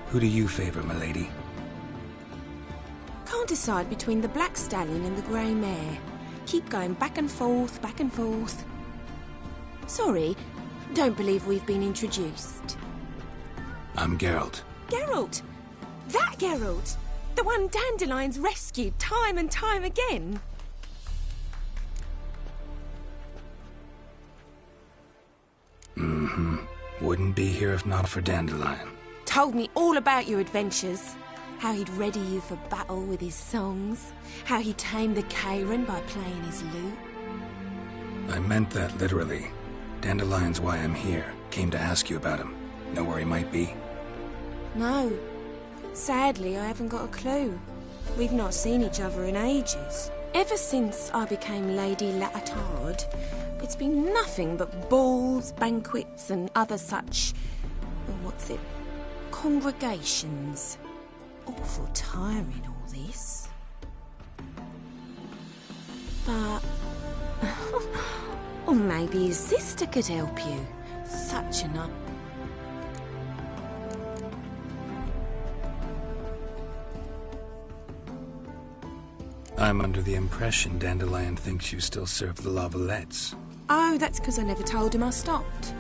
Who do you favor, milady? Can't decide between the Black Stallion and the Grey Mare. Keep going back and forth, back and forth. Sorry, don't believe we've been introduced. I'm Geralt. Geralt! That Geralt! The one Dandelion's rescued time and time again. Mm-hmm. Wouldn't be here if not for Dandelion. Told me all about your adventures. How he'd ready you for battle with his songs. How he tamed the Kairan by playing his lute. I meant that literally. Dandelion's why I'm here. Came to ask you about him. Know where he might be? No. Sadly, I haven't got a clue. We've not seen each other in ages. Ever since I became Lady Latard, it's been nothing but balls, banquets, and other such... what's it? Congregations. Awful tiring, all this. But... Or maybe his sister could help you. Such an up. I'm under the impression Dandelion thinks you still serve the Lavalettes. Oh, that's because I never told him I stopped.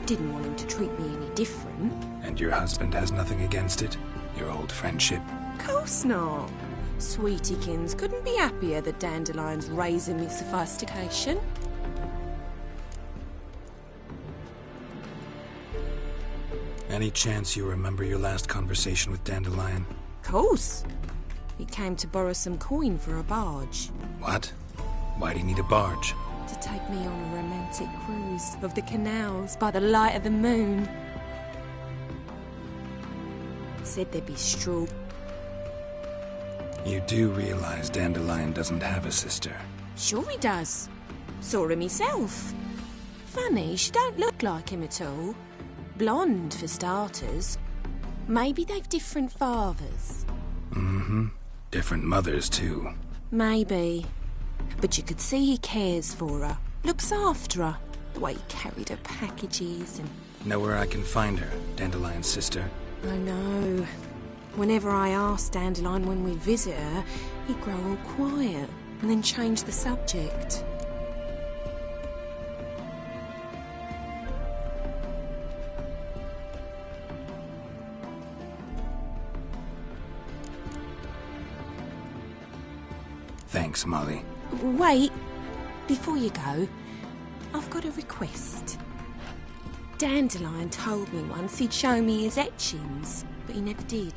Didn't want him to treat me any different. And your husband has nothing against it? Your old friendship? Course not. Sweetiekins couldn't be happier that Dandelion's raising me sophistication. Any chance you remember your last conversation with Dandelion? Course. He came to borrow some coin for a barge. What? Why do you need a barge? To take me on a romantic cruise of the canals by the light of the moon. Said there'd be straw. You do realize Dandelion doesn't have a sister? Sure he does. Saw him himself. Funny, she don't look like him at all. Blonde, for starters. Maybe they've different fathers. Mm-hmm. Different mothers, too. Maybe. But you could see he cares for her. Looks after her. The way he carried her packages and... Know where I can find her, Dandelion's sister? I know. Whenever I ask Dandelion when we visit her, he'd grow all quiet and then change the subject. Thanks, Molly. Wait. Before you go, I've got a request. Dandelion told me once he'd show me his etchings, but he never did.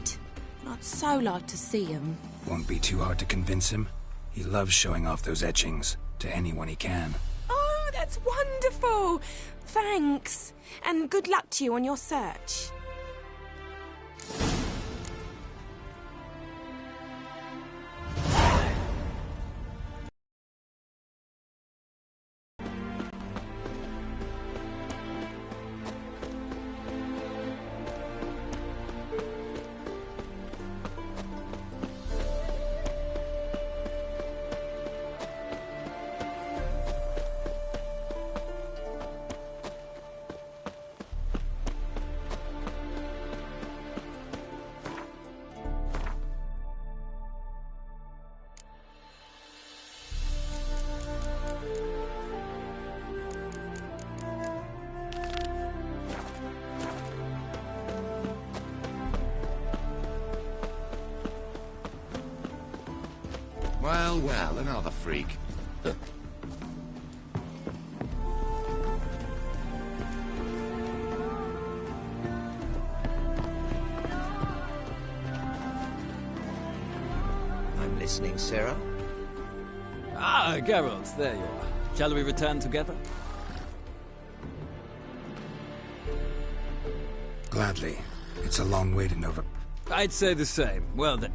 I'd so like to see them. Won't be too hard to convince him. He loves showing off those etchings to anyone he can. Oh, that's wonderful! Thanks. And good luck to you on your search. Well, another freak. I'm listening, Sarah. Ah, Geralt, there you are. Shall we return together? Gladly. It's a long way to Nova... I'd say the same. Well then...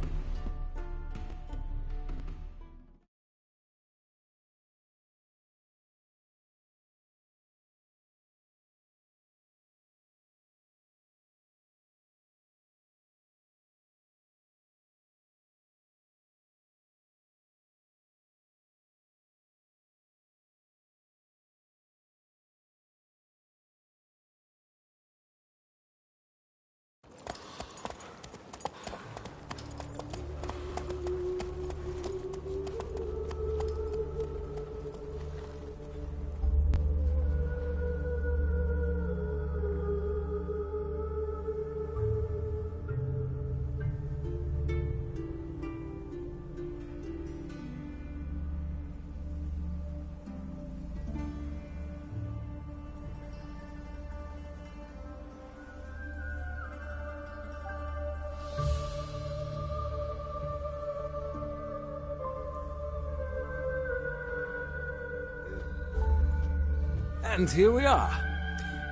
And here we are.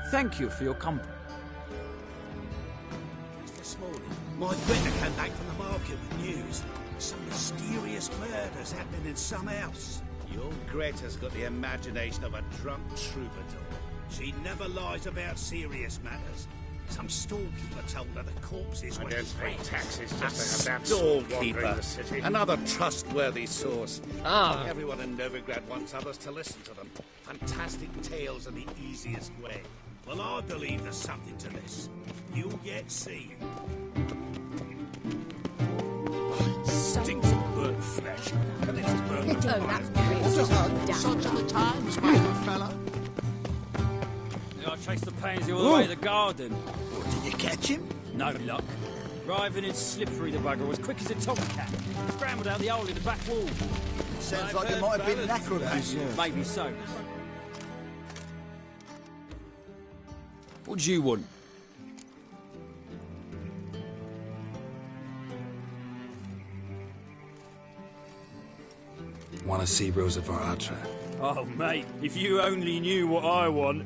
Thank you for your company. This morning, my vicar came back from the market with news. Some mysterious murders happening in some house. Your Greta's got the imagination of a drunk troubadour. She never lies about serious matters. Some storekeeper told her the corpses I were don't pay fresh. taxes A just to have that sort wandering storekeeper. the city. Another trustworthy source. Ah. Everyone in Novigrad wants others to listen to them. Fantastic tales are the easiest way. Well, I believe there's something to this. You'll yet see. Stinks of burnt flesh. Can they just burn the Such are the times, my good fella. Yeah, I chased the pansy all the way to the garden. Did you catch him? No luck. Writhing and slippery, the bugger was quick as a tomcat. Scrambled out the hole in the back wall. Sounds like it might have been an acrobat. Maybe so. What do you want? Want to see Rosa var Atra? Oh, mate, if you only knew what I want.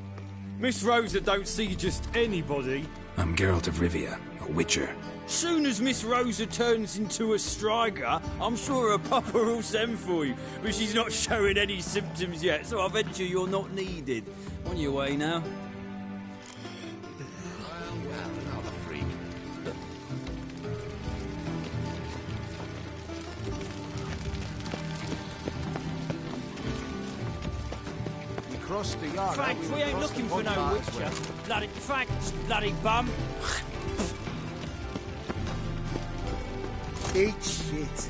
Miss Rosa don't see just anybody. I'm Geralt of Rivia, a witcher. Soon as Miss Rosa turns into a striker, I'm sure her papa will send for you. But she's not showing any symptoms yet, so I venture you're not needed. On your way now. Another freak. We crossed the yard. Frank, we ain't looking for no witcher. Bloody Frank, bloody bum. Eat shit.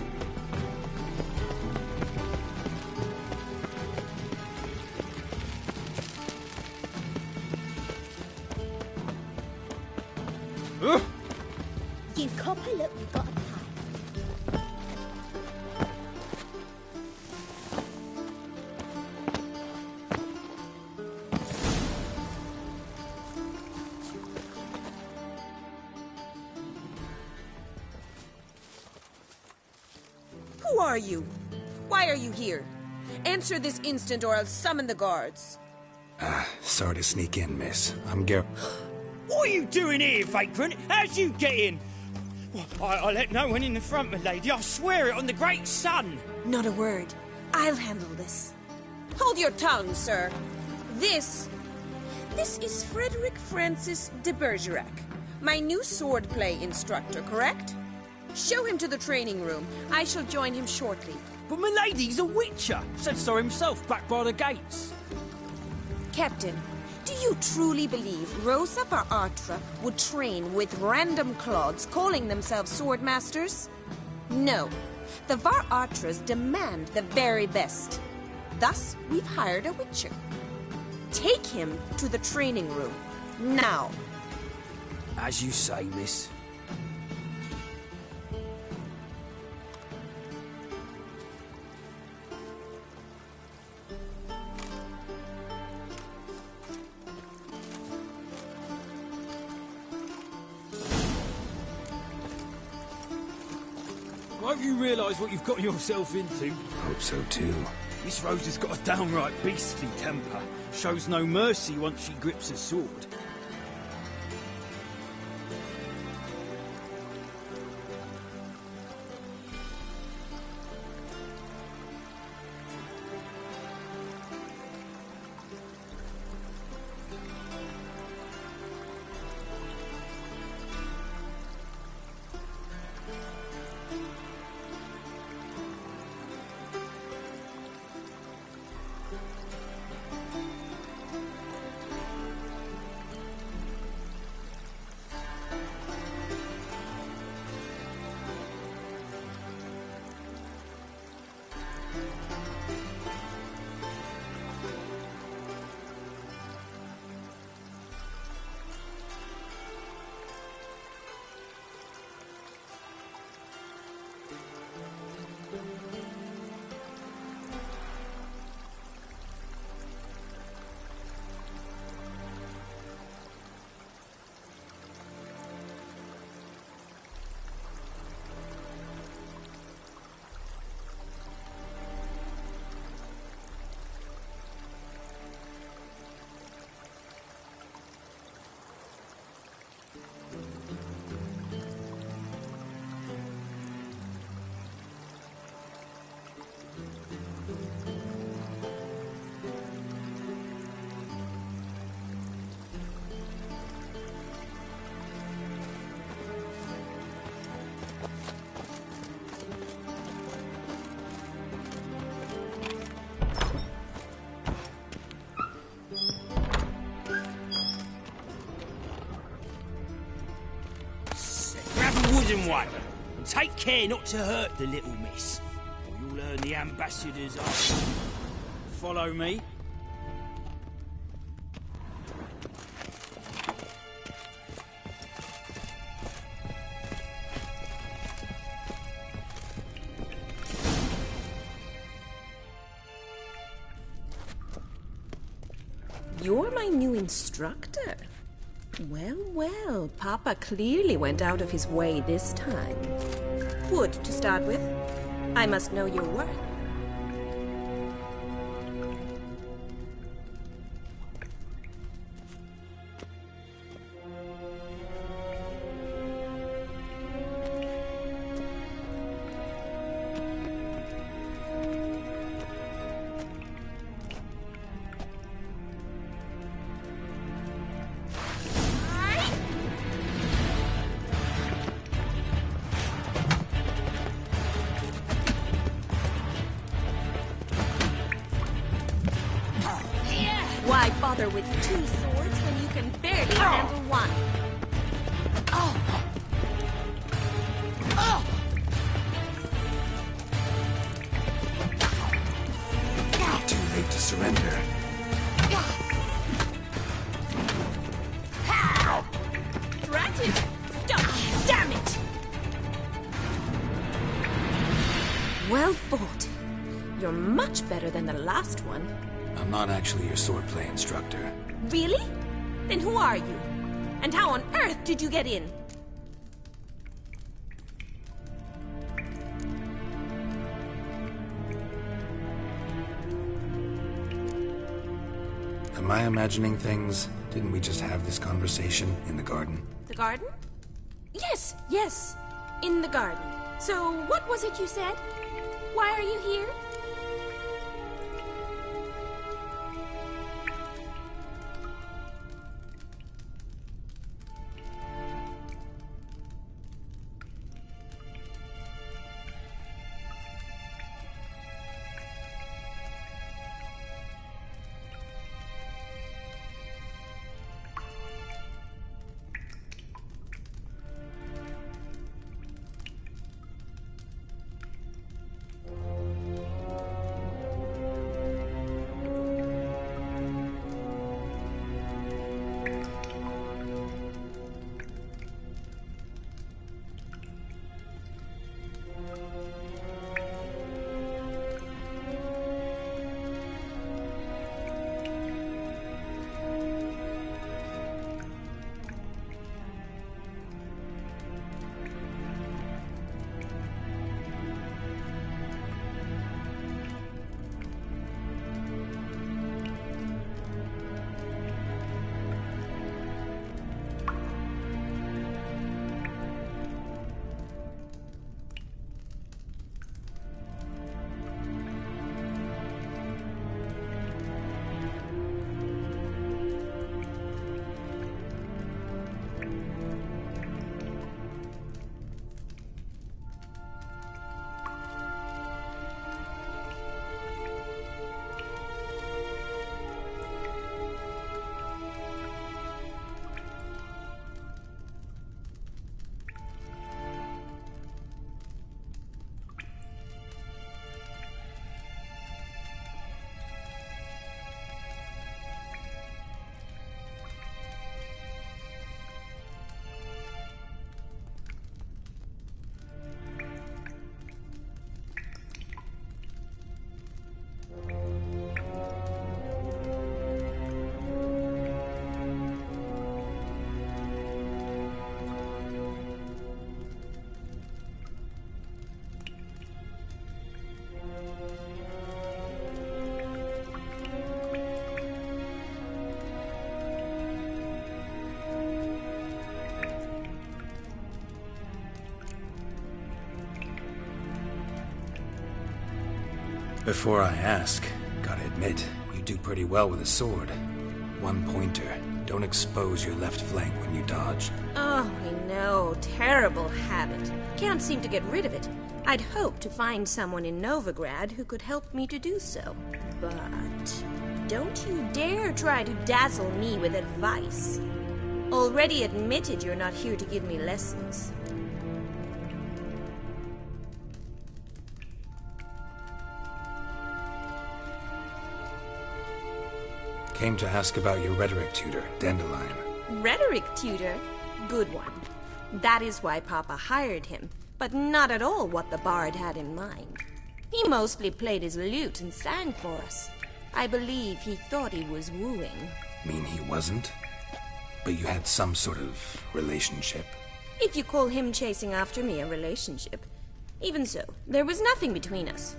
You copper, look, we've got a pie. Who are you? Why are you here? Answer this instant or I'll summon the guards. Sorry to sneak in, miss. I'm Geralt. What are you doing here, vagrant? How'd you get in? Well, I let no one in the front, my lady. I swear it on the great sun. Not a word. I'll handle this. Hold your tongue, sir. This is Frederick Francis de Bergerac, my new swordplay instructor, correct? Show him to the training room. I shall join him shortly. But my lady's a witcher. Said so himself back by the gates. Captain, do you truly believe Rosa var Atra would train with random clods calling themselves swordmasters? No. The var Atras demand the very best. Thus, we've hired a witcher. Take him to the training room. Now. As you say, miss. Won't you realise what you've got yourself into? Hope so too. Miss Rosa's got a downright beastly temper. Shows no mercy once she grips a sword. Abandon one, and take care not to hurt the little miss, or you'll earn the ambassador's eye. Follow me. You're my new instructor. Well, well, Papa clearly went out of his way this time. Wood, to start with. I must know your worth. Why bother with 2 swords when you can barely handle one? Too late to surrender. Drat it! Stop! Damn it! Well fought. You're much better than the last one. I'm not actually your swordplay instructor. Really? Then who are you? And how on earth did you get in? Am I imagining things? Didn't we just have this conversation in the garden? The garden? Yes, yes. In the garden. So, what was it you said? Why are you here? Before I ask, gotta admit, you do pretty well with a sword. One pointer. Don't expose your left flank when you dodge. Oh, I know. Terrible habit. Can't seem to get rid of it. I'd hoped to find someone in Novigrad who could help me to do so. But don't you dare try to dazzle me with advice. Already admitted you're not here to give me lessons. Came to ask about your rhetoric tutor, Dandelion. Rhetoric tutor? Good one. That is why Papa hired him, but not at all what the bard had in mind. He mostly played his lute and sang for us. I believe he thought he was wooing. Mean he wasn't? But you had some sort of relationship? If you call him chasing after me a relationship. Even so, there was nothing between us.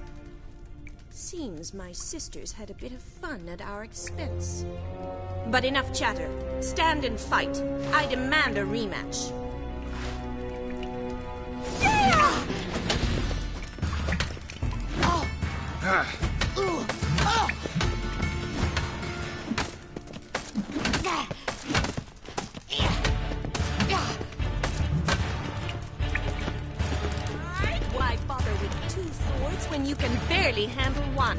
Seems my sisters had a bit of fun at our expense. But enough chatter. Stand and fight. I demand a rematch. Yeah! Why bother with two swords when you can barely handle one?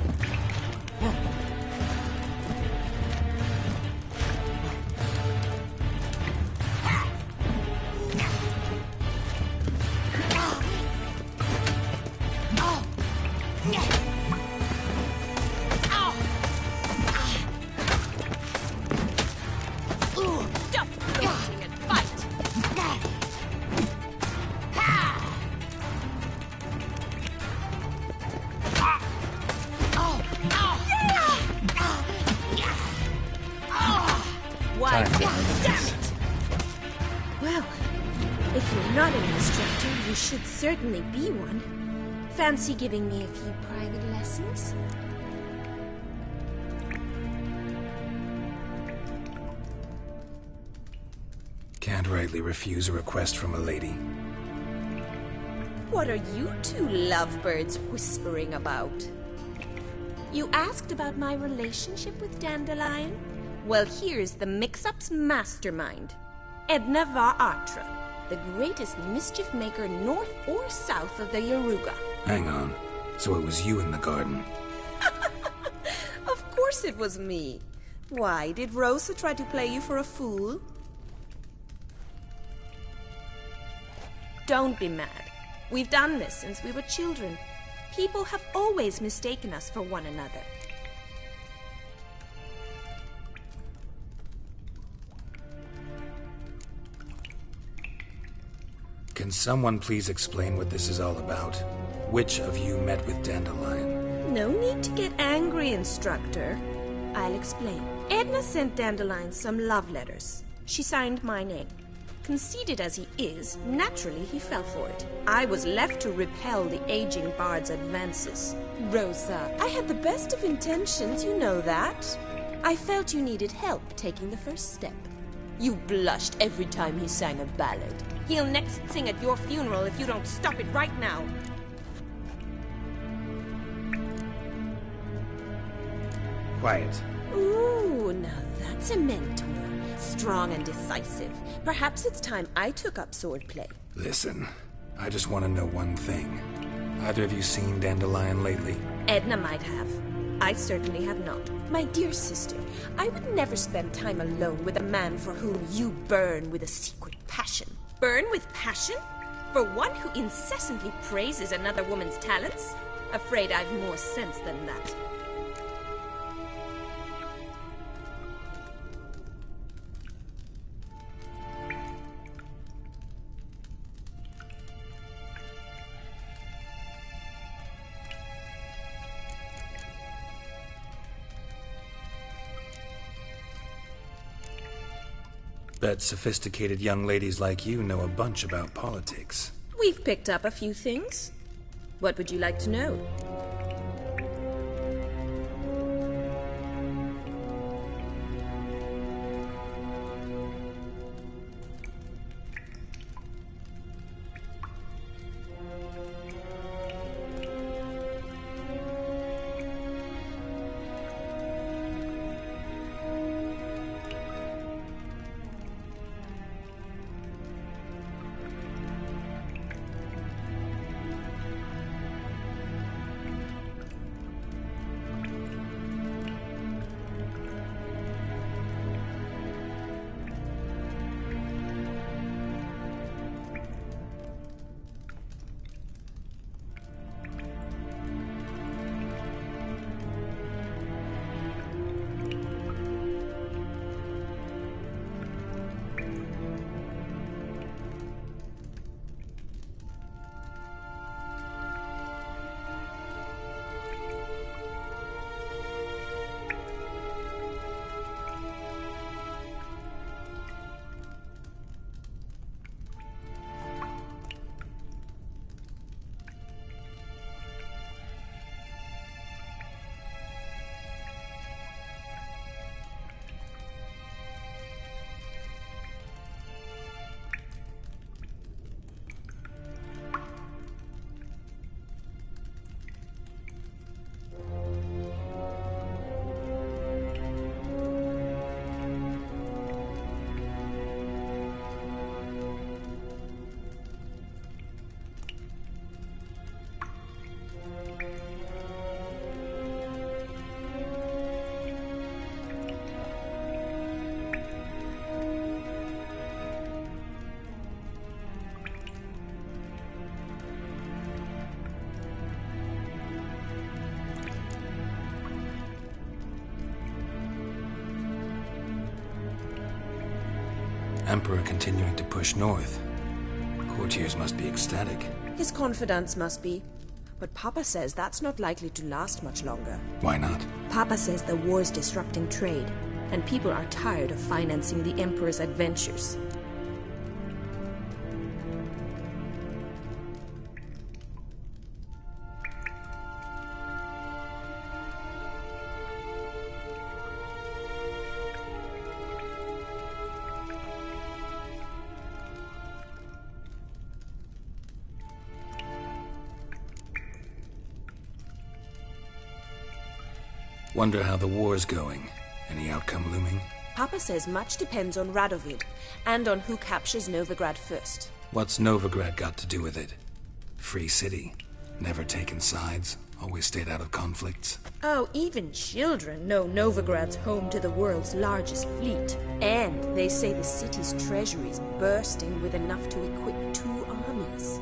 Why, damn it! Well, if you're not an instructor, you should certainly be one. Fancy giving me a few private lessons? Can't rightly refuse a request from a lady. What are you two lovebirds whispering about? You asked about my relationship with Dandelion? Well, here's the mix-up's mastermind. Edna var Atra, the greatest mischief maker north or south of the Yaruga. Hang on. So it was you in the garden? Of course it was me. Why, did Rosa try to play you for a fool? Don't be mad. We've done this since we were children. People have always mistaken us for one another. Can someone please explain what this is all about? Which of you met with Dandelion? No need to get angry, instructor. I'll explain. Edna sent Dandelion some love letters. She signed my name. Conceited as he is, naturally he fell for it. I was left to repel the aging bard's advances. Rosa, I had the best of intentions, you know that. I felt you needed help taking the first step. You blushed every time he sang a ballad. He'll next sing at your funeral if you don't stop it right now. Quiet. Ooh, now that's a mentor. Strong and decisive. Perhaps it's time I took up swordplay. Listen, I just want to know one thing. Either of you seen Dandelion lately? Edna might have. I certainly have not. My dear sister, I would never spend time alone with a man for whom you burn with a secret passion. Burn with passion? For one who incessantly praises another woman's talents? Afraid I've more sense than that. Bet sophisticated young ladies like you know a bunch about politics. We've picked up a few things. What would you like to know? Emperor continuing to push north. Courtiers must be ecstatic. His confidants must be. But Papa says that's not likely to last much longer. Why not? Papa says the war's disrupting trade, and people are tired of financing the Emperor's adventures. Wonder how the war's going. Any outcome looming? Papa says much depends on Radovid, and on who captures Novigrad first. What's Novigrad got to do with it? Free city. Never taken sides. Always stayed out of conflicts. Oh, even children know Novigrad's home to the world's largest fleet. And they say the city's treasury is bursting with enough to equip 2 armies.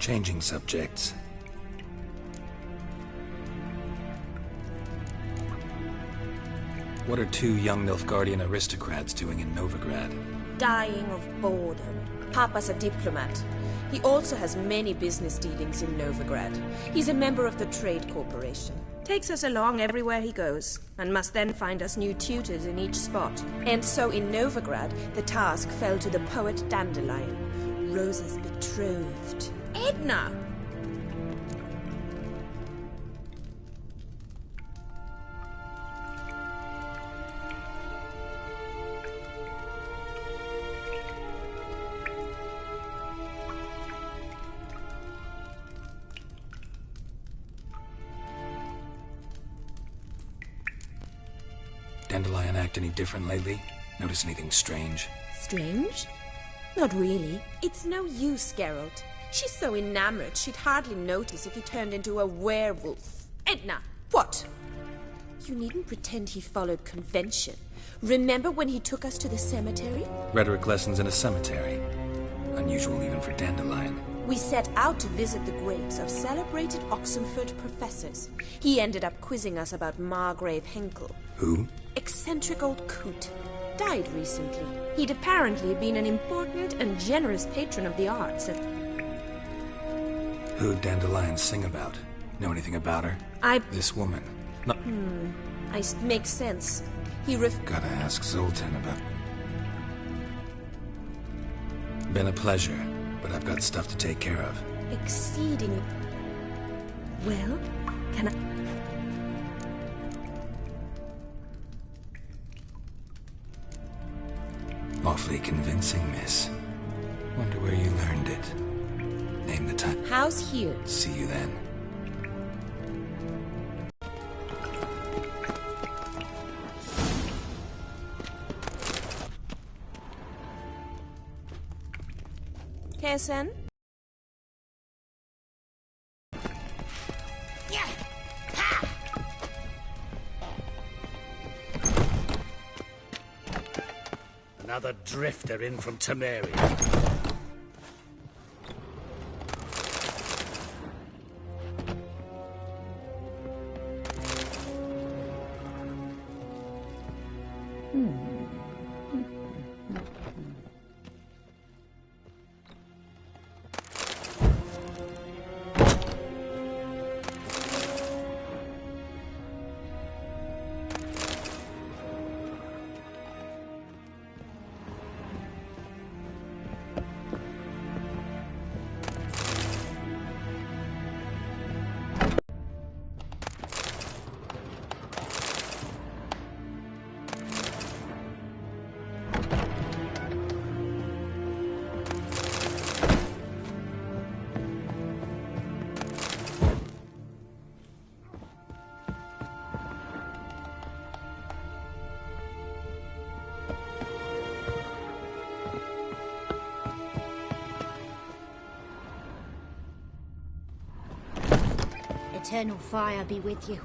Changing subjects. What are 2 young Nilfgaardian aristocrats doing in Novigrad? Dying of boredom. Papa's a diplomat. He also has many business dealings in Novigrad. He's a member of the Trade Corporation. Takes us along everywhere he goes, and must then find us new tutors in each spot. And so in Novigrad, the task fell to the poet Dandelion, Rosa's betrothed. Edna! Dandelion act any different lately? Notice anything strange? Strange? Not really. It's no use, Geralt. She's so enamored she'd hardly notice if he turned into a werewolf. Edna, what? You needn't pretend he followed convention. Remember when he took us to the cemetery? Rhetoric lessons in a cemetery. Unusual even for Dandelion. We set out to visit the graves of celebrated Oxenford professors. He ended up quizzing us about Margrave Henkel. Who? Eccentric old coot. Died recently. He'd apparently been an important and generous patron of the arts. Who'd Dandelion sing about? Know anything about her? This woman. No. Makes sense. Gotta ask Zoltan about... Been a pleasure, but I've got stuff to take care of. Exceeding... Well, can I... Awfully convincing, miss. Wonder where you learned it. Name the time. How's here? See you then. KSN? Another drifter in from Temeria. Eternal fire be with you.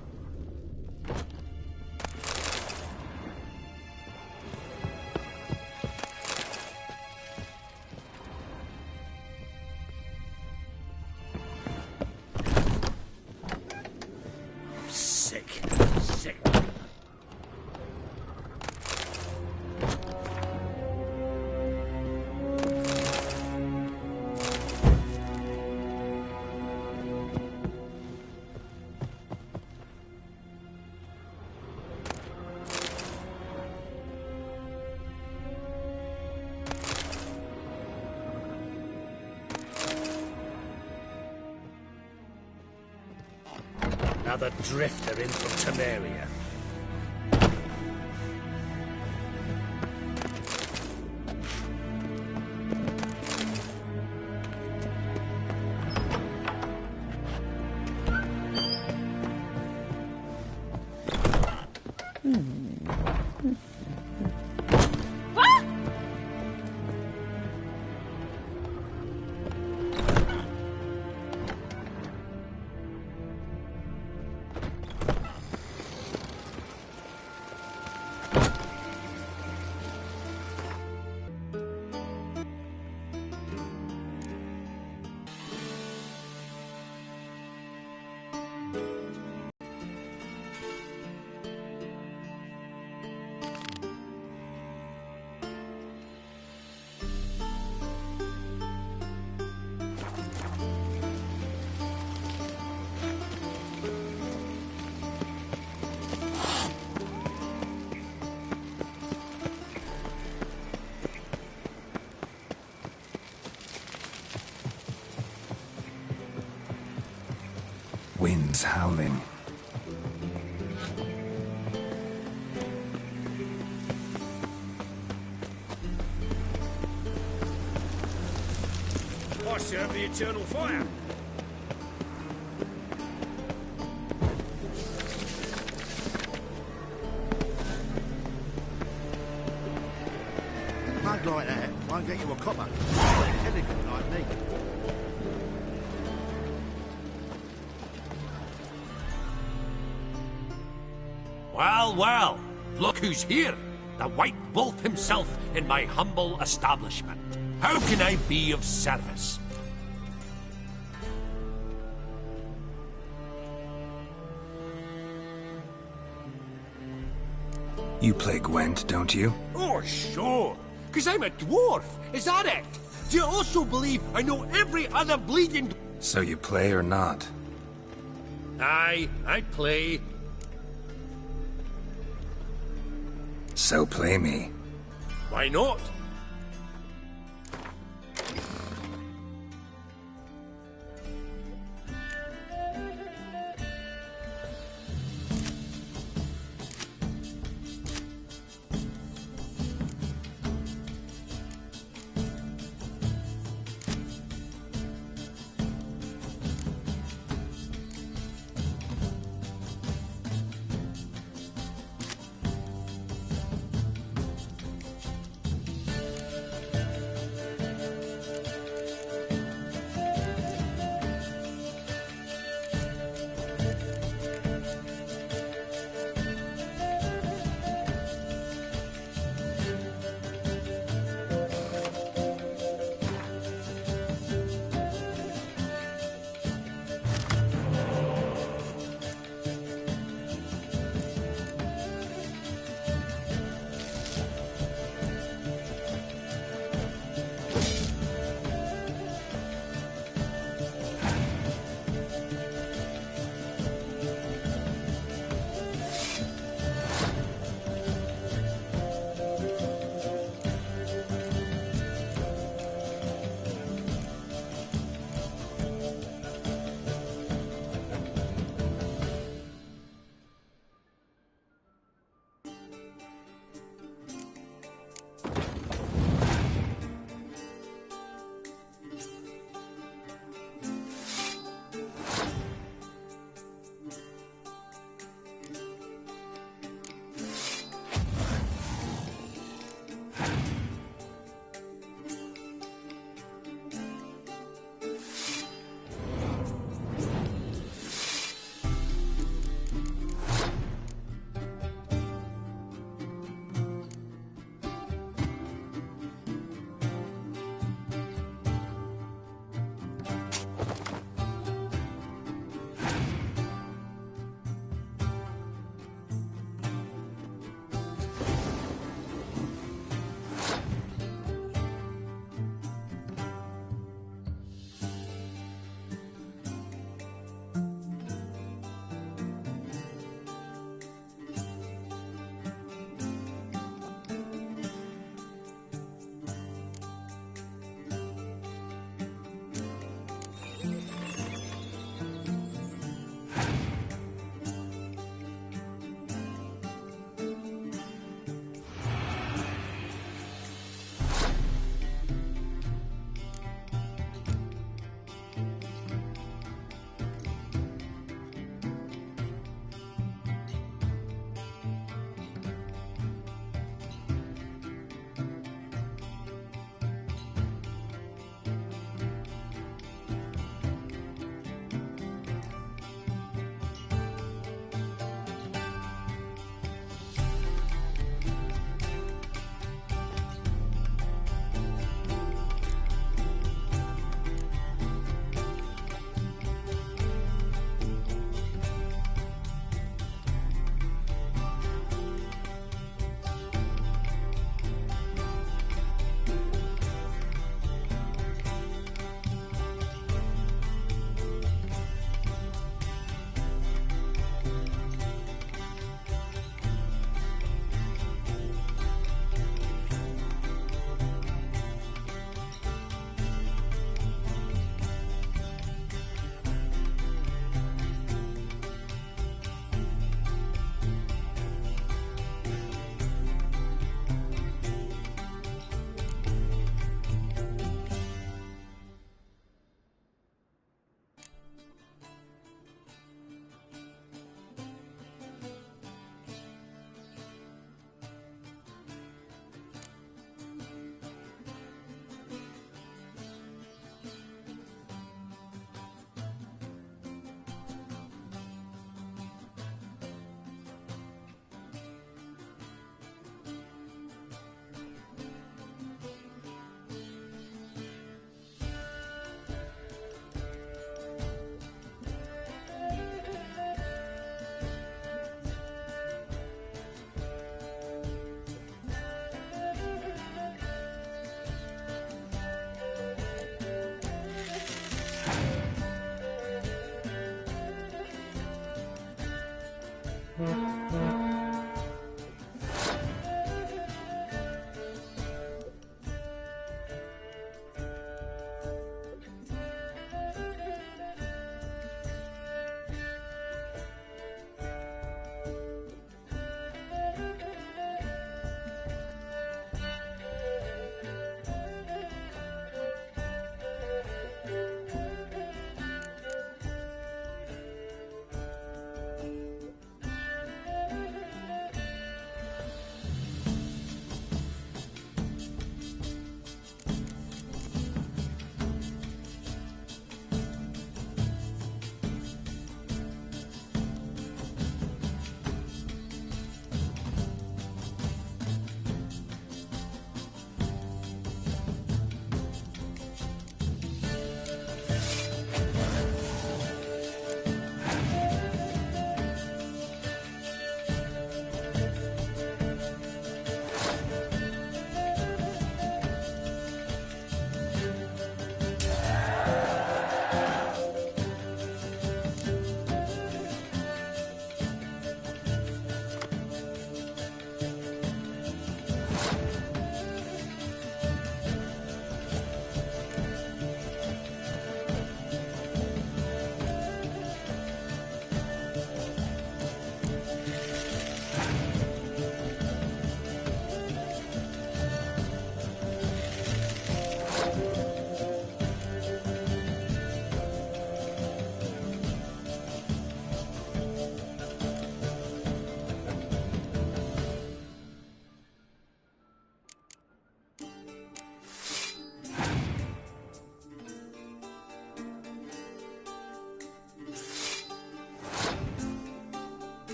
Sick. Another drifter in from Temeria. Winds howling. I serve the eternal fire. Mug like that won't get you a copper. Elegant like me. Well, well, look who's here. The White Wolf himself in my humble establishment. How can I be of service? You play Gwent, don't you? Oh, sure. 'Cause I'm a dwarf. Is that it? Do you also believe I know every other bleeding... So you play or not? Aye, I play. So play me. Why not?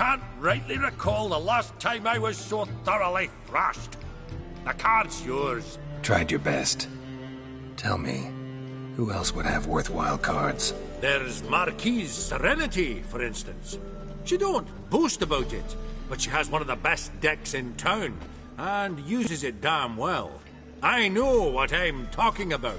can't rightly recall the last time I was so thoroughly thrashed. The card's yours. Tried your best. Tell me, who else would have worthwhile cards? There's Marquise Serenity, for instance. She don't boast about it, but she has one of the best decks in town, and uses it damn well. I know what I'm talking about.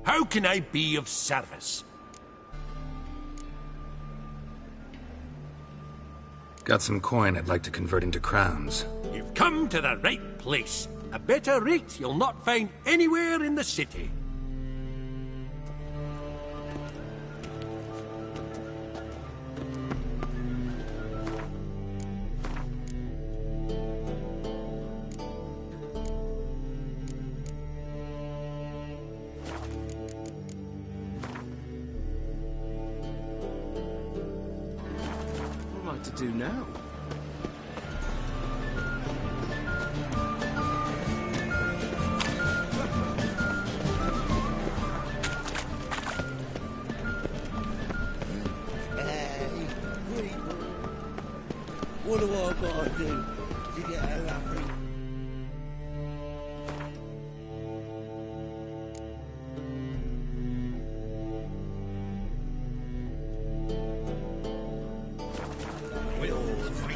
How can I be of service? Got some coin I'd like to convert into crowns. You've come to the right place. A better rate you'll not find anywhere in the city. To do now? Hey, people. What do I gotta do to get a lovely...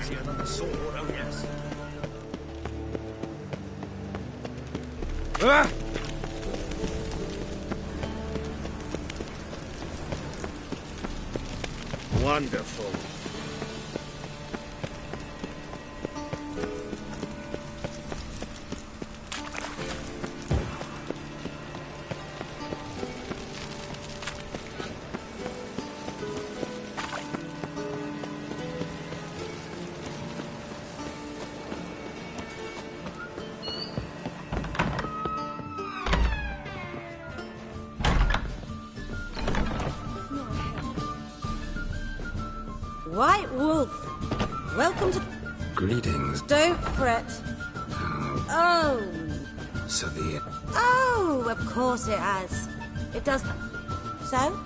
Than the sword, oh yes. Ah! Wonderful. White Wolf, welcome to... Greetings. Don't fret. Oh. So the... Oh, of course it has. It does... So?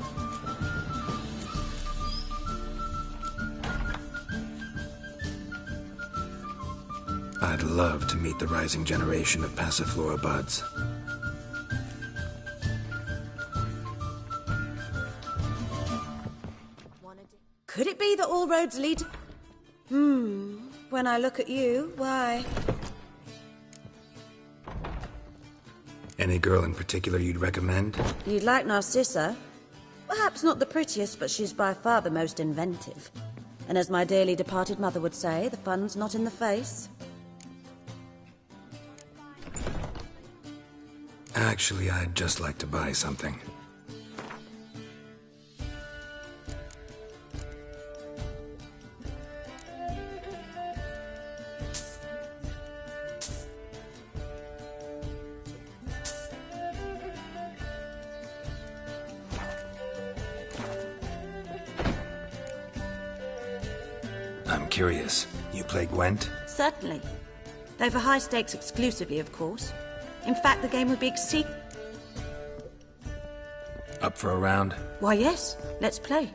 I'd love to meet the rising generation of Passiflora buds. Could it be that all roads lead... When I look at you, why... Any girl in particular you'd recommend? You'd like Narcissa? Perhaps not the prettiest, but she's by far the most inventive. And as my dearly departed mother would say, the fun's not in the face. Actually, I'd just like to buy something. I'm curious. You play Gwent? Certainly. Though for high stakes exclusively, of course. In fact, the game would be Up for a round? Why, yes. Let's play.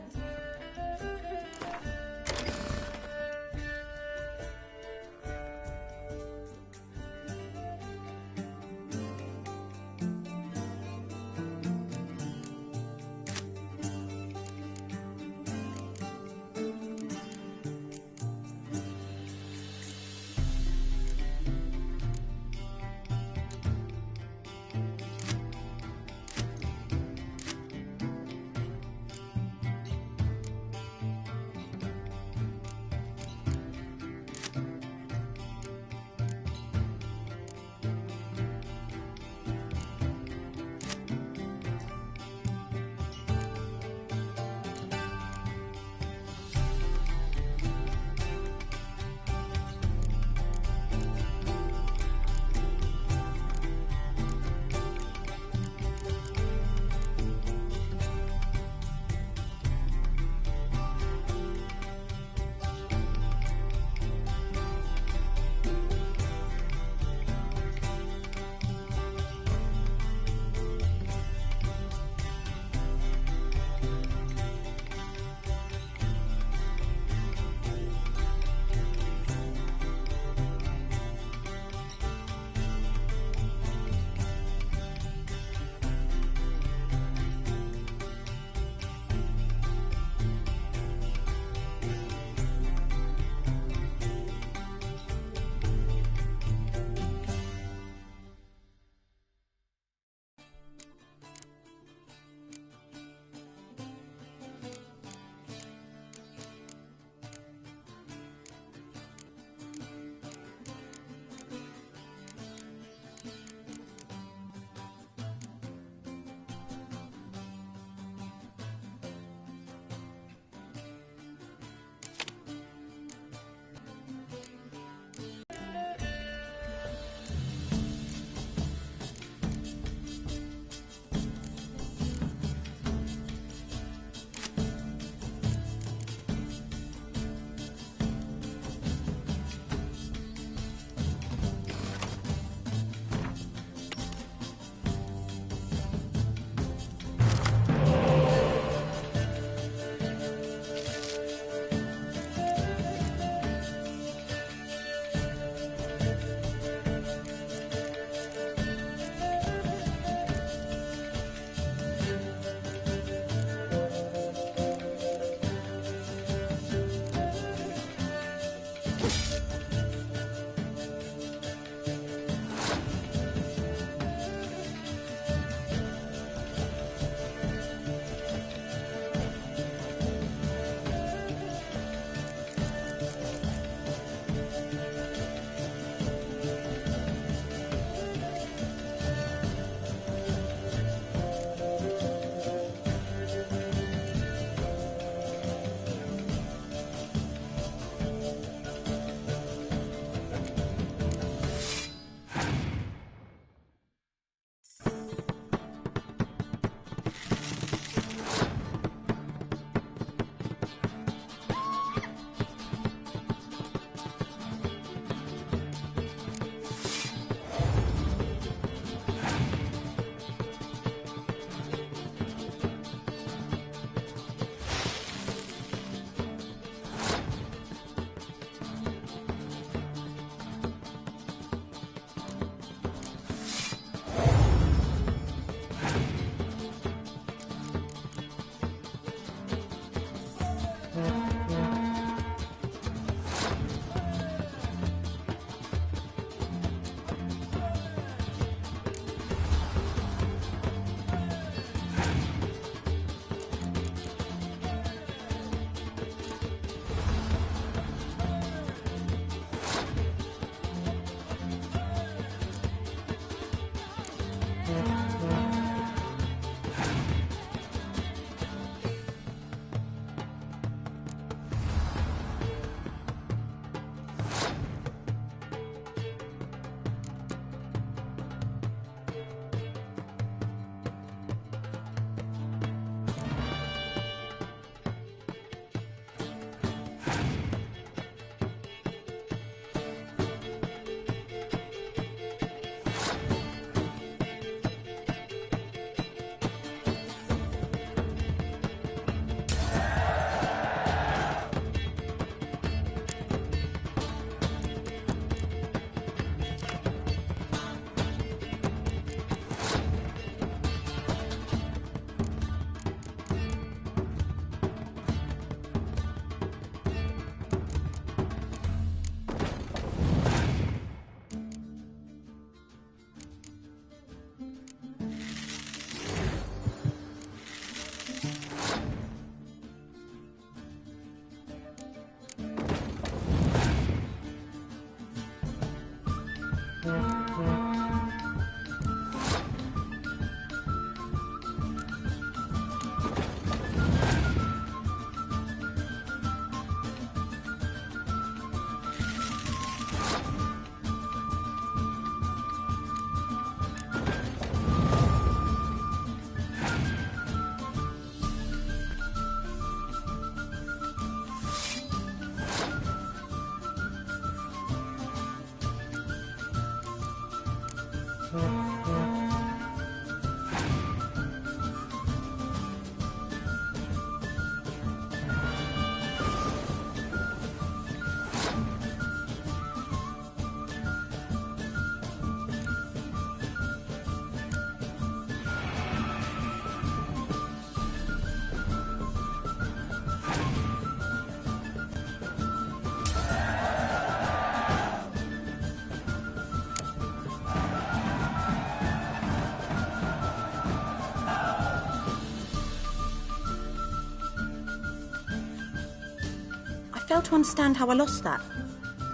fail to understand how I lost that.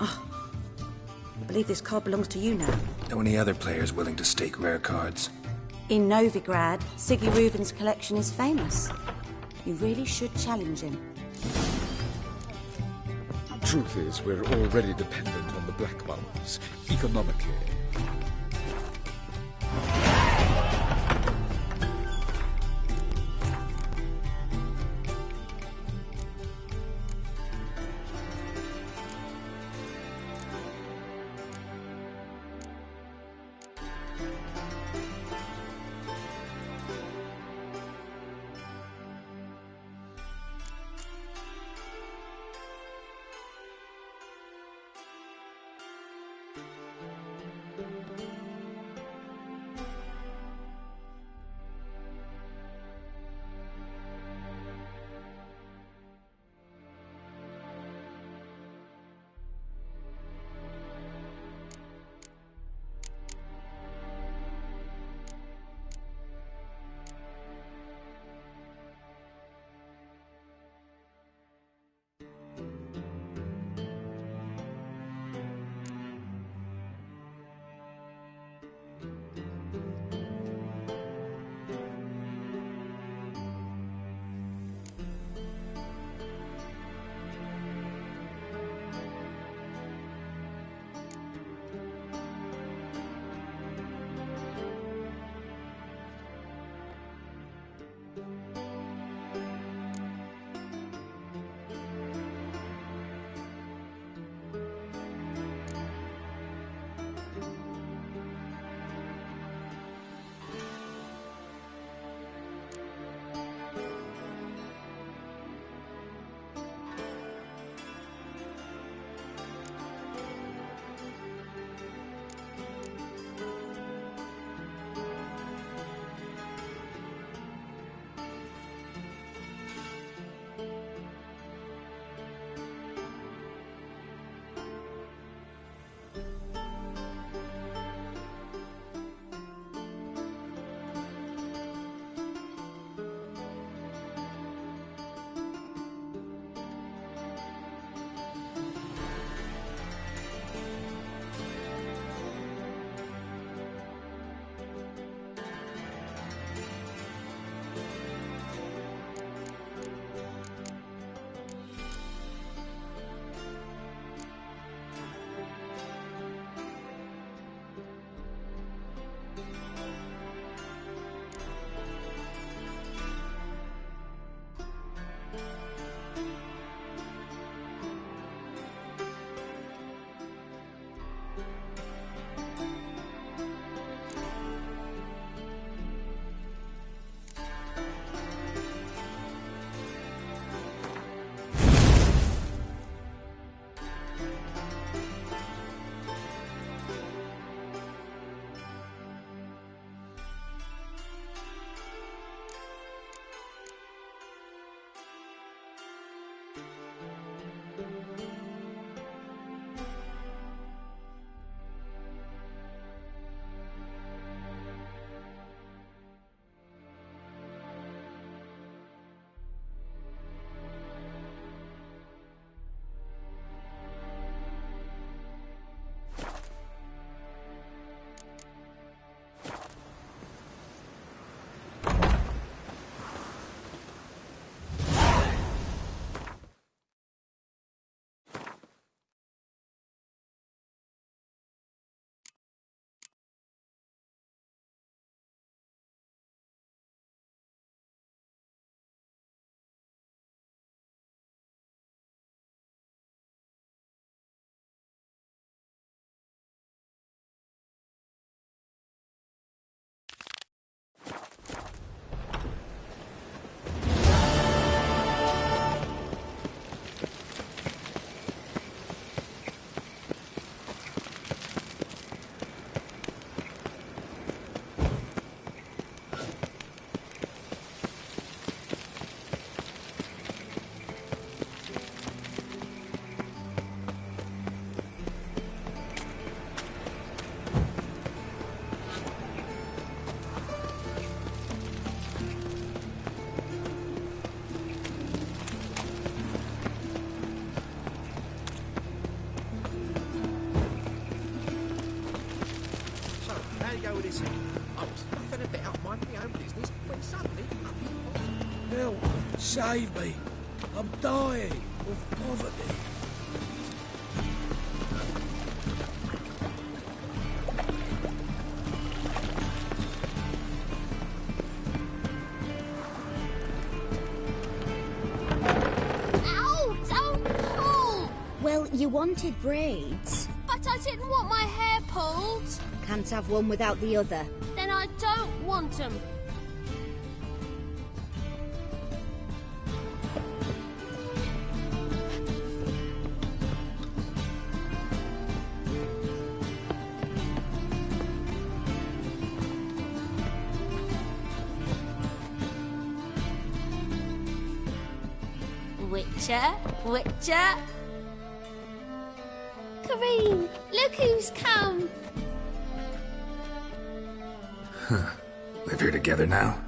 Oh, I believe this card belongs to you now. Know any other players willing to stake rare cards? In Novigrad, Siggy Reuven's collection is famous. You really should challenge him. Truth is, we're already dependent on the Black Ones, economically. Help! Save me! I'm dying of poverty. Ow! Don't pull! Well, you wanted braids. But I didn't want my hair pulled. Can't have one without the other. Then I don't want them. Witcher. Kareen, look who's come. Live here together now?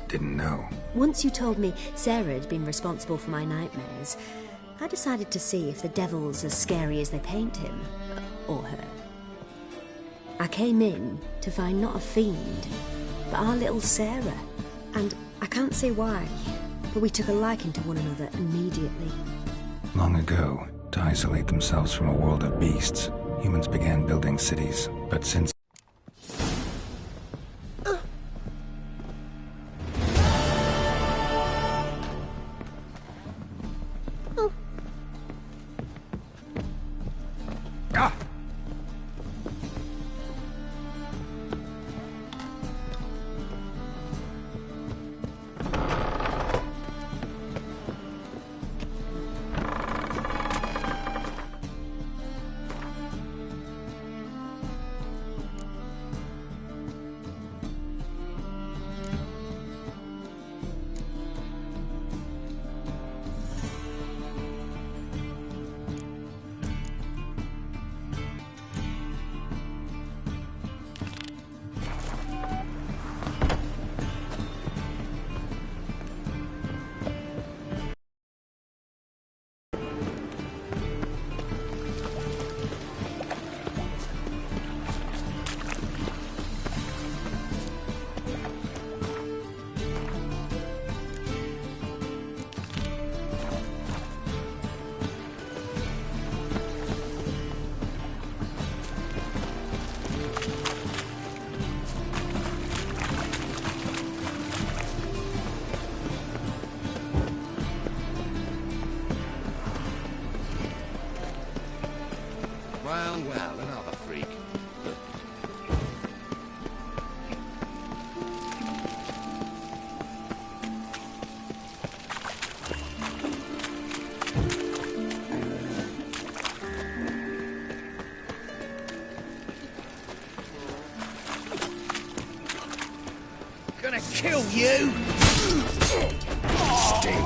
Didn't know. Once you told me Sarah had been responsible for my nightmares, I decided to see if the devil's as scary as they paint him. Or her. I came in to find not a fiend, but our little Sarah. And I can't say why, but we took a liking to one another immediately. Long ago, to isolate themselves from a world of beasts, humans began building cities. But since Well, another freak. Gonna kill you! Stink!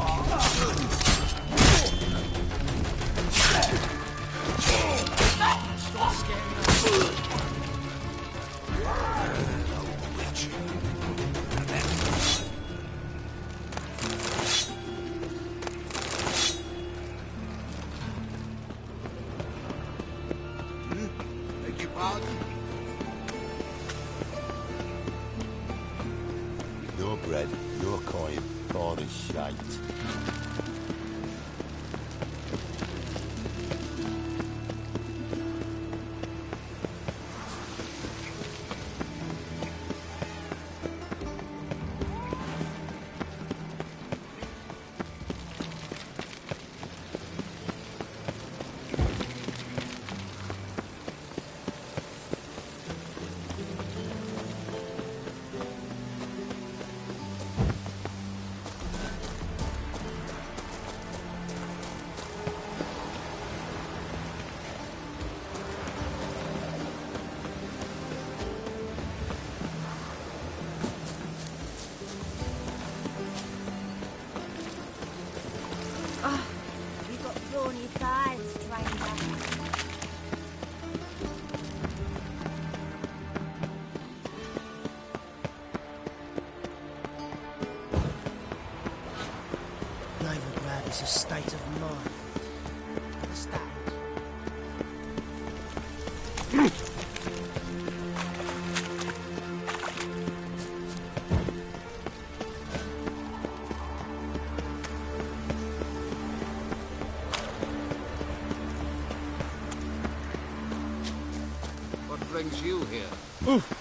Beg your pardon? No bread, no coin, all this shite. You've got thorny thighs, stranger. Novigrad is a state of mind. Understand? brings you here? Oof.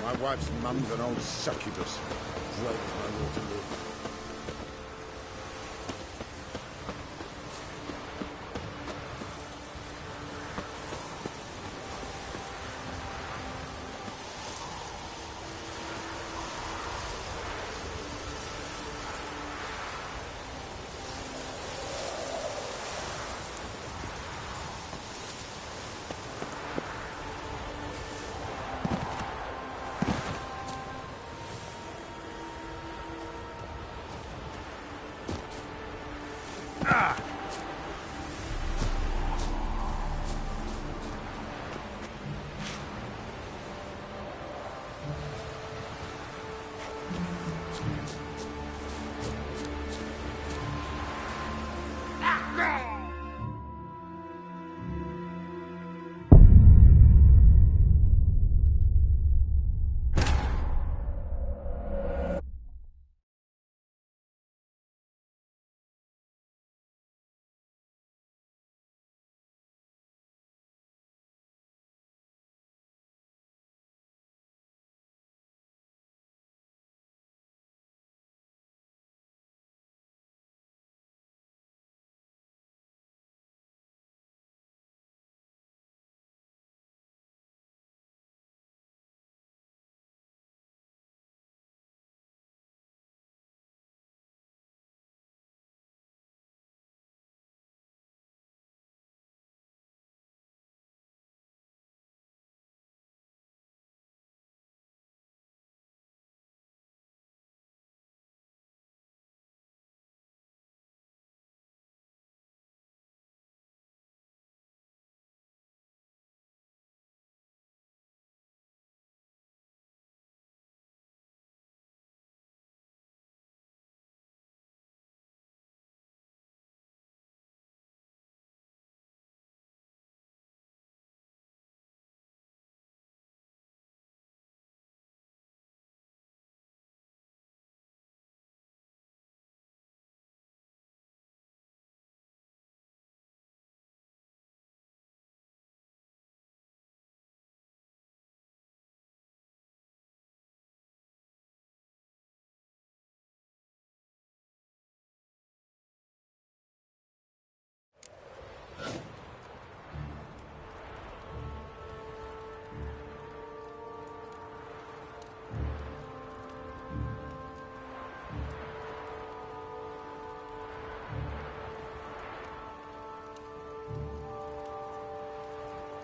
My wife's mum's an old succubus. Right as my Waterloo.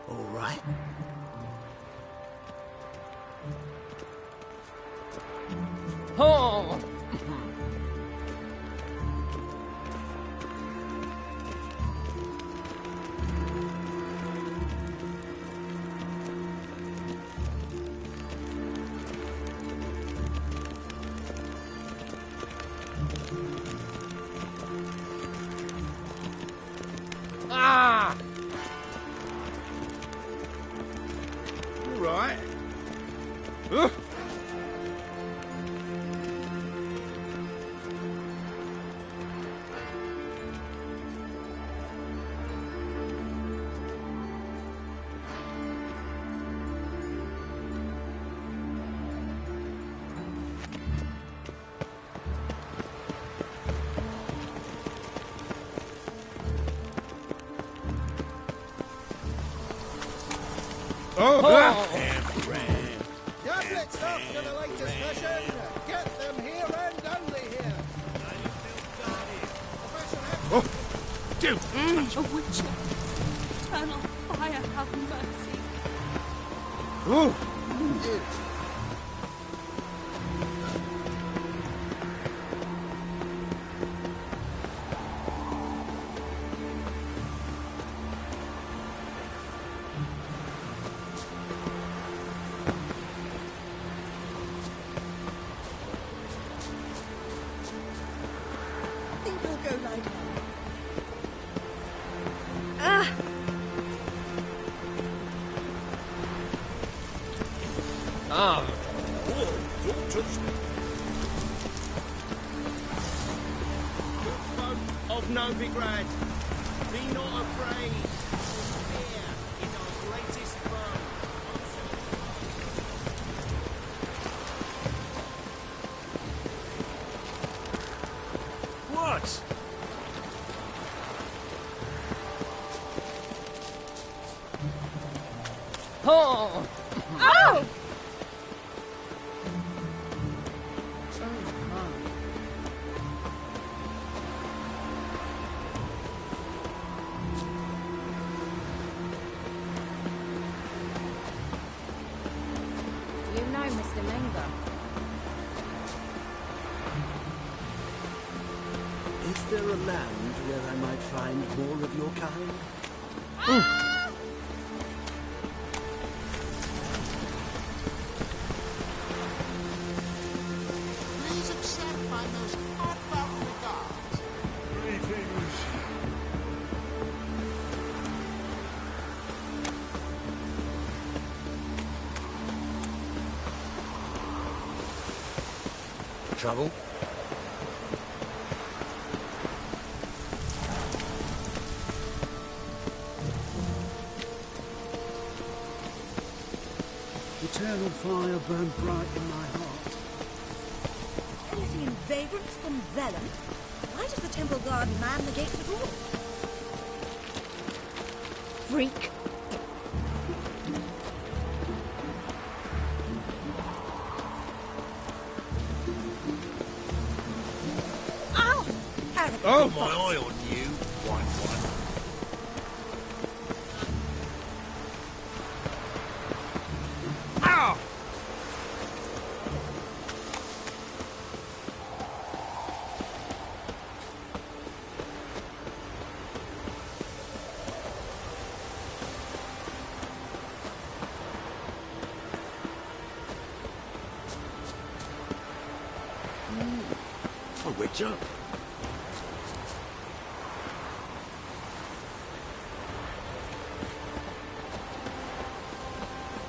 All right. Oh! Ah! All right. Oh! Tablets up to the latest version. Get them here and only here. Oh, Duke! A witcher. Eternal fire, have mercy. Oh! Ah. Whoa, don't touch me. Of Novigrad, be not afraid. Fear is our greatest foe. What? Oh! Oh! You know Mr. Menga. Is there a land where I might find more of your kind? Please accept my most heartfelt regards. Greetings. Trouble? Eternal fire burned bright in my heart. Anything in vagrants from Velen? Why does the temple guard man the gates at all? Freak. Ow! Arrogant Oh, fox. my eye on you, white one. Ow! A witcher?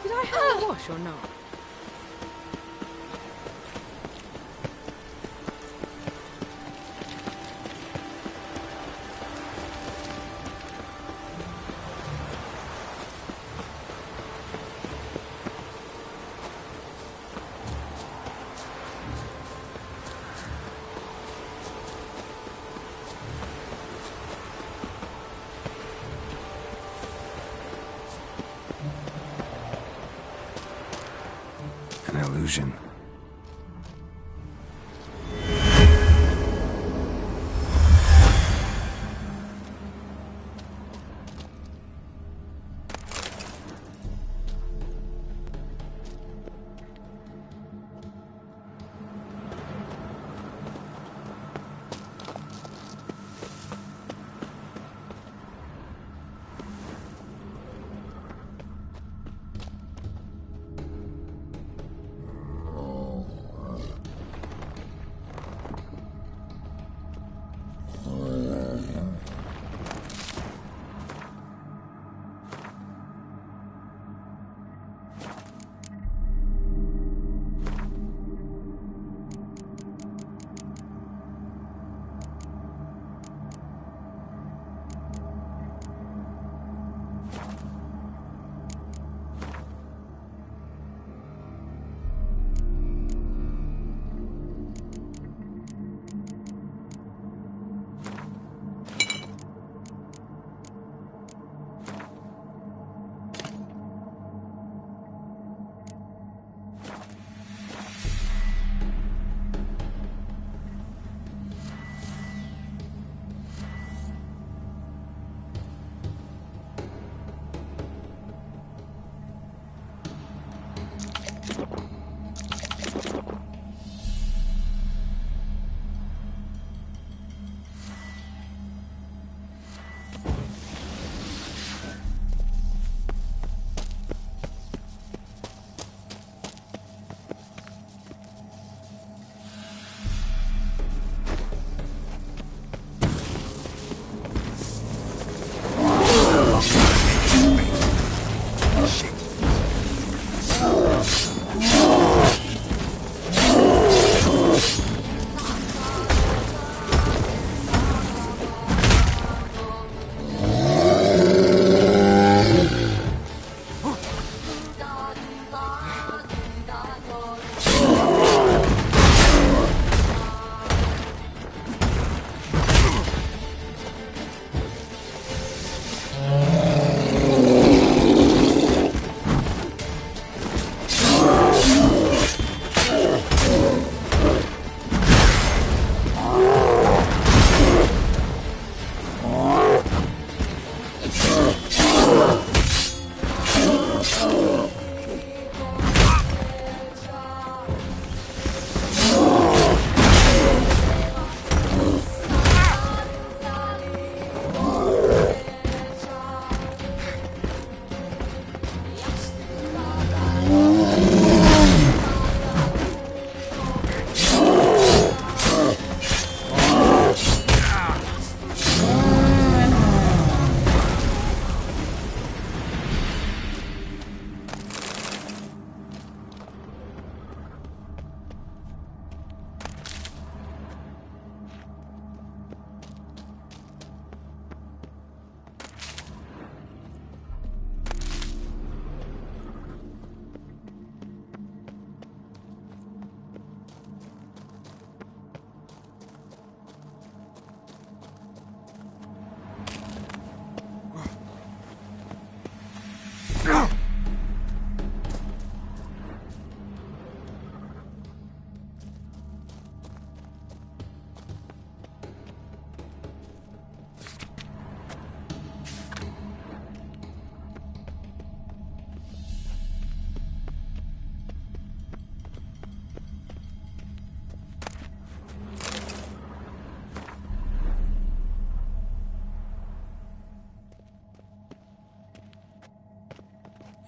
Did I have a wash or not? An illusion.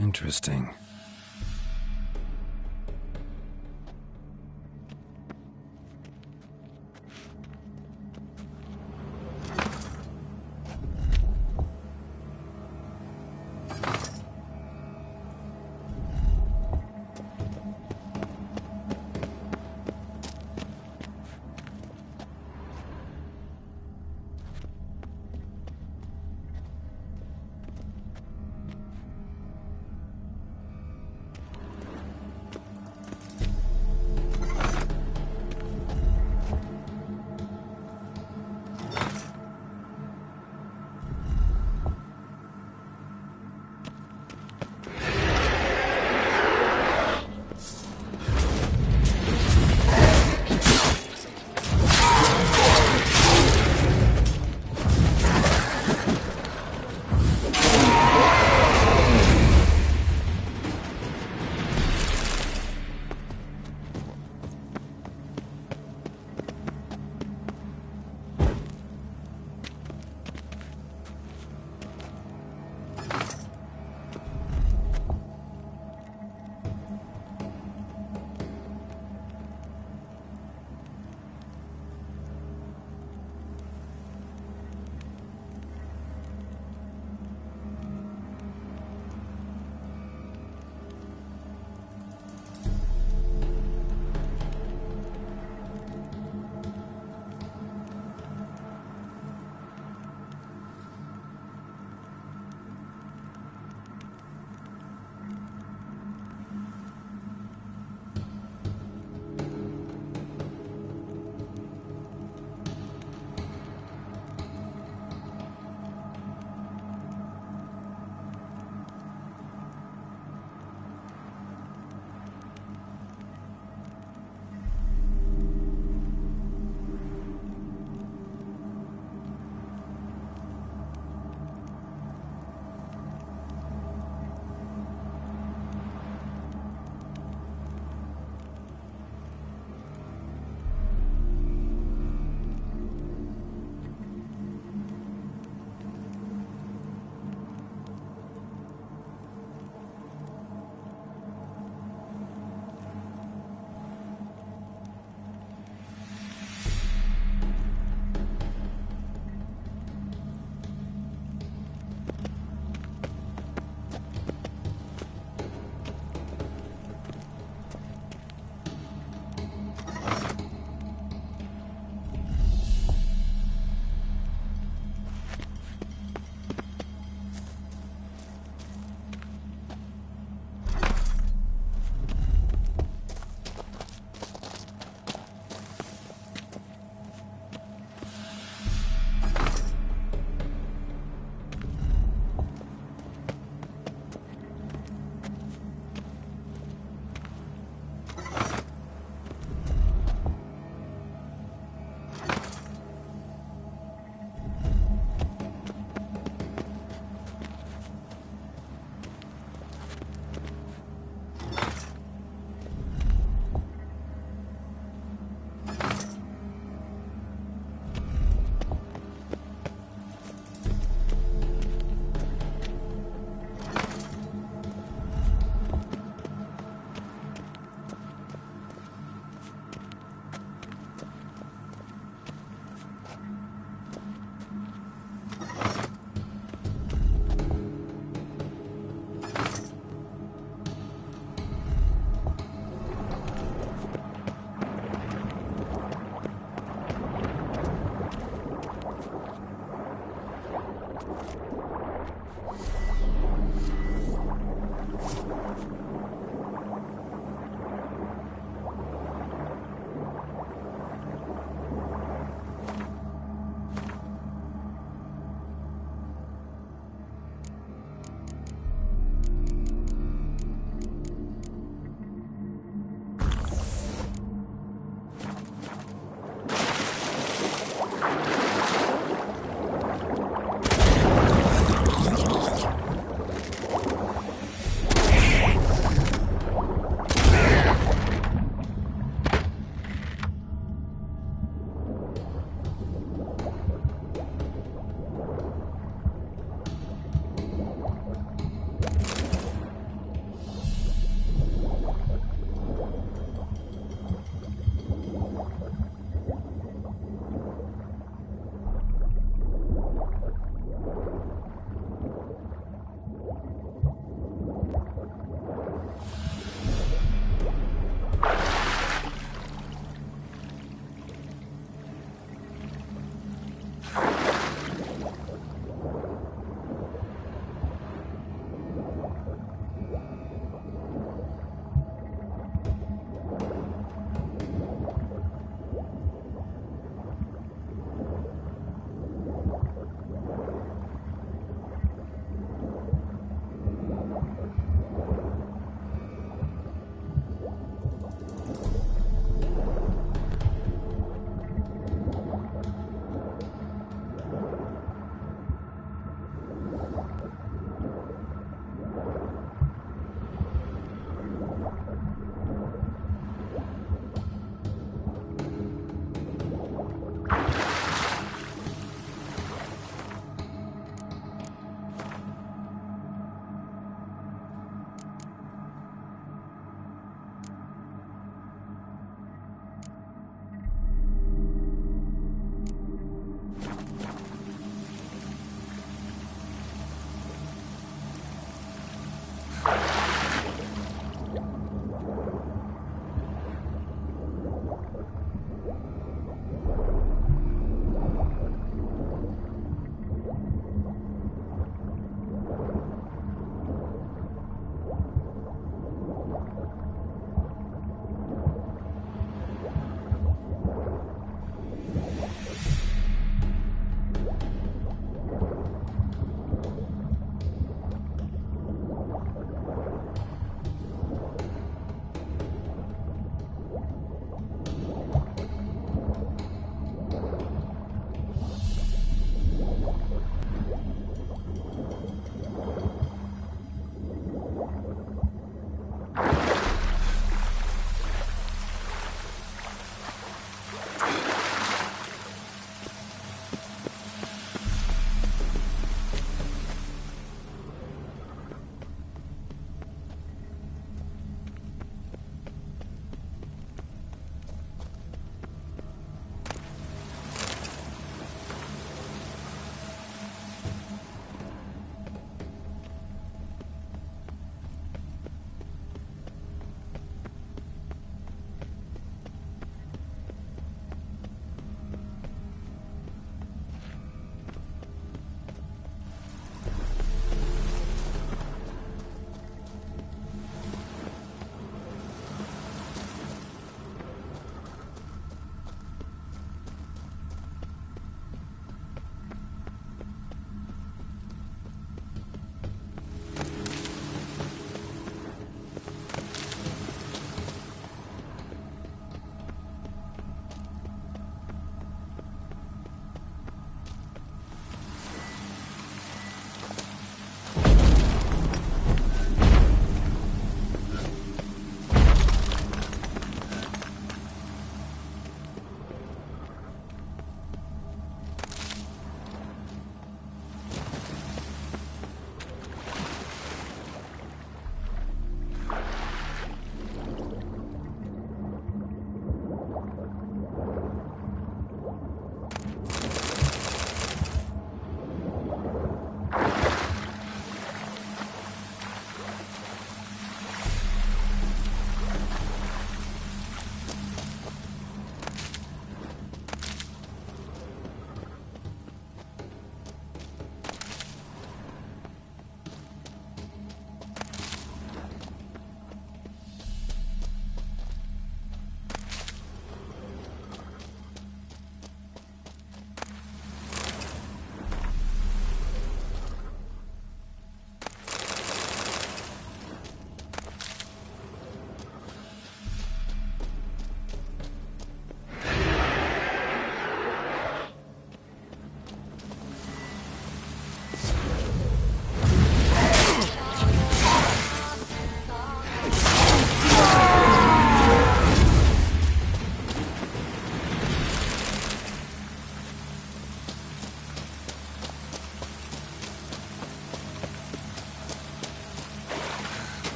Interesting.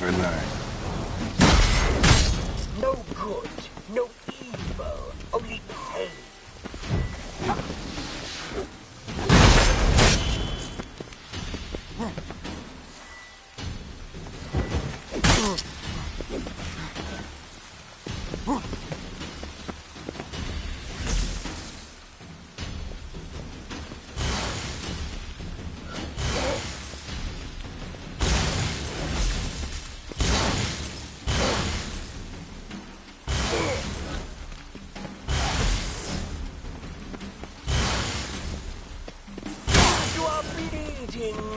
never learn. No good, no evil, only pain. You are bleeding.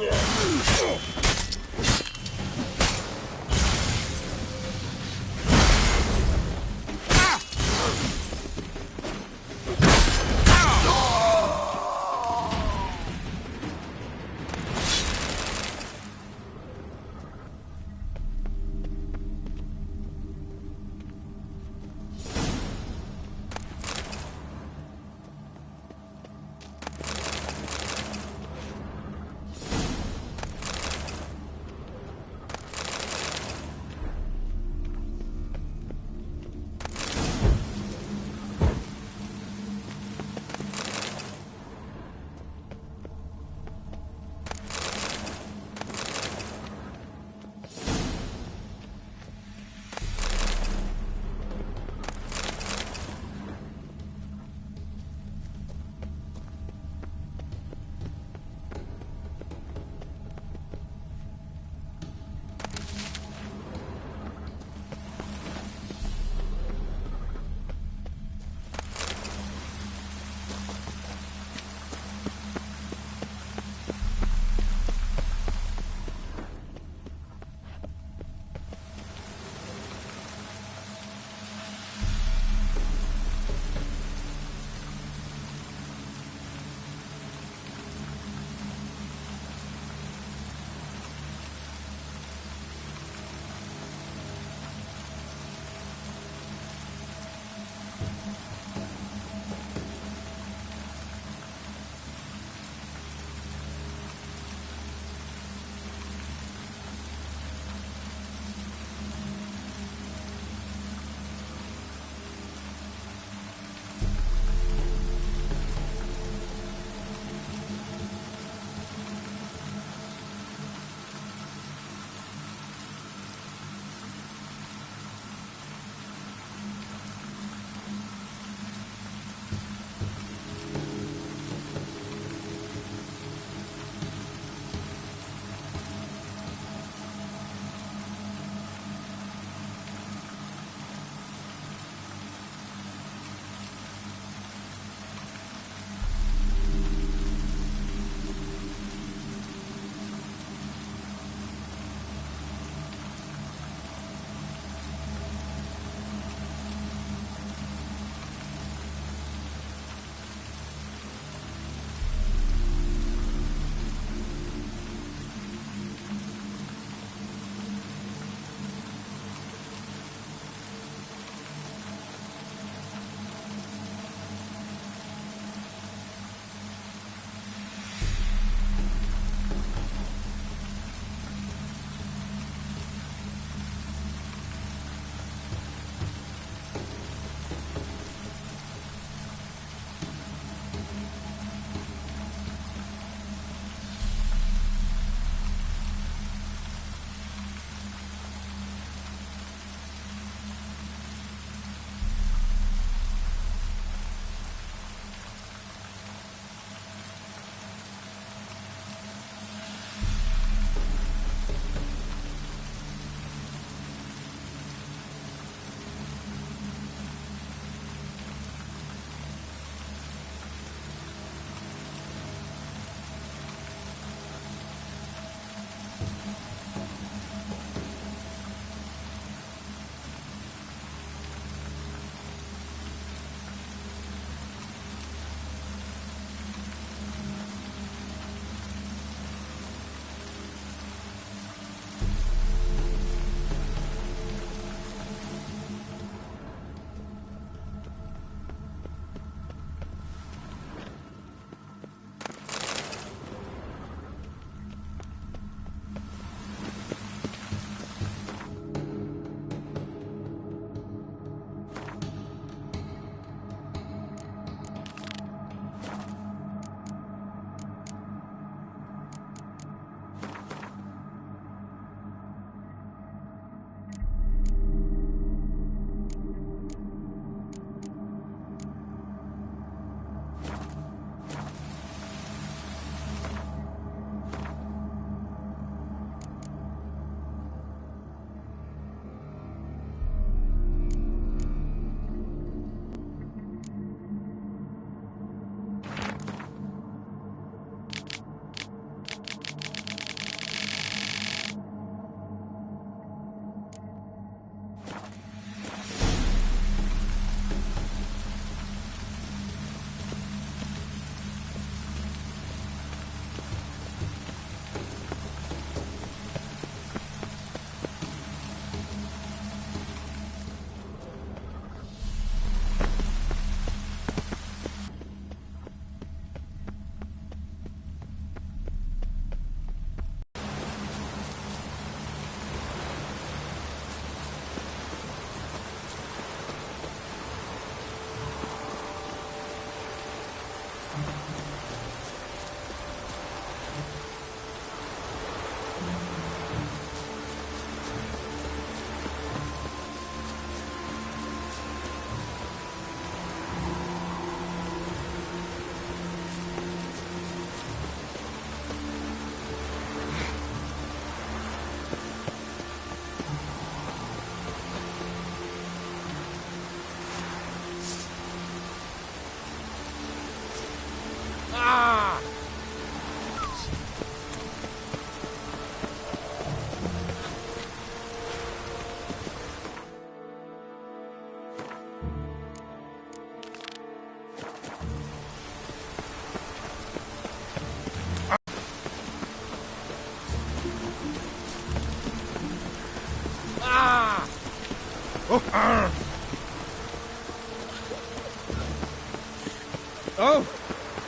Oh!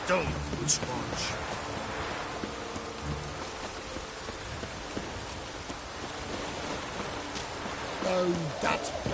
Don't sponge. Oh, that's